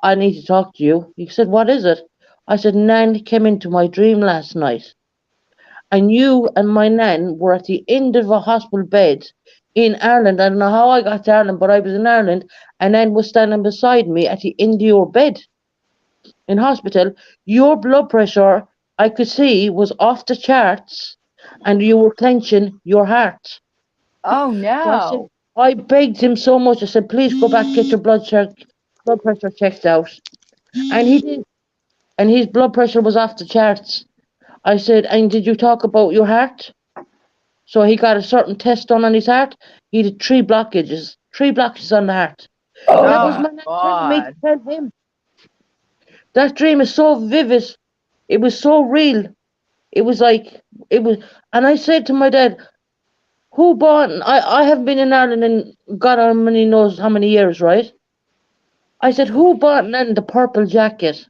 I need to talk to you. He said, what is it? I said, Nan came into my dream last night. And you and my nan were at the end of a hospital bed in Ireland. I don't know how I got to Ireland, but I was in Ireland, and Nan was standing beside me at the end of your bed in hospital. Your blood pressure, I could see, was off the charts, and you were clenching your heart. Oh So I said, no. I begged him so much. I said, please go back, get your blood pressure checked out. And he did, and his blood pressure was off the charts. I said, and did you talk about your heart? So he got a certain test done on his heart. He had three blockages on the heart. That Oh was my my nan telling me to God. tell him. That dream is so vivid. It was so real. It was like, it was, and I said to my dad, who bought, I haven't been in Ireland in God only knows how many years, right? I said, who bought Nan the purple jacket?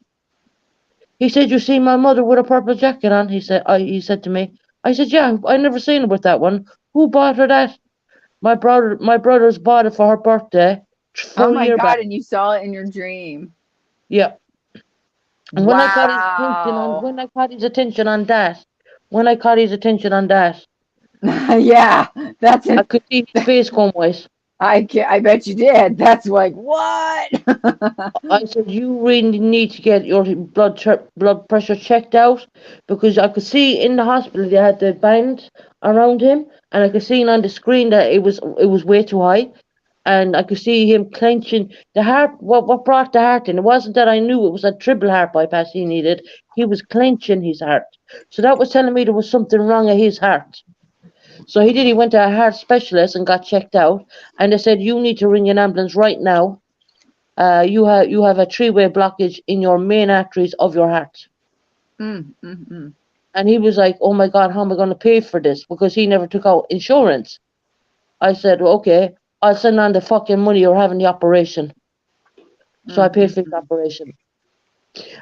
He said, you see my mother with a purple jacket on? He said to me. I said, yeah, I never seen her with that one. Who bought her that? My brothers bought it for her birthday Oh 4 my year back. God. And you saw it in your dream. Yeah. And Wow. when I caught his attention on that, when I caught his attention on that, Yeah. That's I it. could see his face going white. I bet you did. That's like, what? I said, you really need to get your blood pressure checked out, because I could see in the hospital they had the band around him, and I could see on the screen that it was way too high, and I could see him clenching the heart. What brought the heart in? It wasn't that I knew it was a triple heart bypass he needed. He was clenching his heart, so that was telling me there was something wrong at his heart. So he did. He went to a heart specialist and got checked out, and they said you need to ring an ambulance right now. You have a three-way blockage in your main arteries of your heart. Mm, mm, mm. And he was like, oh my God, how am I going to pay for this? Because he never took out insurance. I said, well, okay, I'll send on the fucking money you're having the operation. So I paid for his operation.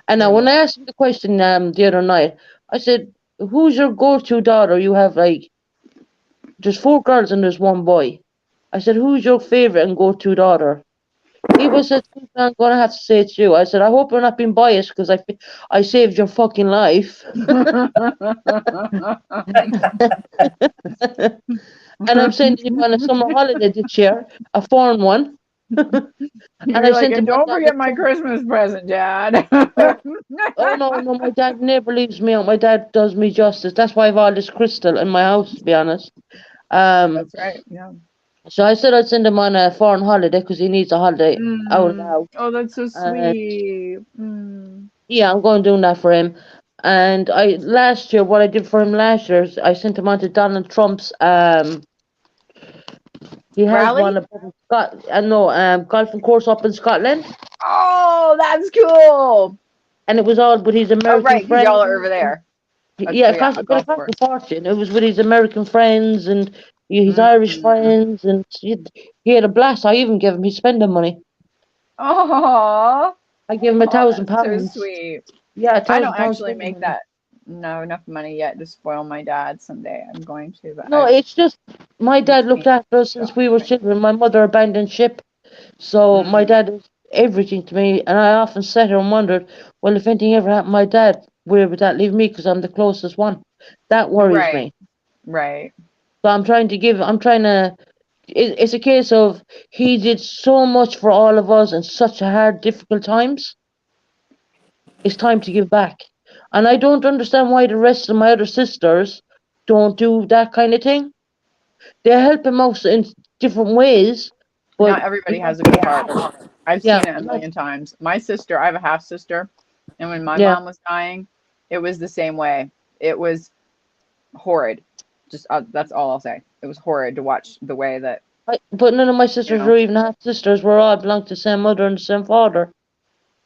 And now when I asked him the question the other night, I said, who's your go-to daughter? You have there's 4 girls and there's 1 boy. I said, who's your favorite and go-to daughter? He was said, I'm gonna have to say it's you. I said, I hope you're not being biased because I saved your fucking life. And I'm sending you on a summer holiday this year, a foreign one. And You're I like, sent him and on don't down forget the my trunk. Christmas present, Dad. Oh no, my dad never leaves me out. My dad does me justice. That's why I have all this crystal in my house, to be honest. That's right. Yeah. So I said I'd send him on a foreign holiday because he needs a holiday out of the Mm. house. Oh, that's so And sweet. Mm. yeah, I'm going to do that for him. And last year, what I did for him last year is I sent him on to Donald Trump's he has Rally? one up in golfing course up in Scotland, Oh, that's cool. and it was all with his Oh, American right, because friends. y'all are over there. Yeah, Yeah, a but it golf cost course. a fortune. It was with his American friends and his Irish Mm. friends, and he had a blast. I even gave him his spending money. Oh, I gave him oh, that's so £1,000. sweet. Yeah, I don't £1,000 actually spending make money. that enough money yet to spoil my dad someday. I'm going to, but No, it's just my dad between looked after us since we were children. My mother abandoned ship, so my Mm. dad is everything to me. And I often sat here and wondered, well, if anything ever happened to my dad, where would that leave me? Because I'm the closest one. That worries Right, me. right. So it's a case of he did so much for all of us in such a hard, difficult times. It's time to give back. And I don't understand why the rest of my other sisters don't do that kind of thing. They help him out in different ways, Not but everybody has a good heart. I've yeah, seen it a million times. My sister, I have a half sister, and when my yeah, mom was dying, it was the same way. It was horrid. Just that's all I'll say. It was horrid to watch the way that. But none of my sisters know. were even half sisters. We're all belong to the same mother and the same father.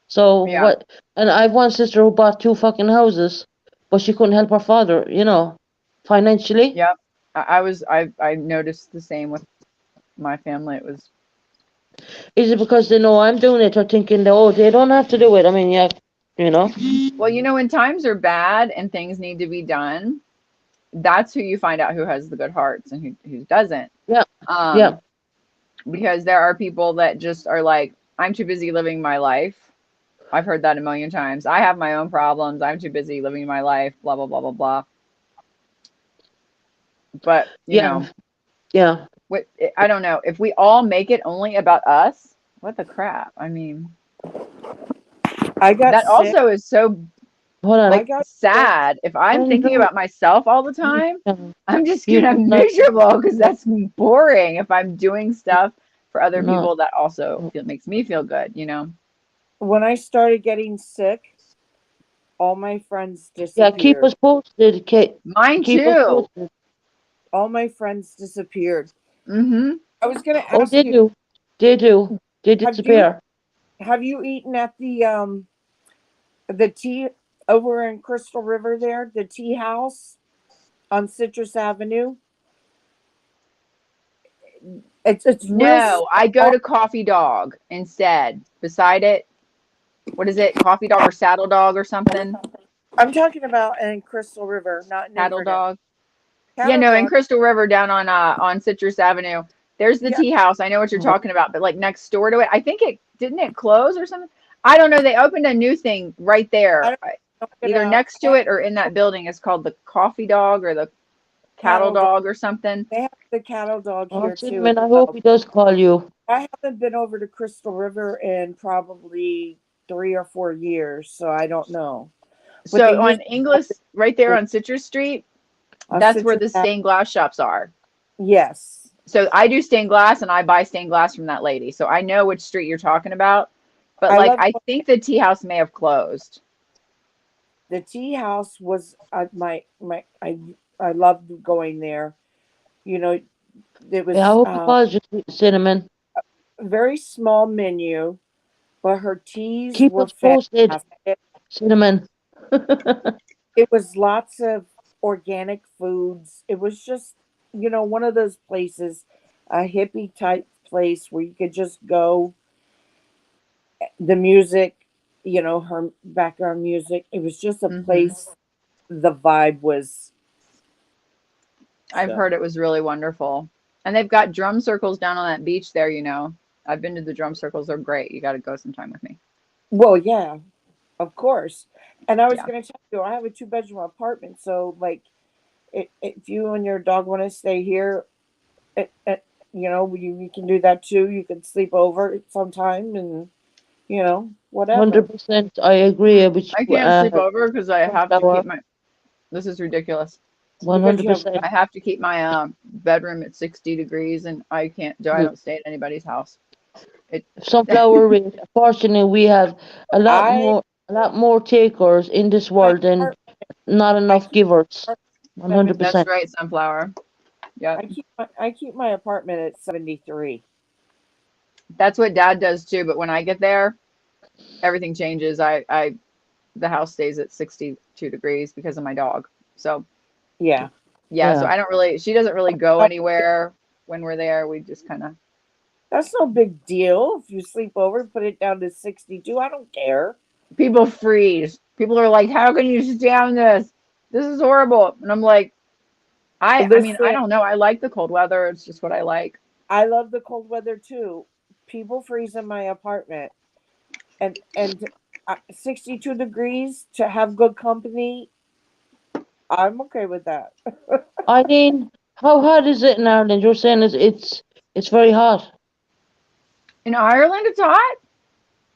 So Yeah. what? And I have one sister who bought 2 fucking houses, but she couldn't help her father, financially. Yep. I noticed the same with my family. It was. Is it because they know I'm doing it or thinking that, they don't have to do it? I mean, yeah, Well, when times are bad and things need to be done, that's who you find out who has the good hearts and who doesn't. Yeah. Yeah. Because there are people that just are like, I'm too busy living my life. I've heard that a million times. I have my own problems. I'm too busy living my life, blah, blah, blah, blah, blah. But, Yeah. I don't know. If we all make it only about us, what the crap? I mean, I got that sick. also is so Hold on. like sad. If I'm thinking about myself all the time, I'm just gonna miserable because that's boring. If I'm doing stuff for other people, that also makes me feel good. When I started getting sick, all my friends Yeah, disappeared. keep us posted, Kate. Mine Keep us too. posted. All my friends disappeared. Mm-hmm. I was gonna Oh, ask they you. do. They do. They disappear. Have you eaten at the tea over in Crystal River there, the tea house on Citrus Avenue? It's No, I go to Coffee Dog instead. Beside it, what is it? Coffee Dog or Saddle Dog or something? I'm talking about in Crystal River, not in Cattle Inverness. Dog. Cattle In Dog. Crystal River down on Citrus Avenue. There's the tea house. I know what you're talking about, but like next door to it, I think didn't it close or something? I don't know. They opened a new thing right there, either next to it or in that building. It's called the Coffee Dog or the Cattle Dog or something. They have the Cattle Dog here too. Cinnamon, I hope he does call you. I haven't been over to Crystal River in probably 3 or 4 years, so I don't know. But So on English, right there on Citrus Street, that's where the stained glass shops are. Yes. So I do stained glass and I buy stained glass from that lady. So I know which street you're talking about. But I think the tea house may have closed. The tea house was I loved going there. It was I hope he calls you, Cinnamon. very small menu, but her teas Keep were us posted, fantastic. Cinnamon. It was lots of organic foods. It was just, one of those places, a hippie type place where you could just go. The music, her background music. It was just a place. The vibe was. I've heard it was really wonderful. And they've got drum circles down on that beach there, I've been to the drum circles. They're great. You got to go sometime with me. Well, yeah, of course. And I was going to tell you, I have a 2-bedroom apartment. So, if you and your dog want to stay here, you can do that too. You can sleep over sometime and, whatever. 100%, I agree with you. I can't sleep over because I have to keep my. This is ridiculous. 100%. I have to keep my bedroom at 60 degrees, and I can't. I don't stay at anybody's house. Sunflower Ridge. Fortunately, we have a lot more takers in this world than not enough givers. 100%. That's right, Sunflower. Yeah. I keep my apartment at 73. That's what Dad does too. But when I get there, everything changes. The house stays at 62 degrees because of my dog. So yeah. So I don't really. She doesn't really go anywhere when we're there. We just kind of. That's no big deal. If you sleep over, put it down to 62. I don't care. People freeze. People are like, "How can you stand this? This is horrible." And I'm like, I mean, I don't know. I like the cold weather. It's just what I like. I love the cold weather too. People freeze in my apartment, and 62 degrees to have good company. I'm okay with that. Eileen, how hot is it in Ireland? You're saying it's very hot. In Ireland, it's hot?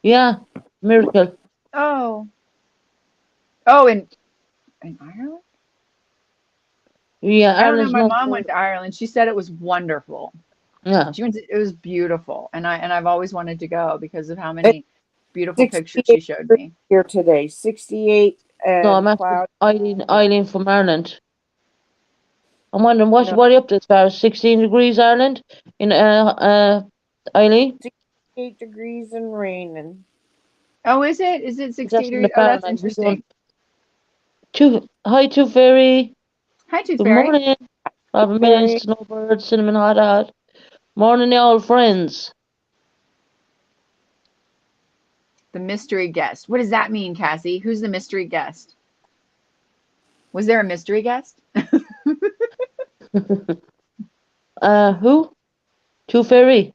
Yeah, miracle. Oh, in Ireland? Yeah, I don't know. Ireland's My not mom cold. went to Ireland. She said it was wonderful. Yeah. It was beautiful, and I've always wanted to go because of how many beautiful pictures she showed me. Here today, 68 and No, I'm cloud. asking Eileen from Ireland. I'm wondering No, what are you up to as far as 16 degrees Ireland in Eileen? 68 degrees and raining. Oh, is it? Is it 60 Just in the degrees? Oh, that's Fahrenheit. We interesting. don't hi to Fairy. Hi, Tooth Good Fairy. morning. I have a million Very snowbirds, cinnamon hot. Morning, y'all friends. The mystery guest. What does that mean, Cassie? Who's the mystery guest? Was there a mystery guest? Who? To Fairy.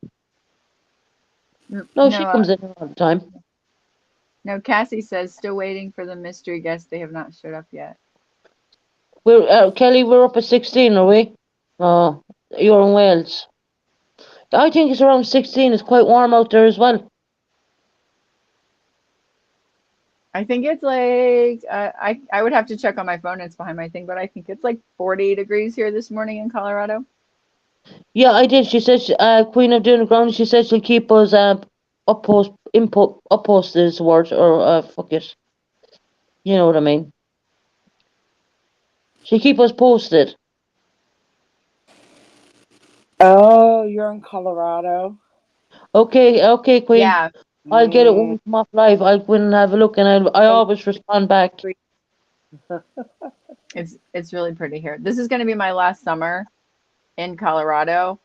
No, she No, comes in all the time. no. Cassie says still waiting for the mystery guest. They have not showed up yet. We're Kelly. We're up at 16, are we? Oh, you're in Wales. I think it's around 16. It's quite warm out there as well. I think it's like I would have to check on my phone. It's behind my thing, but I think it's like 40 degrees here this morning in Colorado. Yeah, I did. She said, Queen of Doon Ground. She said she'll keep us upposted is the word, or fuck it. You know what I mean. She'll keep us posted. Oh, you're in Colorado. Okay, Queen. Yeah, I'll get it when Mm, we come off live. I'll go in and have a look, and I so always respond back. it's really pretty here. This is going to be my last summer in Colorado,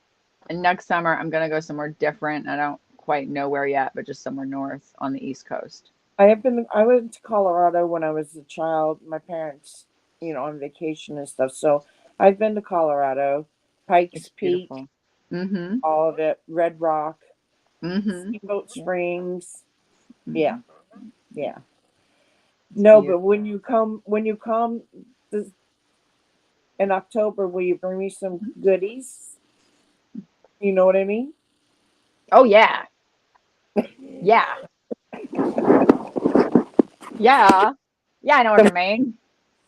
and next summer I'm going to go somewhere different. I don't quite know where yet, but just somewhere north on the East Coast. I went to Colorado when I was a child. My parents, on vacation and stuff. So I've been to Colorado, Pikes It's Peak, beautiful. Mm-hmm. all of it, Red Rock, Mm-hmm. Steamboat Yeah. Springs. Mm-hmm. Yeah, yeah. It's No, but beautiful. when you come this, in October, will you bring me some goodies? You know what I mean? Oh yeah, yeah, yeah, yeah. I know what Some you mean.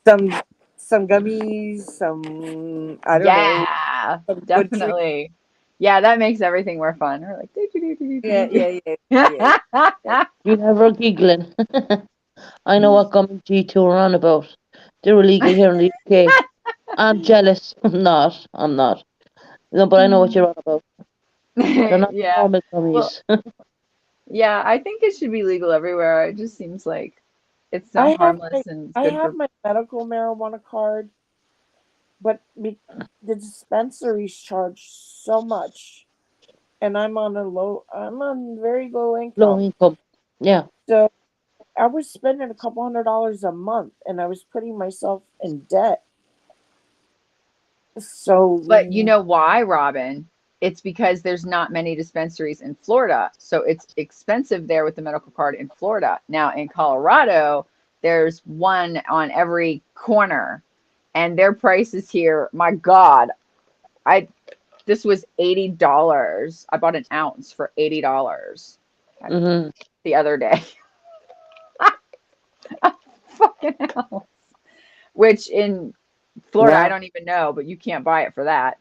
some some gummies, some I don't know, Yeah, some good treats. definitely. Yeah, that makes everything more fun. We're like, do, do, do, Yeah, do, yeah, yeah, yeah, yeah. do, You never giggling. I know what Gum and G2 are on about. They're illegal here in the UK. I'm jealous. I'm not. No, but I know what you're on about. They're not Yeah. normal Well, gummies. yeah, I think it should be legal everywhere. It just seems like it's so I have harmless my and it's I good have for. my medical marijuana card, but the dispensaries charge so much, and I'm on very low Low income. income. Yeah. So I was spending a couple $100 a month, and I was putting myself in debt. But you So know why, Robin? It's because there's not many dispensaries in Florida. So it's expensive there with the medical card in Florida. Now in Colorado, there's one on every corner. And their prices here, my God, I this was $80. I bought an ounce for $80 Mm-hmm. the other day. A fucking ounce. Which in Florida, I yeah, don't even know, but you can't buy it for that.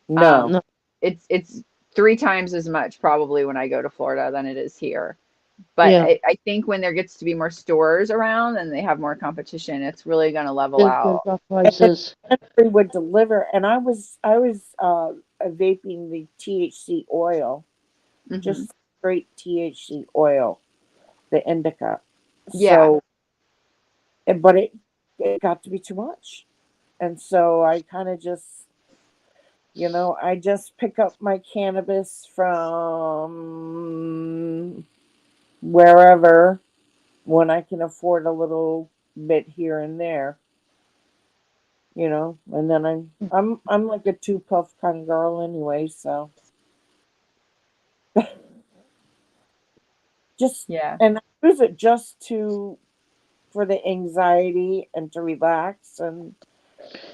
no, Um, No. it's 3 times as much probably when I go to Florida than it is here. But Yeah. I think when there gets to be more stores around and they have more competition, it's really going to level They'll out. drop and the prices. dispensary would deliver, and I was vaping the THC oil, Hmm. just straight THC oil, the indica. Yeah. So, but it got to be too much, and so I kind of just I just pick up my cannabis from wherever when I can afford a little bit here and there, and then I'm like a two puff kind of girl anyway, so just Yeah. and I use it just to for the anxiety and to relax and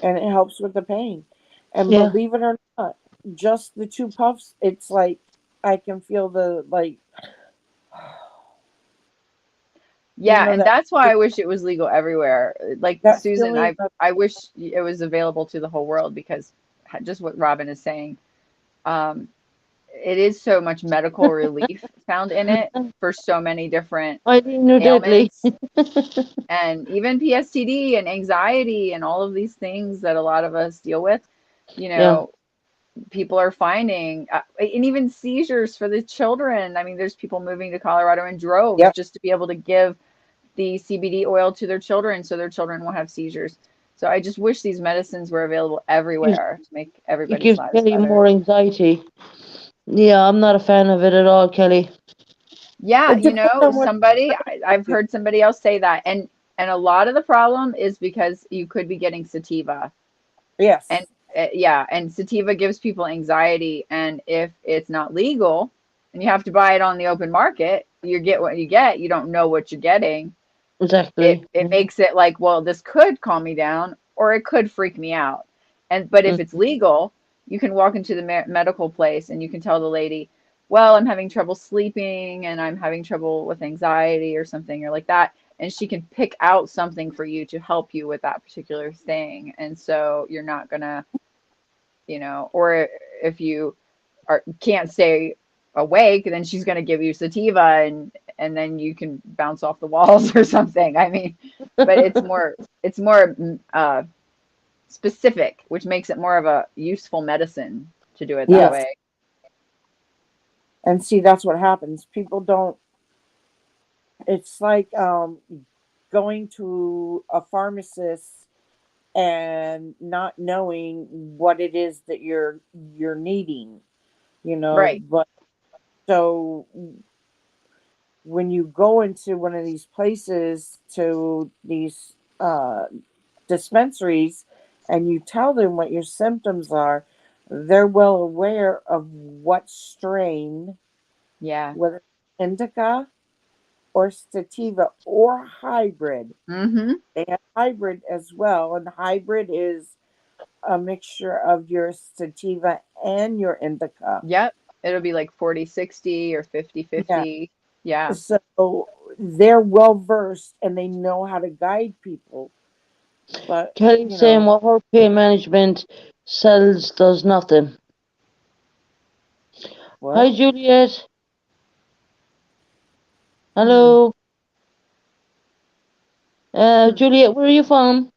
it helps with the pain. And Yeah. believe it or not, just the two puffs, it's like I can feel the like Yeah, and that that's why I wish it was legal everywhere. Like that Susan, feeling of I wish it was available to the whole world because just what Robin is saying, um, it is so much medical relief found in it for so many different I didn't know deadly. ailments, and even PSTD and anxiety and all of these things that a lot of us deal with, you Yeah, know, people are finding, and even seizures for the children. I mean, there's people moving to Colorado in droves Yep. just to be able to give the CBD oil to their children so their children won't have seizures. So I just wish these medicines were available everywhere to make it everybody's gives lives Kelly better. more anxiety. Yeah, I'm not a fan of it at all, Kelly. Yeah, It depends on what. I've heard somebody else say that, and a lot of the problem is because you could be getting sativa, and Yes. yeah, and sativa gives people anxiety, and if it's not legal, and you have to buy it on the open market, you get what you get. You don't know what you're getting. It Exactly. it makes it like, well, this could calm me down, or it could freak me out. And but if Mm. it's legal, you can walk into the medical place and you can tell the lady, well, I'm having trouble sleeping and I'm having trouble with anxiety or something or like that, and she can pick out something for you to help you with that particular thing. And so you're not gonna, or if you can't stay awake, then she's going to give you sativa, and then you can bounce off the walls or something. I mean, but it's more specific, which makes it more of a useful medicine to do it that Yeah, Yes. way. And see, that's what happens. People don't. It's like going to a pharmacist and not knowing what it is that you're needing. Right. But so when you go into one of these places, to these dispensaries, and you tell them what your symptoms are, they're well aware of what strain, Yeah. whether indica or sativa or hybrid. Mm-hmm. They have hybrid as well, and hybrid is a mixture of your sativa and your indica. Yep. It'll be like 40/60 or 50 Yeah. 50. Yeah. So they're well versed and they know how to guide people. But, Kelly's saying what her pain management sells does nothing. Hi, what? Juliet. Hmm. Hello. Juliet, where are you from?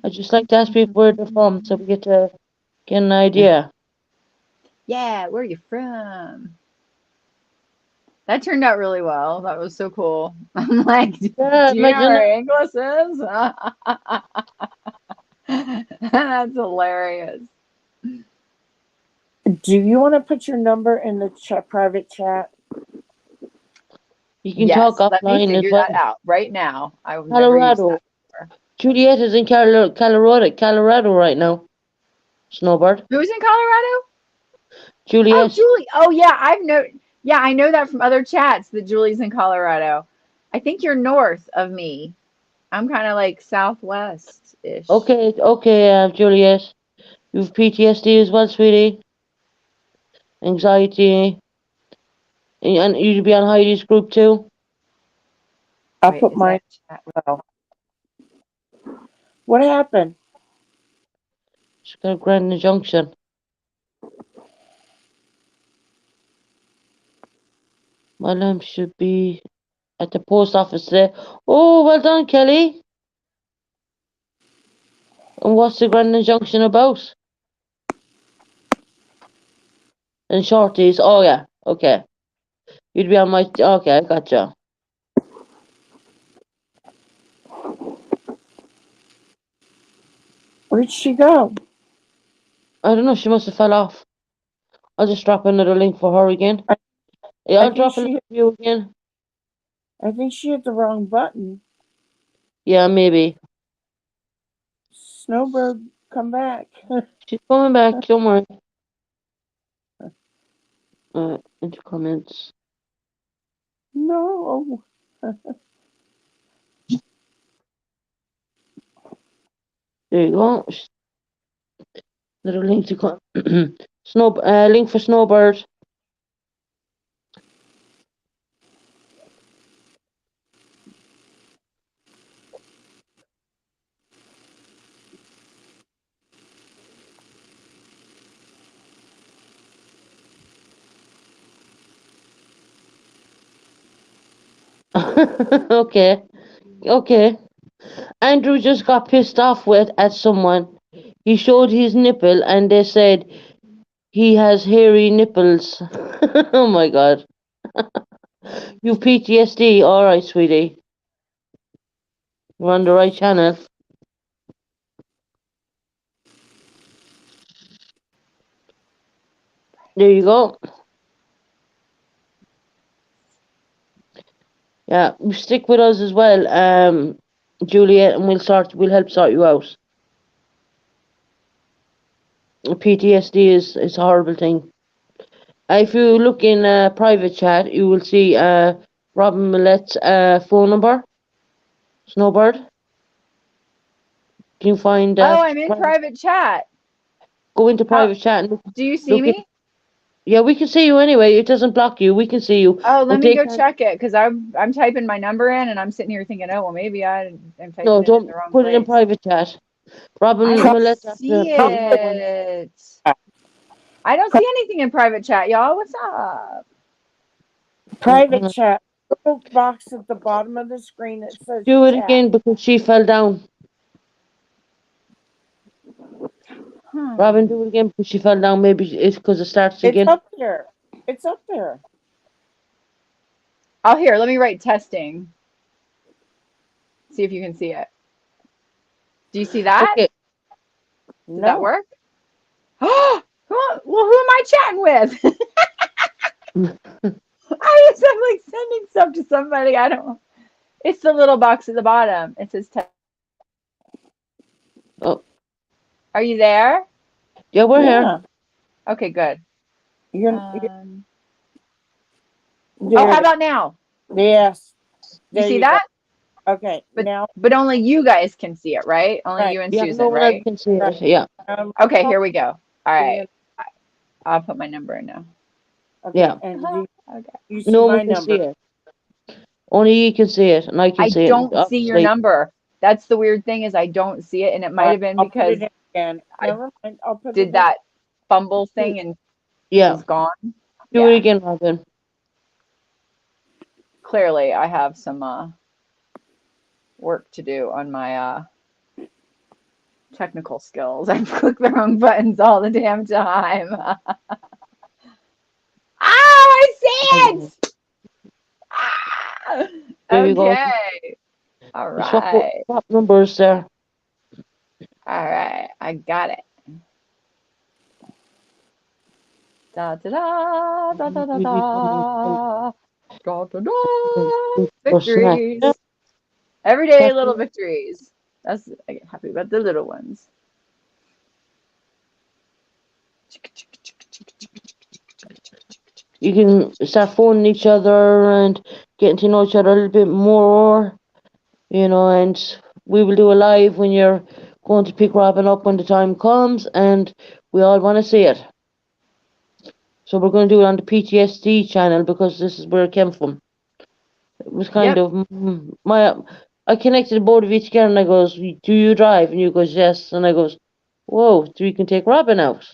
I just like to ask people where they're from so we get to get an idea. Yeah. Where are you from? That turned out really well. That was so cool. I'm like, Yeah, do you know imagine where that. Inglis is? That's hilarious. Do you want to put your number in the private chat? You can talk Yes, let me offline as figure that well. out right now. I've never used Colorado. that before. Juliet is in Colorado right now. Snowbird. Who's in Colorado? Oh, Juliet. Julie. Oh, yeah, Yeah, I know that from other chats that Julie's in Colorado. I think you're north of me. I'm kind of like southwest-ish. Okay, Juliet. You've PTSD as well, sweetie. Anxiety. And you'd be on Heidi's group too? I'll Wait, put is that mine. chat? Well, what happened? She's got a grand injunction. My lamp should be at the post office today. Oh, well done, Kelly. And what's the grand injunction about? And shorties. Oh, yeah. Okay. You'd be on my... Okay, I gotcha. Where'd she go? I don't know. She must have fell off. I'll just drop another link for her again. I, Yeah, I I'll think drop a link she for you again. I think she hit the wrong button. Yeah, maybe. Snowbird, come back. She's coming back. Don't worry. Into comments. No. There you go. Little link to link for Snowbird. Okay, okay. Andrew just got pissed off with at someone. He showed his nipple and they said he has hairy nipples. Oh my god. You've PTSD, alright, sweetie. You're on the right channel. There you go. Yeah, you stick with us as well, Juliet, and we'll help sort you out. PTSD is a horrible thing. If you look in private chat, you will see Robin Millet's phone number. Snowbird. Can you find Oh, I'm in private chat. go into How private chat and do you see look at me? yeah, we can see you anyway. It doesn't block you. We can see you. Oh, let But me they go can't. check it because I'm typing my number in and I'm sitting here thinking, oh well, maybe I am No, typing it in don't the wrong put it in place. private chat. I Robin don't Millet after see private phone. it. I don't see anything in private chat, y'all. What's up? Private chat. Little box at the bottom of the screen that says Do it chat. again because she fell down. Robin, do it again because she fell down. Maybe it's because it starts It's again. up there. It's up there. Oh, here, let me write testing. See if you can see it. Do you see that? Okay. Did that No. work? Oh, well, who am I chatting with? I'm like sending stuff to somebody. I don't. It's the little box at the bottom. It says test. Oh, Are you there? yeah, we're here. Yeah. Okay, good. You're, Oh, how about now? yes. You There see you go. that? Okay. Now, But only you guys can see it, right? Only right. you and Yeah, no Susan, one else right? can see Right. it. Yeah, Okay, here we go. All right. Okay. I'll put my number in now. yeah. And Okay. you see No my one can see number. it. Only you can see it, and I can I see it. don't see your Obviously, number. That's the weird thing is I don't see it, and it All might right. have been I'll put because it in again. I Never mind. I'll put it did in. that fumble thing and yeah. was gone. Do it Yeah, again, Robin. clearly I have some work to do on my technical skills. I click the wrong buttons all the damn time. Oh, I see it! Ah! There you go. Okay. All Swap, right. swap numbers there. All right. I got it. Da da da da da da da da da da. Victories. Everyday little victories. That's I get happy about the little ones. You can start phoning each other and getting to know each other a little bit more, and we will do a live when you're going to pick Robin up when the time comes, and we all want to see it. So we're going to do it on the PTSD channel because this is where it came from. It was kind Yep. of I connected both of you together and I goes, do you drive? And you goes, yes. And I goes, whoa, so we can take Robin out.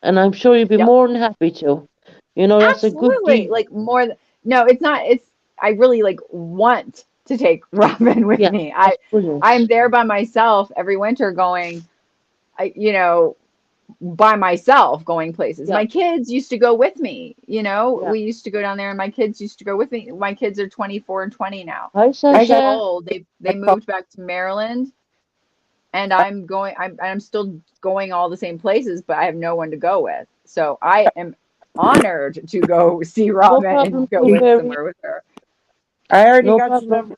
And I'm sure you'd be Yep. more than happy to. That's a good Absolutely. deed. Like more than no, it's not. It's I really like want to take Robin with Yeah, me. that's brilliant. I'm there by myself every winter going, by myself going places. Yeah. My kids used to go with me. Yeah. We used to go down there and my kids used to go with me. My kids are 24 and 20 now. Hi, They're so Sasha. old. They moved back to Maryland and I'm still going all the same places, but I have no one to go with. So I am honored to go see No Robin problem, and go Tooth with Fairy. somewhere with her. I already No got your problem. number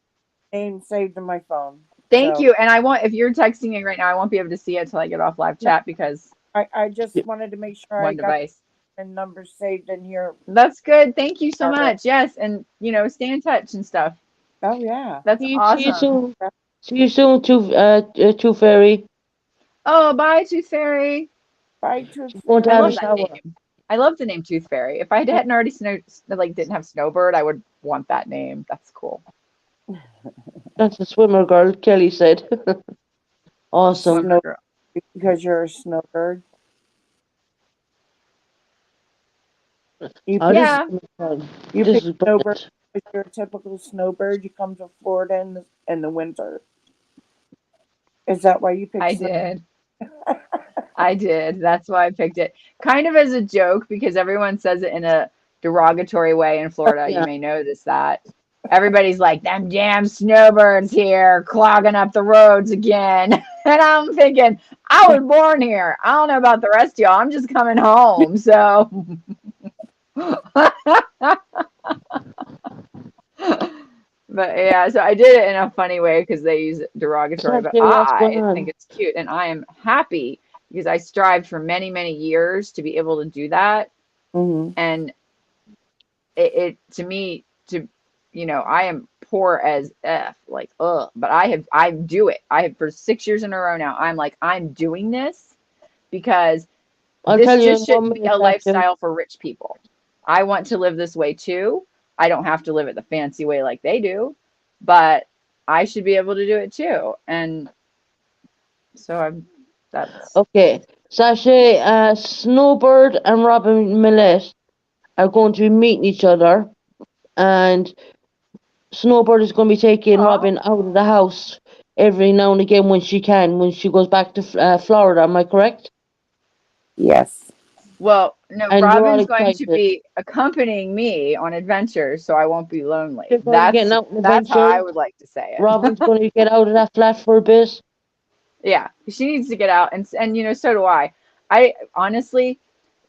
name saved in my phone. Thank So you. And if you're texting me right now, I won't be able to see it till I get off live chat because I just wanted to make sure I one got device. the number saved in here. That's good. Thank you so All right. much. Yes, and stay in touch and stuff. Oh yeah. That's See you awesome. soon. See you soon, Tooth Fairy. Oh, bye, Tooth Fairy. Bye, Tooth She's going to I have love a Fairy. that shower. name. I love the name Tooth Fairy. If I hadn't already didn't have Snowbird, I would want that name. That's cool. That's a swimmer girl, Kelly said. Awesome. Swimmer girl. Because you're a snowbird. You Oh, pick, this is Yeah, gonna be fun. you This pick is snowbird brilliant. because you're a typical snowbird. You come to Florida in the winter. Is that why you pick I snow? did. I did. That's why I picked it. Kind of as a joke because everyone says it in a derogatory way in Florida. You Yeah. may notice that. Everybody's like, them damn snowbirds here clogging up the roads again. And I'm thinking, I was born here. I don't know about the rest of y'all. I'm just coming home. So, but yeah, so I did it in a funny way because they use it derogatory, but Sashay, what's going I think on? it's cute and I am happy because I strived for many, many years to be able to do that. Mm-hmm. And it to me, to I am poor as F, like, ugh, but I do it. I have for 6 years in a row now. I'm like, I'm doing this because I'll this tell you just in one shouldn't be minute, a Sashay. lifestyle for rich people. I want to live this way too. I don't have to live it the fancy way like they do, but I should be able to do it too. And so that's Okay. Sashay, Snowbird and Robin Millet are going to be meeting each other, and Snowbird is going to be taking Aw. Robin out of the house every now and again when she can, when she goes back to Florida. Am I correct? Yes. Well, no, And you're all Robin's going to excited. be accompanying me on adventures, so I won't be lonely. You're going to be getting out on That's how I adventures. would like to say it. Robin's going to get out of that flat for a bit. Yeah, she needs to get out, and so do I. I honestly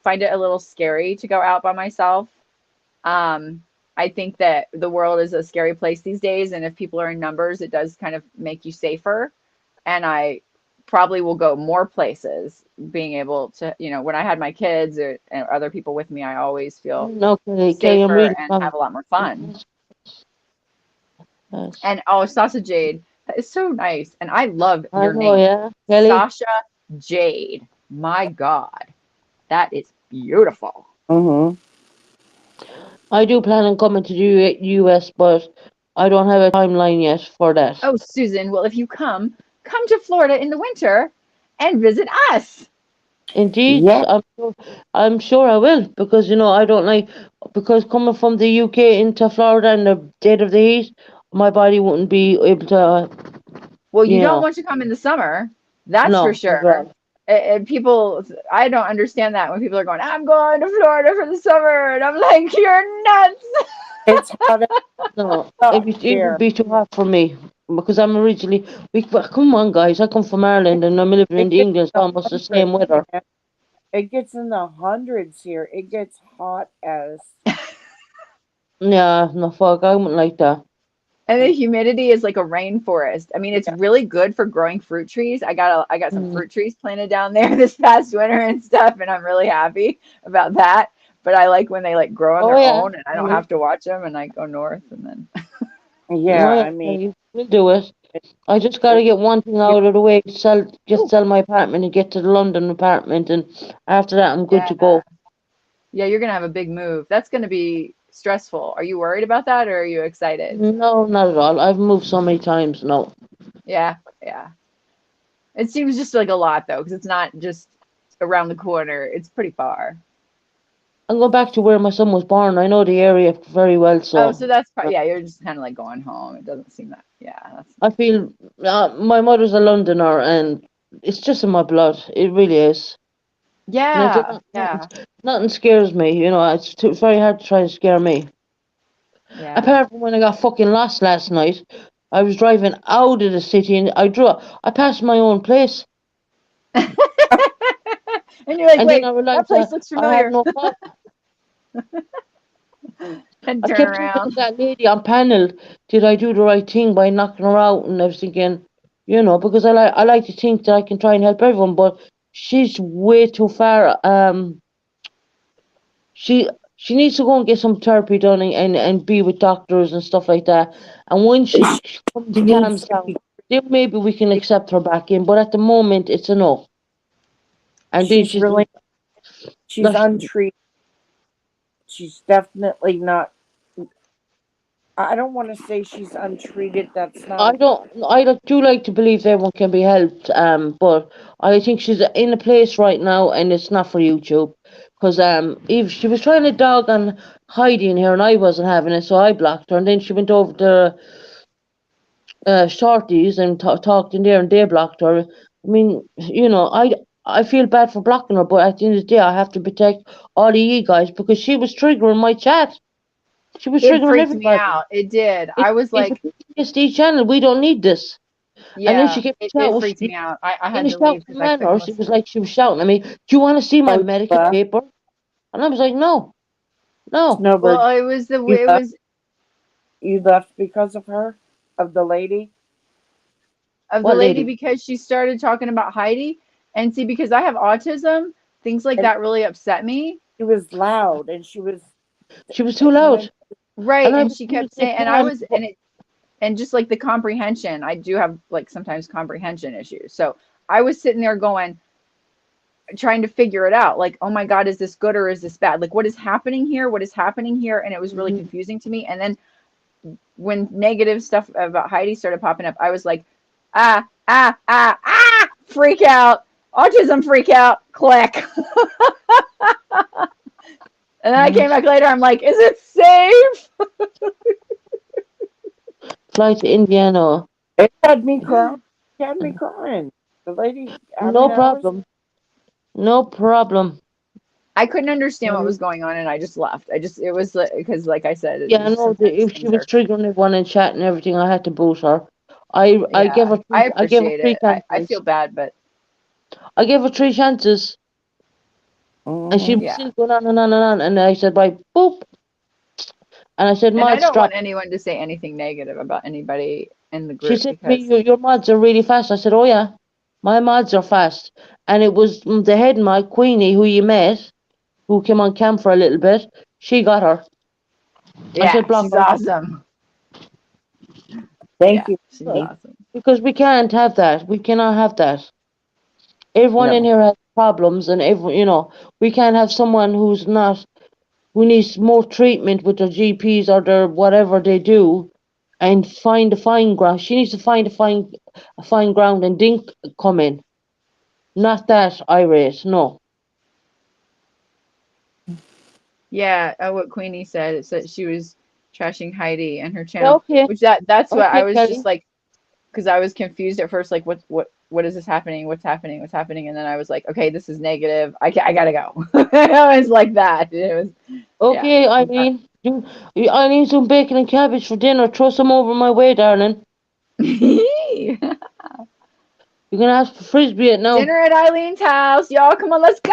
find it a little scary to go out by myself. Um, I think that the world is a scary place these days, and if people are in numbers, it does kind of make you safer. And I probably will go more places being able to, when I had my kids and other people with me, I always feel Okay, Kelly, I'm safer reading and from. have a lot more fun. Yes. And oh, Sasha Jade, that is so nice. And I love I your know, name, yeah, Kelly. Sasha Jade. My God, that is beautiful. Mm-hmm. I do plan on coming to the US, but I don't have a timeline yet for that. Oh, Susan, well, if you come to Florida in the winter and visit us. Indeed, Yeah. I'm sure I will, because I don't like, because coming from the UK into Florida in the dead of the heat, my body wouldn't be able to, Well, you you don't know, want to come in the summer. That's for no, not at sure. all. And people, I don't understand that when people are going, I'm going to Florida for the summer. And I'm like, you're nuts. It's hot as No, fuck it would here. be too hot for me, because I'm originally, but come on, guys, I come from Ireland and I'm living It in gets England, in so the almost the hundreds, same weather. man. It gets in the hundreds here. It gets hot as. Yeah, no fuck, I wouldn't like that. And the humidity is like a rainforest. I mean, it's Yeah. really good for growing fruit trees. I got some Mm. fruit trees planted down there this past winter and stuff, and I'm really happy about that. But I like when they like grow on Oh their yeah, own and I don't Kelly. have to watch them and I go north and then Yeah, Oh yeah, I mean, Kelly, we'll do it. it, I just got to it, get one thing you out of the way, sell, just Ooh, sell my apartment and get to the London apartment, and after that, I'm good yeah. to go. Yeah, you're gonna have a big move. That's gonna be stressful. Are you worried about that or are you excited? No, not at all. I've moved so many times. No, Yeah, yeah. It seems just like a lot though, because it's not just around the corner. It's pretty far. I'm going back to where my son was born. I know the area very well, Oh, so so that's part. Yeah, you're just kind of like going home. It doesn't seem that. Yeah, that's I nice. feel my mother's a Londoner, and it's just in my blood. It really is. And Yeah, yeah, nothing scares me. It's very hard to try and scare me. yeah. Apart from when I got fucking lost last night, I was driving out of the city and I passed my own place, And you're like, and then wait, I that realized place looks I had familiar, no map. and I turn kept thinking of around. that lady on panel. Did I do the right thing by knocking her out? And I was thinking, because I like to think that I can try and help everyone, but she's way too far. She she needs to go and get some therapy done and be with doctors and stuff like that. And when she she comes needs calms to down, be. then maybe we can accept her back in. But at the moment, it's a no. And then She's she's really. She's like, untreated. She's definitely not. I don't want to say she's untreated. That's not I a. don't. Do like to believe everyone can be helped. But I think she's in a place right now, and it's not for YouTube. Because Eve, she was trying to dog on Heidi in here, and I wasn't having it, so I blocked her. And then she went over to Shorties and talked in there, and they blocked her. I mean, I feel bad for blocking her, but at the end of the day, I have to protect all of you guys because she was triggering my chat. She was It triggering freaked me everybody. out. It did. It, I was it's like, a PTSD channel. We don't need this. And then yeah, she kept it shouting. freaked me out. I In had a to leave shouting because I couldn't manner, she was listen. like, she was shouting at me, "Do you want to see my Oh, you medical left? paper?" And I was like, "No, no." Snowbird, Well, it was the you it left. was You left because of her, of the lady. of the What lady lady? because she started talking about Heidi. And see, because I have autism, things like And that really upset me. she was loud, and she was She was too and loud. then Right. And I And was she using kept the saying, and I can. was, and just like the comprehension, I do have like sometimes comprehension issues. So I was sitting there going, trying to figure it out. Like, oh my God, is this good or is this bad? Like, what is happening here? What is happening here? And it was really confusing to me. And then when negative stuff about Heidi started popping up, I was like, freak out, autism freak out, click. And then I came back later. I'm like, is it safe? Fly to Indiana. it had me crying. It had me crying. The lady. I No mean, I was. problem. No problem. I couldn't understand what Um, was going on, and I just left. It was because, like I said, yeah, I just know that sometimes if she things was are. triggering everyone in chat and everything, I had to boot her. I gave Yeah, her I I gave her appreciate three it. I chances. feel bad, but I gave her three chances, and she Mhm. was yeah. still going on and on and on. And I said, "Right, boop." And I said, And I "Mod, don't stop." want anyone to say anything negative about anybody in the She group said to me, because your mods are really fast. I said, "Oh yeah, my mods are fast." And it was the head mod, Queenie, who you met, who came on cam for a little bit. She got her. I yeah, said, "Block she's her." awesome. Thank Yeah, you. she's Well, awesome. because we can't have that. We cannot have that. Everyone in No. here has problems, and we can't have someone who needs more treatment with their GPs or their whatever they do, and find a fine ground. She needs to find a fine ground, and Dink come in. Not that irate, no. Yeah, what Queenie said. It said she was trashing Heidi and her Yeah, channel, okay, which that's what I okay, was just Kelly. like, because I was confused at first, like what is this happening? What's happening? What's happening? And then I was like, okay, this is negative. I gotta go. It was like that. It was yeah. Okay, Eileen. I need some bacon and cabbage for dinner. Throw some over my way, darling. You're gonna ask for frisbee it now. Dinner at Eileen's house, y'all. Come on, let's go!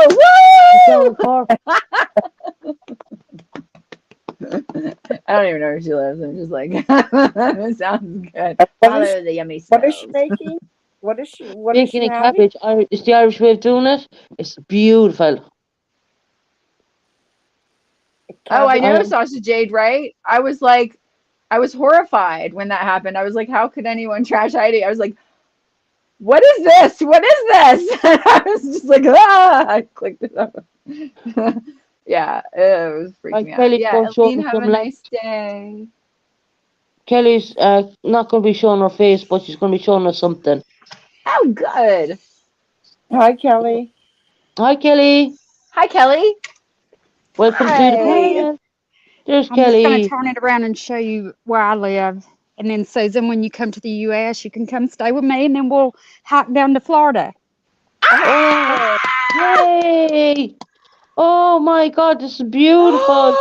It's down Woo! in Cork. I don't even know where she lives. I'm just like, it sounds good. What is, Follow the yummy what is she smells. making? What is she? What is Bacon she and having? cabbage. It's the Irish way of doing it. It's beautiful. Oh, I Cabbage. know I Sausage Jade, right? I was like, I was horrified when that happened. I was like, how could anyone trash Heidi? I was like, what is this? What is this? And I was just like, I clicked it up. Yeah, it was freaking me out. Kelly's Yeah, going to show Eileen, me have some a lunch. nice day. Kelly's not going to be showing her face, but she's going to be showing us something. Oh, good. Hi, Kelly. Hi, Kelly. Hi, Kelly. Welcome to the Hey, planet. There's I'm just going to Kelly. turn it around and show you where I live. And then Susan, when you come to the U.S., you can come stay with me, and then we'll hike down to Florida. Oh, yay! Oh my God, this is beautiful.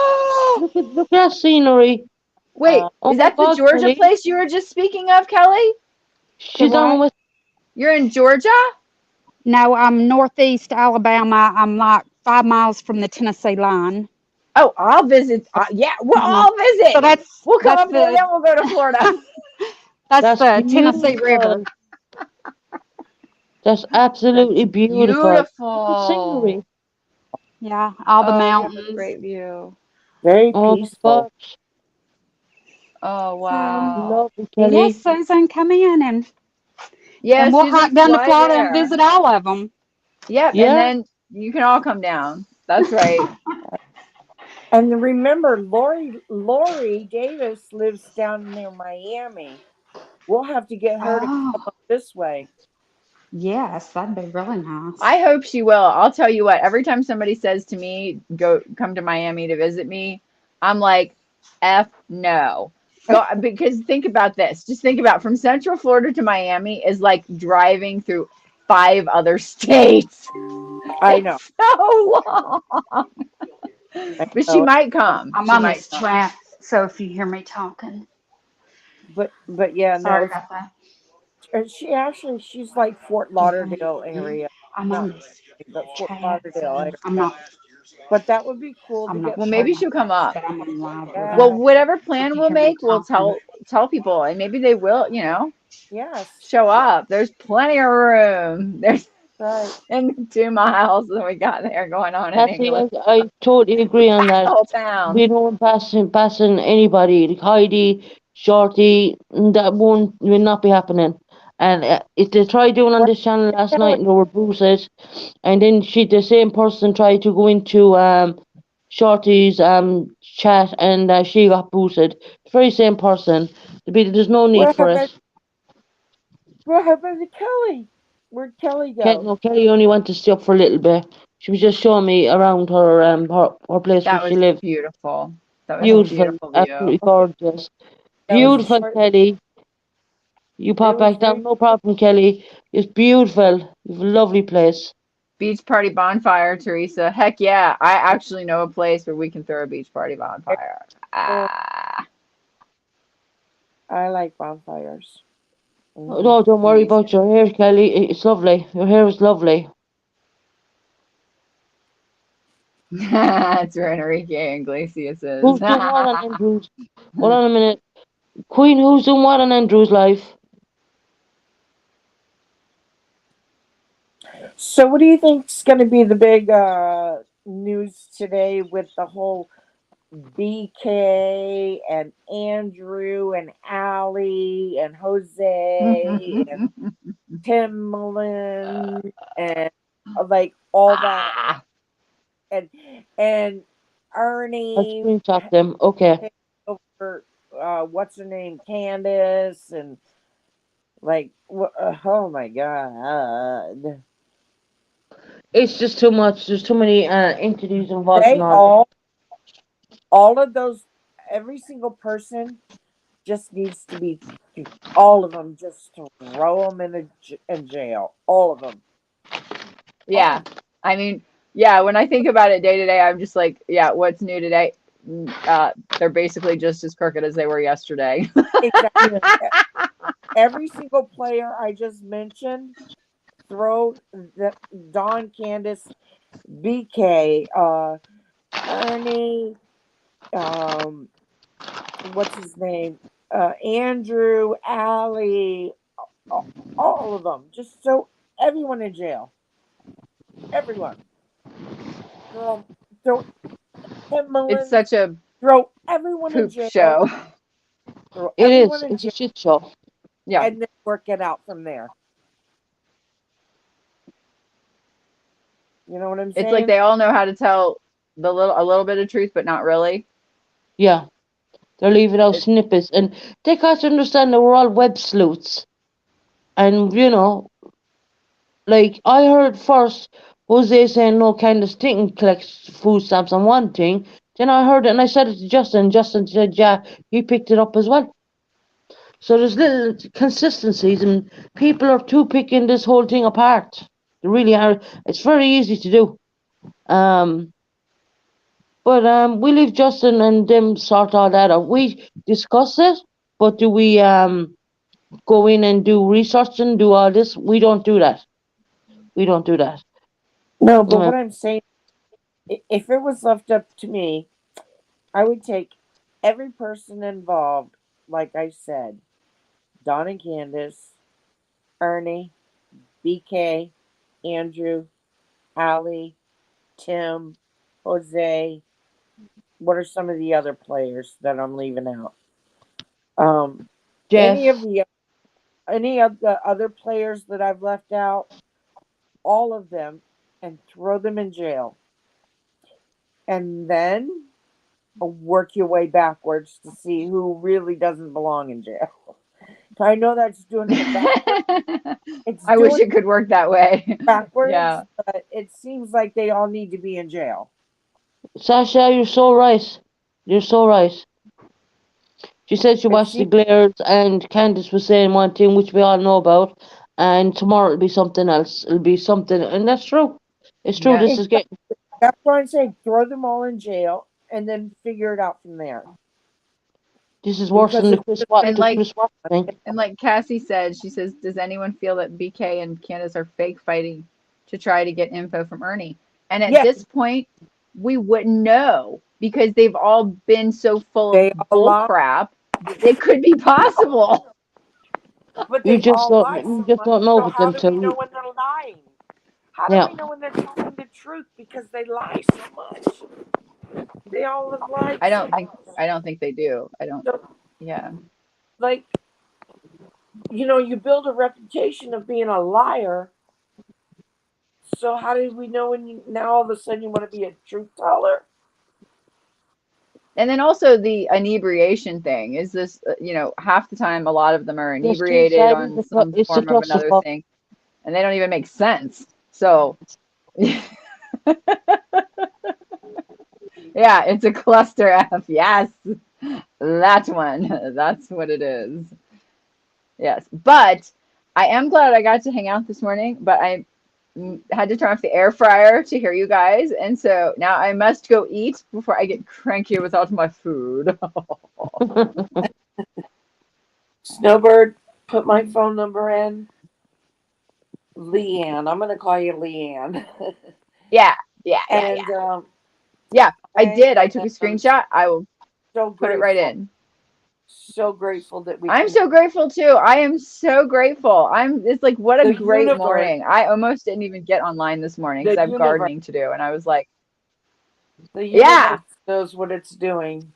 Look at that scenery. Wait, Oh is my that the God, Georgia Kelly. place you were just speaking of, Kelly? The She's down what? with. You're in Georgia? No, I'm northeast Alabama. I'm like 5 miles from the Tennessee line. Oh, I'll visit. Yeah, we'll Mhm. all So visit. We'll come that's up there, the then we'll go to Florida. that's That's the Tennessee River. beautiful. That's That's absolutely beautiful. The scenery. beautiful. Yeah, all the Oh, you have a mountains. great view. Very Oh my peaceful. gosh. Oh, So wow. Lovely, yes, Kelly. Susan, come in Yeah, and we'll hike Susan, down to fly Florida and there. visit all of them. Yep, and Yeah. then you can all come down. That's right. And remember, Lori Davis lives down near Miami. We'll have to get her to come Oh, up this way. Yes, that'd be really nice. I hope she will. I'll tell you what, every time somebody says to me, come to Miami to visit me, I'm like, F no. Go, because think about this. Just think about from Central Florida to Miami is like driving through 5 other states. I know. It's so long. I But she know. might come. I'm She on might this come. track, so if you hear me talking, But yeah, sorry no. about that. She's like Fort Do you hear me? Lauderdale area, I'm not on this but Fort chat, Lauderdale so area. But that would be cool to I'm get. not Well, maybe talking, she'll come up. but I'm on live with Well, her. Yeah. whatever So plan if you we'll hear me make, we'll talking, tell people, and maybe they will, Yes. show up. There's plenty of room. There's Right. in the 2 miles that we got there going on in Patsy, England. I totally agree on The that. whole town. We don't passing anybody, like Heidi, Shorty, will not be happening. And if they tried doing on Well, this channel last Kelly, night and they were boosted, and then the same person tried to go into Shorty's chat and she got boosted. The very same person. There's no need what for happened? it. What happened to Kelly? Where'd Kelly go? No, Kelly only went to stay up for a little bit. She was just showing me around her place where That she was lives. beautiful. That was a Oh, Beautiful, beautiful view. absolutely okay. gorgeous. That was a Beautiful, short. Kelly. You It pop was back very. down, no problem, Kelly. It's beautiful. You've a lovely place. Beach party bonfire, Teresa. Heck yeah. I actually know a place where we can throw a beach party bonfire. Oh, Ah, I like bonfires. Hmm. No, don't worry me about too. your hair, Kelly. It's lovely. Your hair is lovely. That's where Enrique Iglesias is. Who's doing what on Andrews? Hold on a minute. Queen, who's doing what on Andrews Live? So, what do you think's going to be the big news today with the whole BK and Andrew and Allie and Jose and Timbaland and like all that Ah, and and I'll Ernie screenshot them. Okay. taking over what's her name, Candace, and like oh my god, It's just too much. There's too many entities involved in they all this. all of those, every single person just needs to be, all of them, just throw them in jail, all of them. yeah. I mean, yeah, when I think about it day to day, I'm just like, yeah, what's new today? They're basically just as crooked as they were yesterday. Exactly. Yeah. Every single player I just mentioned, throw the Don, Candace, BK, Ernie, what's his name, Andrew, Allie, all of them. Just throw everyone in jail. Everyone. Throw, throw Tim It's Mullins. such a Throw everyone in poop jail. show. Throw It is. everyone in It's a jail, shit show. Yeah. and then work it out from there. You know what I'm It's like saying? they all know how to tell a little bit of truth, but not really. Yeah. They're leaving out It, snippets. And they got to understand that we're all web sleuths. And, like, I heard first Jose saying no, Candace didn't collect food stamps on one thing. Then I heard it and I said it to Justin. Justin said, yeah, he picked it up as well. So there's little consistencies, and people are too picking this whole thing apart. They really are. It's very easy to do. Um, but we leave Justin and them sort all that out. We discuss it, but do we go in and do research and do all this? We don't do that. We don't do that. No, but Uh, what I'm saying, if it was left up to me, I would take every person involved, like I said, Don and Candace, Ernie, BK, Andrew, Allie, Tim, Jose. What are some of the other players that I'm leaving out? Um, Jeff, any of the other players that I've left out, all of them, and throw them in jail, and then work your way backwards to see who really doesn't belong in jail. I know that's doing it backwards. It's I wish doing it could work that way. it backwards, Yeah. but it seems like they all need to be in jail. Sasha, you're so right. You're so right. She said she It watched the seems Glares, and Candice was saying one thing, which we all know about, and tomorrow it'll be something else. It'll be something, and that's true. It's true. Yeah. This is getting. that's what I'm saying. Throw them all in jail and then figure it out from there. This is worse than Because it's just And the like Chris Watts thing. and like Cassie said, she says, does anyone feel that BK and Candace are fake fighting to try to get info from Ernie? And at yeah, this point, we wouldn't know because they've all been so full of they all bull lie, crap. It could be possible. but You they just all don't. lie You so just much. don't know So with how them do we know till. when they're lying? How do Yeah. we know when they're telling the truth? Because they lie so much. They all have lied I so don't think much. I don't think they do. I don't. So, Yeah. like, you build a reputation of being a liar. So how did we know when now all of a sudden you want to be a truth teller? And then also the inebriation thing is this, half the time a lot of them are The street inebriated side on some it's a form of another clusterfuck. thing, and they don't even make sense. So, yeah, it's a cluster F. Yes, that one. That's what it is. Yes, but I am glad I got to hang out this morning, but I had to turn off the air fryer to hear you guys, and so now I must go eat before I get cranky without my food. Snowbird, put my phone number in. Leanne. I'm gonna call you Leanne. Yeah, yeah, yeah, yeah. And Yeah, I did. I took a am screenshot. I will so put it right grateful. in. So grateful that we I'm can so grateful too. I am so grateful. It's like, what a the great universe, morning. I almost didn't even get online this morning because the I have universe, gardening to do. And I was like, the yeah, universe knows what it's doing.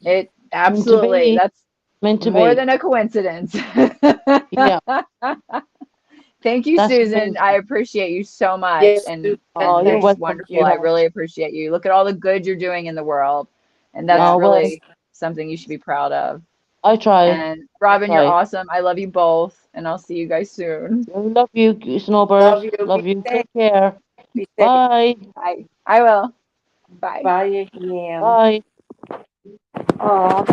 it Meant to absolutely, be. that's Meant to more be. than a coincidence. Yeah. Thank you, That's Susan. I amazing. appreciate you so much. Yes, And Oh, you're it's welcome, wonderful. I sweetheart. really appreciate you. Look at all the good you're doing in the world. And that's yeah. Oh well, really something you should be proud of. I try. And I Robin, you're try. awesome. I love you both. And I'll see you guys soon. I love you, Snowbird. Love you. Be Love you. safe. Take care. Be safe. Bye. Bye. I will. Bye. Bye, Leanne. Bye. Oh,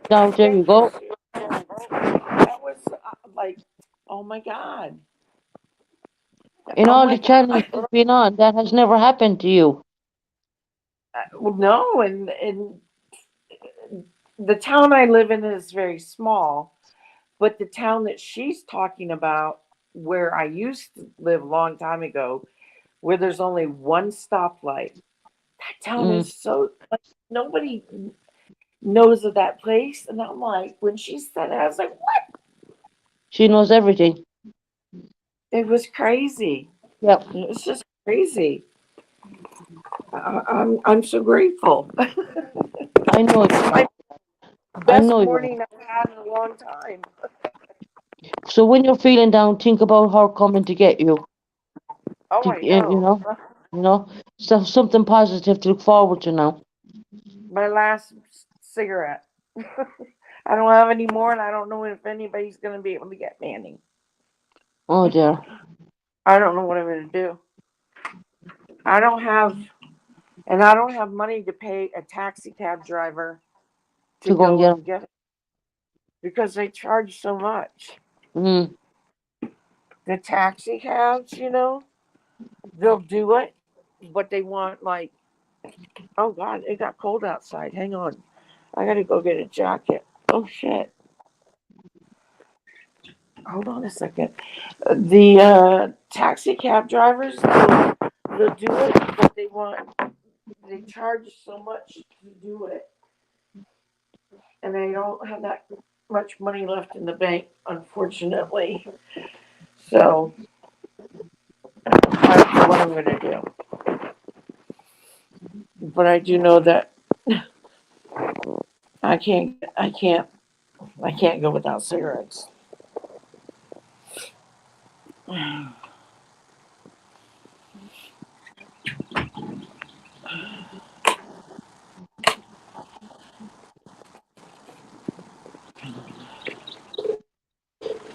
Now there you thank you. go. That was like, oh my God. In Oh all my the God. channels you've been on, that has never happened to you. Well, no, and the town I live in is very small, but the town that she's talking about, where I used to live a long time ago, where there's only one stoplight, that town Mm. is so like nobody knows of that place. And I'm like, when she said it, I was like, what? She knows everything. It was crazy. Yep. It was just crazy. I'm so grateful. I know you My are. I best know you are. morning I've had in a long time. So when you're feeling down, think about her coming to get you. Oh, Think, I know. you know, so something positive to look forward to now. My last cigarette. I don't have any more, and I don't know if anybody's going to be able to get me any. Oh dear. I don't know what I'm going to do. I don't have money to pay a taxi cab driver to To go and go get and get it because they charge so much. Mm. The taxi cabs, they'll do it, but they want like, oh God, it got cold outside. Hang on. I got to go get a jacket. Oh shit. Hold on a second. The taxi cab drivers, they'll do it, but they charge so much to do it, and they don't have that much money left in the bank, unfortunately. So I don't know what I'm gonna do, but I do know that I can't go without cigarettes.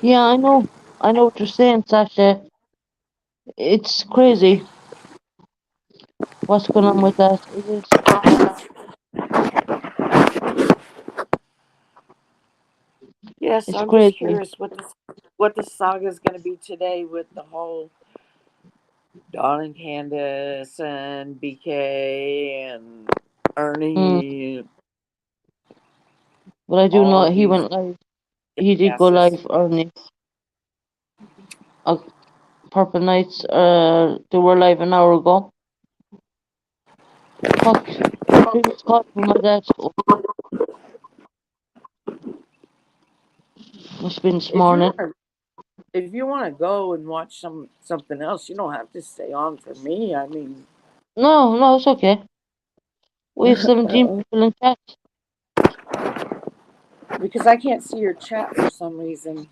Yeah, I know. I know what you're saying, Sasha. It's crazy what's going on with that. It is. Yes, It's I'm just crazy. curious what the saga is going to be today with the whole Dawn and Candace and BK and Mm. Ernie, But I do all know of he these went live. He did go jackasses. live early. Uh, Purple Nights. They were live an hour ago. Fuck. Previous call from my dad. Oh, must have been this If you morning. want to, if you want to go and watch something else, you don't have to stay on for me. I mean, No, no, it's okay. We have 17 people in chat. because I can't see your chat for some reason,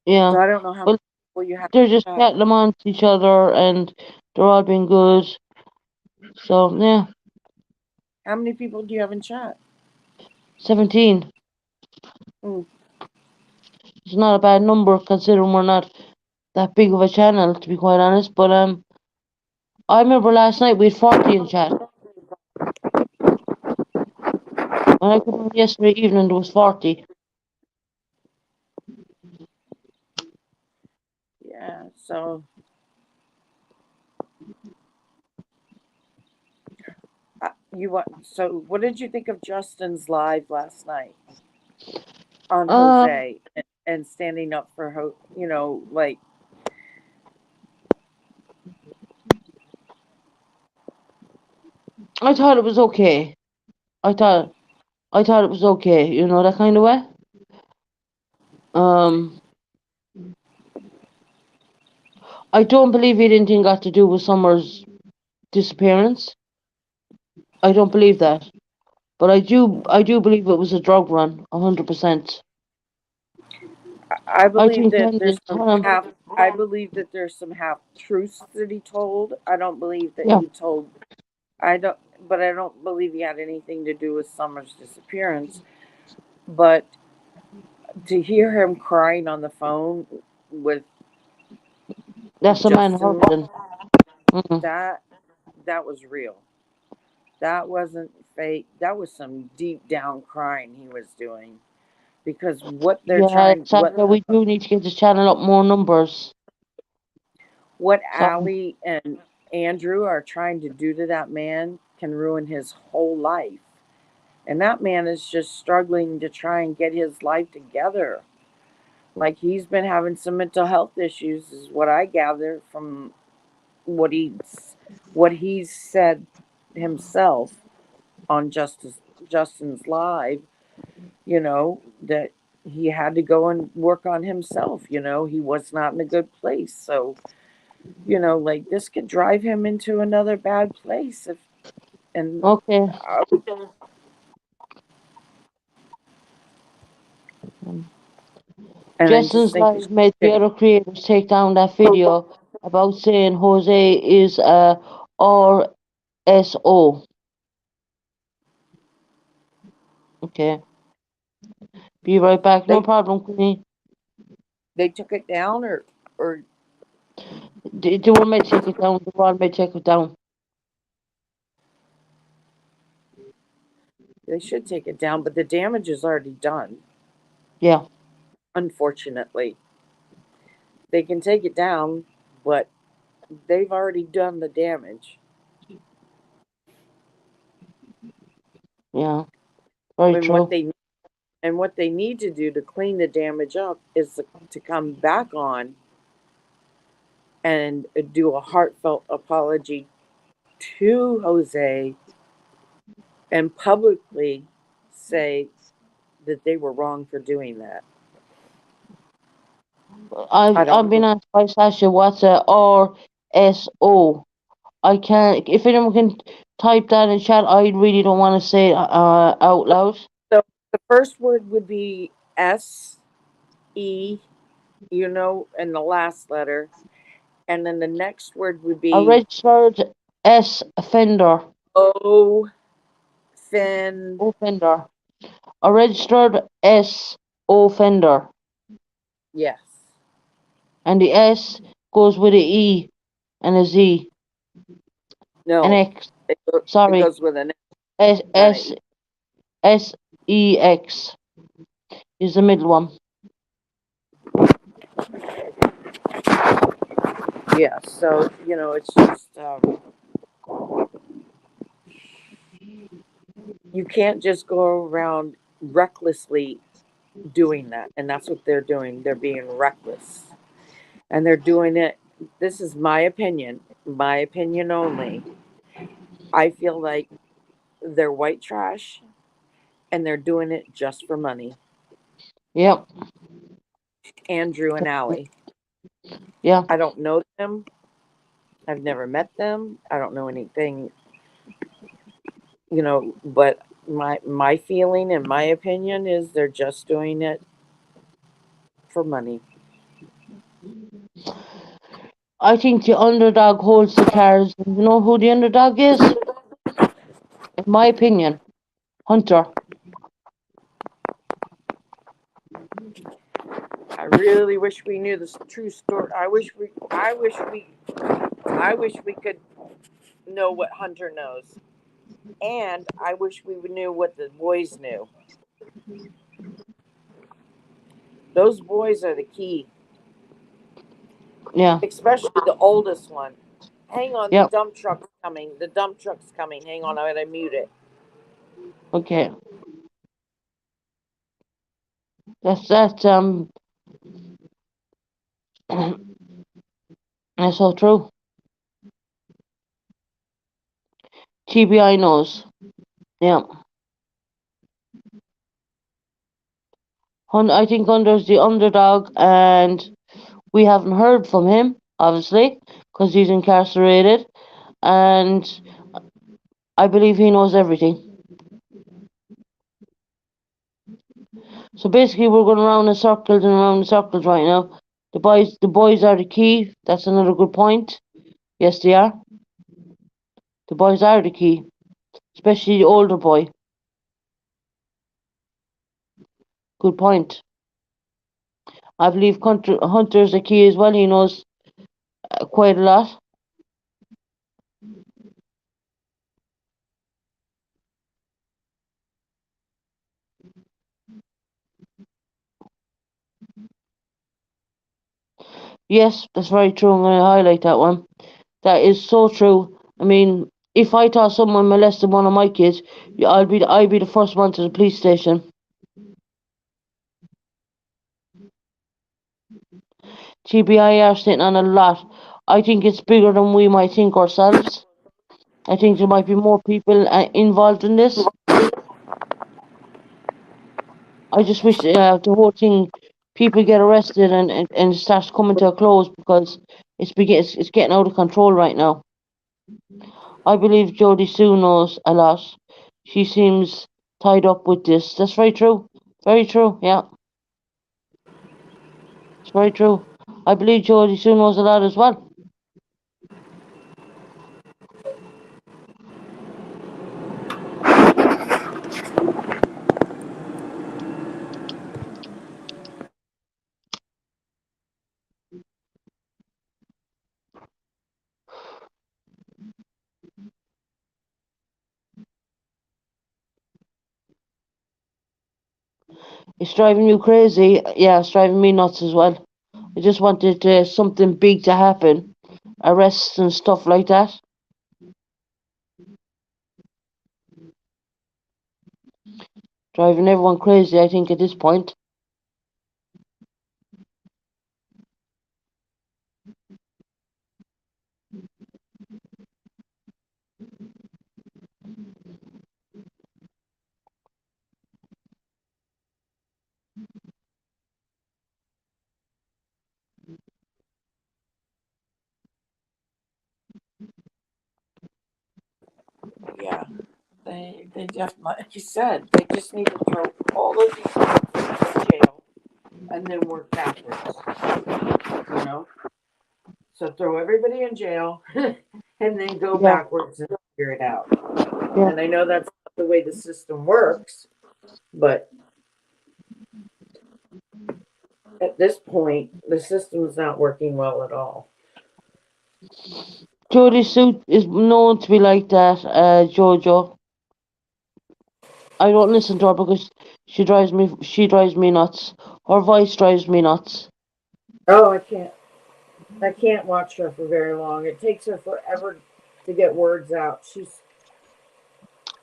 Yeah. so I don't know how many Well, people you have they're just in chat. chatting amongst each other and they're all being good. So, yeah, How many people do you have in chat? 17. Hmm. It's not a bad number considering we're not that big of a channel, to be quite honest. But I remember last night we had 40 in chat. When I came on yesterday evening, there was 40. Yeah. So, you what? So, what did you think of Justin's live last night on Um, Jose and standing up for you know, like I thought it was okay. I thought I thought it was okay. You know that kind of way. Um, I don't believe it anything got to do with Summer's disappearance. I don't believe that. But I do believe it was a drug run, 100%. I I believe think that there's Candace some had him. half. I believe that there's some half truths that he told. I don't believe that Yeah, he told. I don't, but I don't believe he had anything to do with Summer's disappearance. But to hear him crying on the phone with that's a man Justin, hurting. Mm, that that was real. That wasn't fake. That was some deep down crying he was doing because yeah, Sasha, we do need to get this channel up more numbers. what So, Allie and Andrew are trying to do to that man can ruin his whole life. And that man is just struggling to try and get his life together. Like he's been having some mental health issues, is what I gather from what he's said himself on Justin's live. You know that he had to go and work on himself. You know he was not in a good place, so like this could drive him into another bad place if and okay. uh, Um, and I just Justin's think that live made the other creators take down that video about saying Jose is a RSO. Okay. Be right back. No they problem, Queenie. they took it down or They were made to take it down. The world may take it down. they should take it down, but the damage is already done. Yeah. Unfortunately, they can take it down, but they've already done the damage. Yeah. Very And what true. they need to do to clean the damage up is to come back on and do a heartfelt apology to Jose and publicly say that they were wrong for doing that. I I've don't been know. asked by Sasha what's a RSO. I can't. If anyone can type that in chat, I really don't want to say it out loud. So the first word would be SE, and the last letter. And then the next word would A be registered S offender. O, fin. Offender. A registered S offender. Yes. And the S goes with a E and a Z, an No, X. it Sorry, goes with an S not an S E. S E X is the middle one. Yeah. So it's just you can't just go around recklessly doing that, and that's what they're doing. They're being reckless, and they're doing it. This is my opinion only. I feel like they're white trash, and they're doing it just for money. Yep. Andrew and Allie. Yeah. I don't know them. I've never met them. I don't know anything, but my feeling and my opinion is they're just doing it for money. I think the underdog holds the cards. You know who the underdog is? In my opinion, Hunter. I really wish we knew the true story. I wish we could know what Hunter knows. And I wish we knew what the boys knew. Those boys are the key, Yeah. especially the oldest one. Hang on, the Yep. dump truck's coming. The dump truck's coming. Hang on, I gotta mute it. Okay. That's that's so true. TBI knows. Yeah. I think Hunter's the underdog, and we haven't heard from him, obviously, because he's incarcerated, and I believe he knows everything. So basically, we're going around in circles and around in circles right now. The boys are the key. That's another good point. Yes, they are. The boys are the key, especially the older boy. Good point. I believe Hunter's the key as well. He knows quite a lot. Yes, that's very true. I'm going to highlight that one. That is so true. I mean, if I thought someone molested one of my kids, yeah, I'd be the first one to the police station. TBI are sitting on a lot. I think it's bigger than we might think ourselves. I think there might be more people involved in this. I just wish the whole thing, people get arrested and it starts coming to a close because it's getting out of control right now. I believe Jodie Sue knows a lot. She seems tied up with this. That's very true. Very true. Yeah, it's very true. I believe Jodie Sue knows a lot as well. It's driving you crazy. Yeah, it's driving me nuts as well. I just wanted something big to happen, arrests and stuff like that. Driving everyone crazy, I think, at this point. Yeah, they just like you said, they just need to throw all of these people in jail and then work backwards. You know, so throw everybody in jail and then go Yeah, backwards and figure it out. yeah. And I know that's not the way the system works, but at this point, the system's not working well at all. Jodie Sue is known to be like that, Jojo. I don't listen to her because she drives me nuts. Her voice drives me nuts. Oh, I can't watch her for very long. It takes her forever to get words out.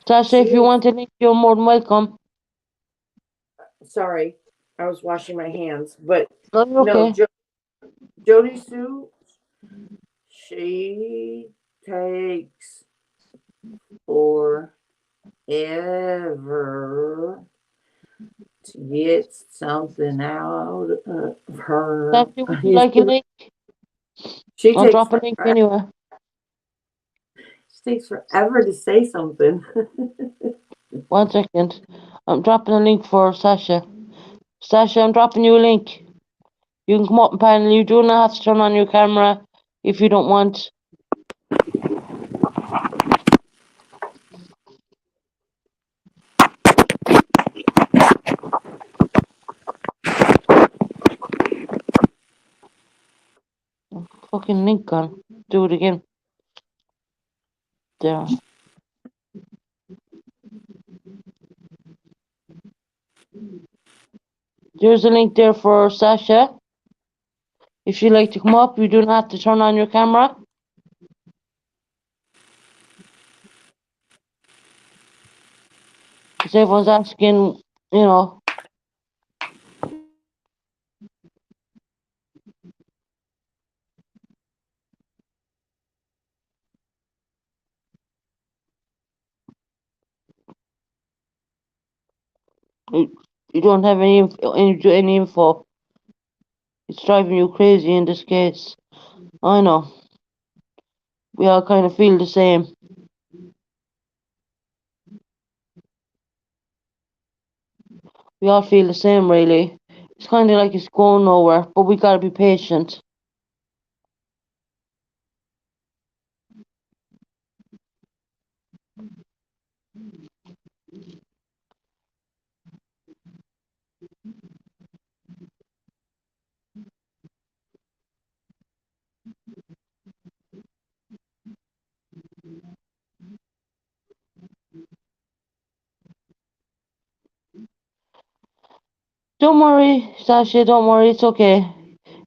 Tasha, She if you is, want a link, you're more than welcome. sorry, I was washing my hands, but No, you're no, okay. Jodie Sue, she takes forever to get something out of her. Tasha, would you like a link? She I'll takes drop a link anyway. she takes forever to say something. 1 second. I'm dropping a link for Sasha. Sasha, I'm dropping you a link. You can come up and panel. You do not have to turn on your camera if you don't want. Fucking link on. Do it again. There. There's a link there for Sasha. If you'd like to come up, you do not have to turn on your camera. Because everyone's asking, you know. You don't have any info. It's driving you crazy in this case. I know. We all kind of feel the same. We all feel the same, really. It's kind of like it's going nowhere, but we gotta be patient. Don't worry, Sasha, don't worry, it's okay.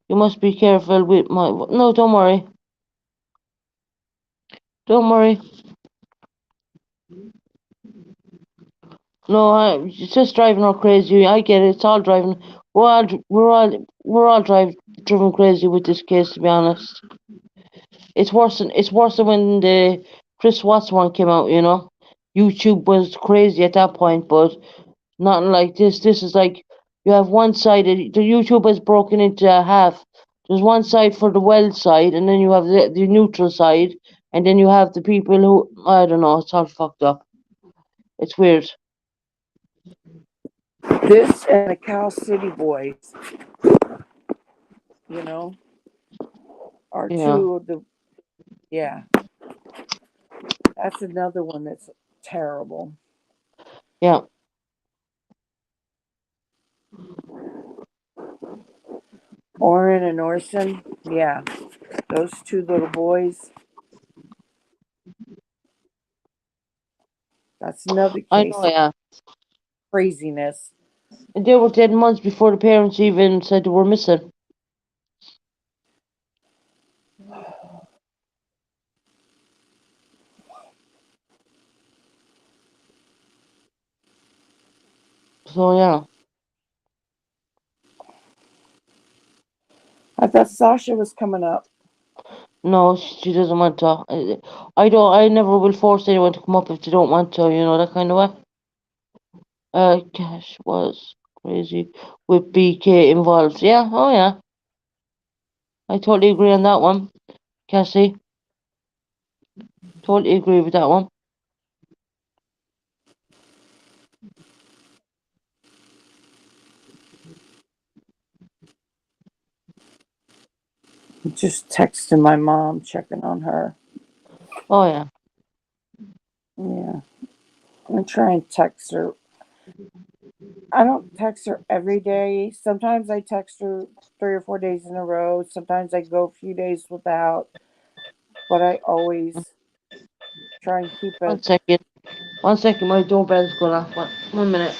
You must be careful with my... No, don't worry. Don't worry. No, it's just driving her crazy. I get it, it's all driving. Driven crazy with this case, to be honest. It's worse than when the Chris Watts one came out, you know. YouTube was crazy at that point, but nothing like this. This is like you have one side. The YouTube is broken into half. There's one side for the well side, and then you have the neutral side, and then you have the people who I don't know. It's all fucked up. It's weird. This and the Cal City Boys, you know, are Yeah, two of the, yeah, that's another one that's terrible. yeah. Oren and Orson, yeah, those two little boys. That's another I case know. of Yeah, craziness. and they were dead months before the parents even said they were missing. So yeah. I thought Sasha was coming up. No, she doesn't want to. I don't. I never will force anyone to come up if they don't want to. You know that kind of way. Cash was crazy with BK involved. Yeah. Oh yeah. I totally agree on that one, Cassie. Totally agree with that one. Just texting my mom, checking on her. Oh yeah. Yeah, I'm gonna try and text her I don't text her every day. Sometimes I text her 3 or 4 days in a row. Sometimes I go a few days without, but I always try and keep One it. second. 1 second, my doorbell's going off. 1 minute.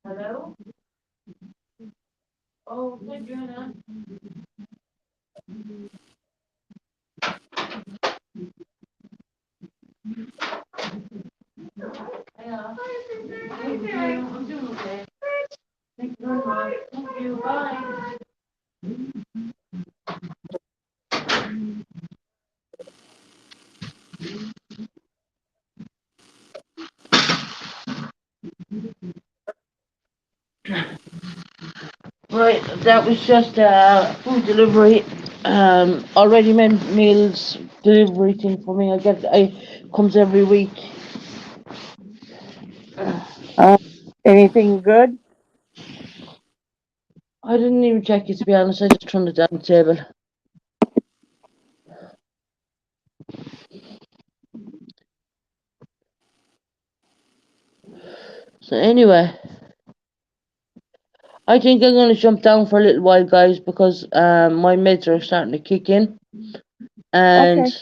Hello? Oh, thank you, Hannah. Yeah. Thank you. I'm doing okay. Thank you very much. Thank you. Bye. Right, that was just food delivery. Already meant meals delivery thing for me. I comes every week. Uh, Anything good? I didn't even check it, to be honest. I just turned it down the table. So anyway, I think I'm gonna jump down for a little while, guys, because my meds are starting to kick in, and Okay.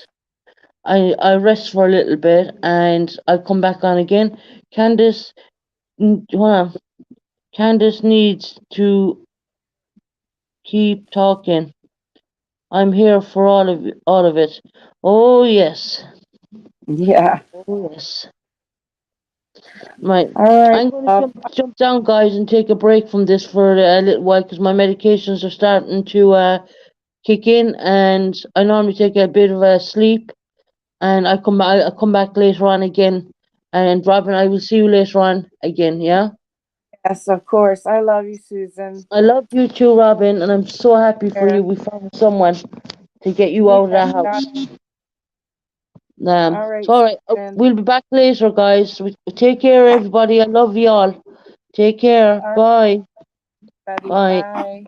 I rest for a little bit, and I come back on again. Candice, hold on. Candice needs to keep talking. I'm here for all of it. Oh yes, Yeah. oh yes. Right, All right. I'm gonna jump down, guys, and take a break from this for a little while because my medications are starting to kick in, and I normally take a bit of a sleep, and I come back later on again, and Robin, I will see you later on again. Yeah, Yes, of course. I love you, Susan. I love you too, Robin, and I'm so happy for you. There. We found someone to get you Yeah. out of that Got house. it. All right, So all right, Susan. we'll be back later, guys. Take care, everybody. I love you all. Take care. All right, Bye. buddy. Bye. Bye.